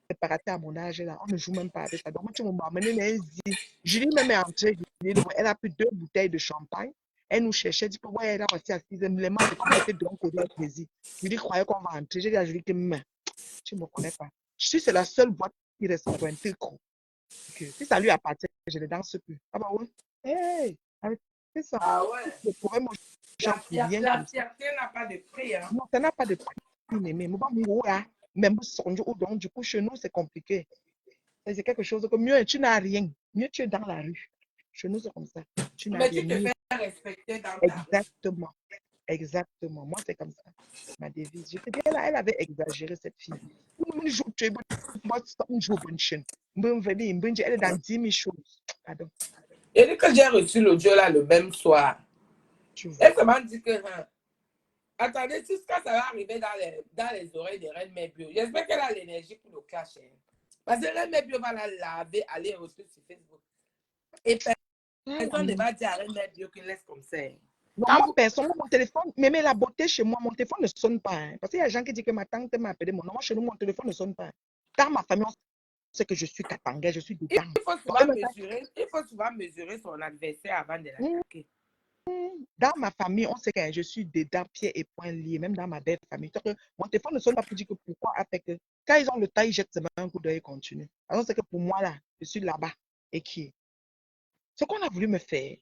réparateur à mon âge là. On ne joue même pas avec ça. Donc, moi, tu m'as amené un zi. Julie même est entrée. Elle a pris 2 bouteilles de champagne. Elle nous cherchait. Elle dit que ouais, elle a aussi assise. Les membres, comme on était donc au plaisir. Julie croyait qu'on va entrer. J'ai dit à Julie que tu ne me connais pas. C'est la seule boîte qui reste pointée. Si ça lui appartient, je ne danse plus. Ah bah oui. Hey, c'est ça. Ah ouais. Je pourrais manger pour rien. La fierté n'a pas de prix. Hein. Non, ça n'a pas de prix. Mais même du coup, chez nous, c'est compliqué. C'est quelque chose que mieux, tu n'as rien. Mieux, tu es dans la rue. Chez nous, c'est comme ça. Tu n'as Mais rien. tu te fais respecter dans ta rue. Exactement. Exactement. Moi, c'est comme ça. Ma devise. Je te dis, elle avait exagéré, cette fille. Elle est dans 10 000 choses. Pardon. Et dès que j'ai reçu l'audio là le même soir, elle m'a dit que, attendez, tout ça, ça va arriver dans les oreilles de Reine Mère Bio. J'espère qu'elle a l'énergie pour le cacher. Parce que Reine Mère Bio va la laver, aller retour sur Facebook. Et personne ne va dire à Reine Mère Bio qu'elle laisse comme ça. Non, moi, personne, mon téléphone, mais la beauté chez moi, mon téléphone ne sonne pas. Hein, parce qu'il y a des gens qui disent que ma tante m'a appelé mon nom. Moi, chez nous, mon téléphone ne sonne pas. Dans ma famille, on sait que je suis katanga, je suis dedans. Il faut souvent mesurer son adversaire avant de l'attaquer. Dans ma famille, on sait que je suis dedans, pieds et poings liés, même dans ma belle famille. Mon téléphone ne sonne pas pour dire que pourquoi, avec quand ils ont le temps, ils jettent un coup d'œil et continuent. Alors, c'est que pour moi, là, je suis là-bas. Et qui est? Ce qu'on a voulu me faire.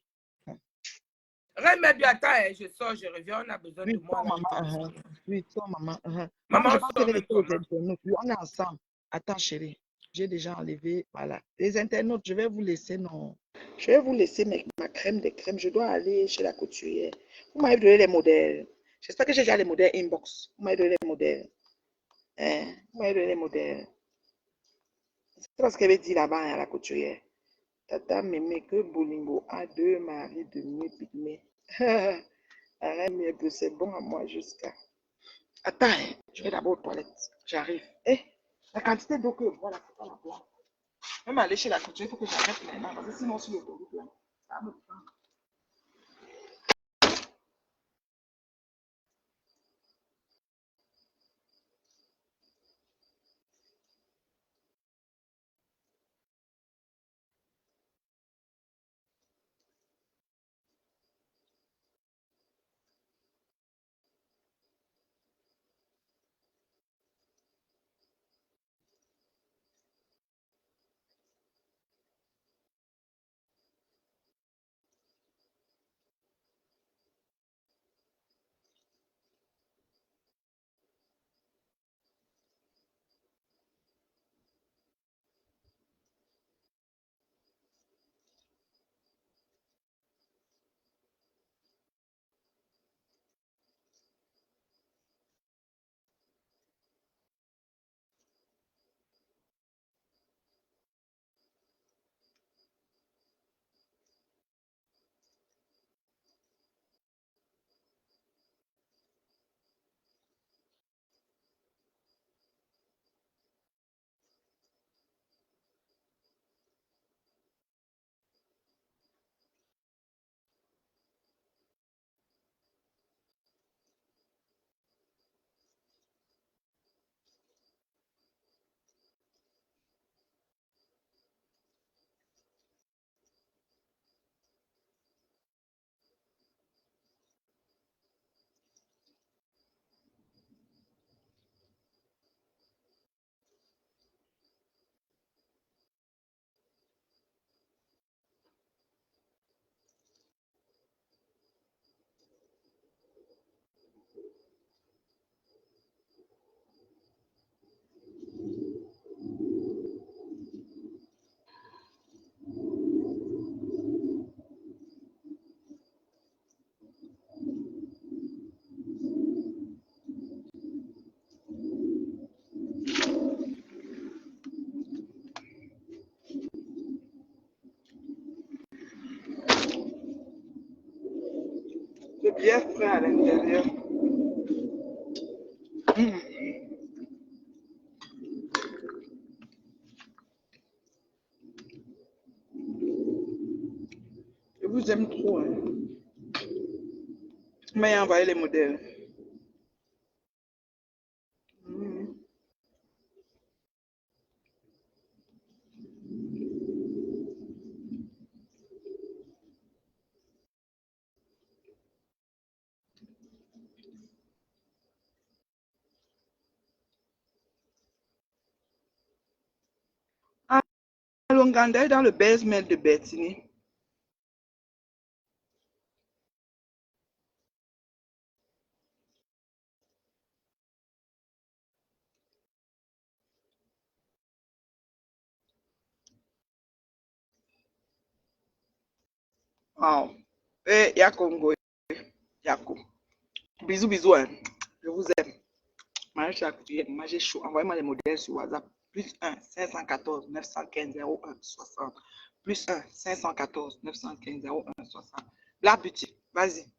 Reine Bio, attends, je sors, je reviens, on a besoin de moi. Maman, oui, toi, maman. Maman, je pense que les internautes, on est ensemble. Attends, chérie, j'ai déjà enlevé, voilà. Les internautes, je vais vous laisser, non. Je vais vous laisser ma crème de crème. Je dois aller chez la couturière. Vous m'avez donné les modèles. J'espère que j'ai déjà les modèles inbox. Vous m'avez donné les modèles. Hein? Vous m'avez donné les modèles. C'est ce qu'elle avait dit là-bas à la couturière. Tata Mémé, que Bolingo a 2 maris de mieux pygmée. Arrête, c'est bon à moi jusqu'à. Attends, hein, je vais d'abord aux toilettes. J'arrive. La quantité d'eau que voilà, c'est pas la place. Même aller chez la couture, il faut que j'arrête maintenant. Parce que sinon, sur l'autoroute, là, ça me prend. C'est bien frais à l'intérieur. Je vous aime trop. Hein. Mais envoyé les modèles. Ah, Longanda est dans le basement de Bertini. Wow. Et Yakongo. Yako. Bisous, bisous. Hein. Je vous aime. Mangez chaud. Envoyez-moi les modèles sur WhatsApp. Plus 1 514 915 01 60. Plus 1 514 915 01 60. La petite. Vas-y.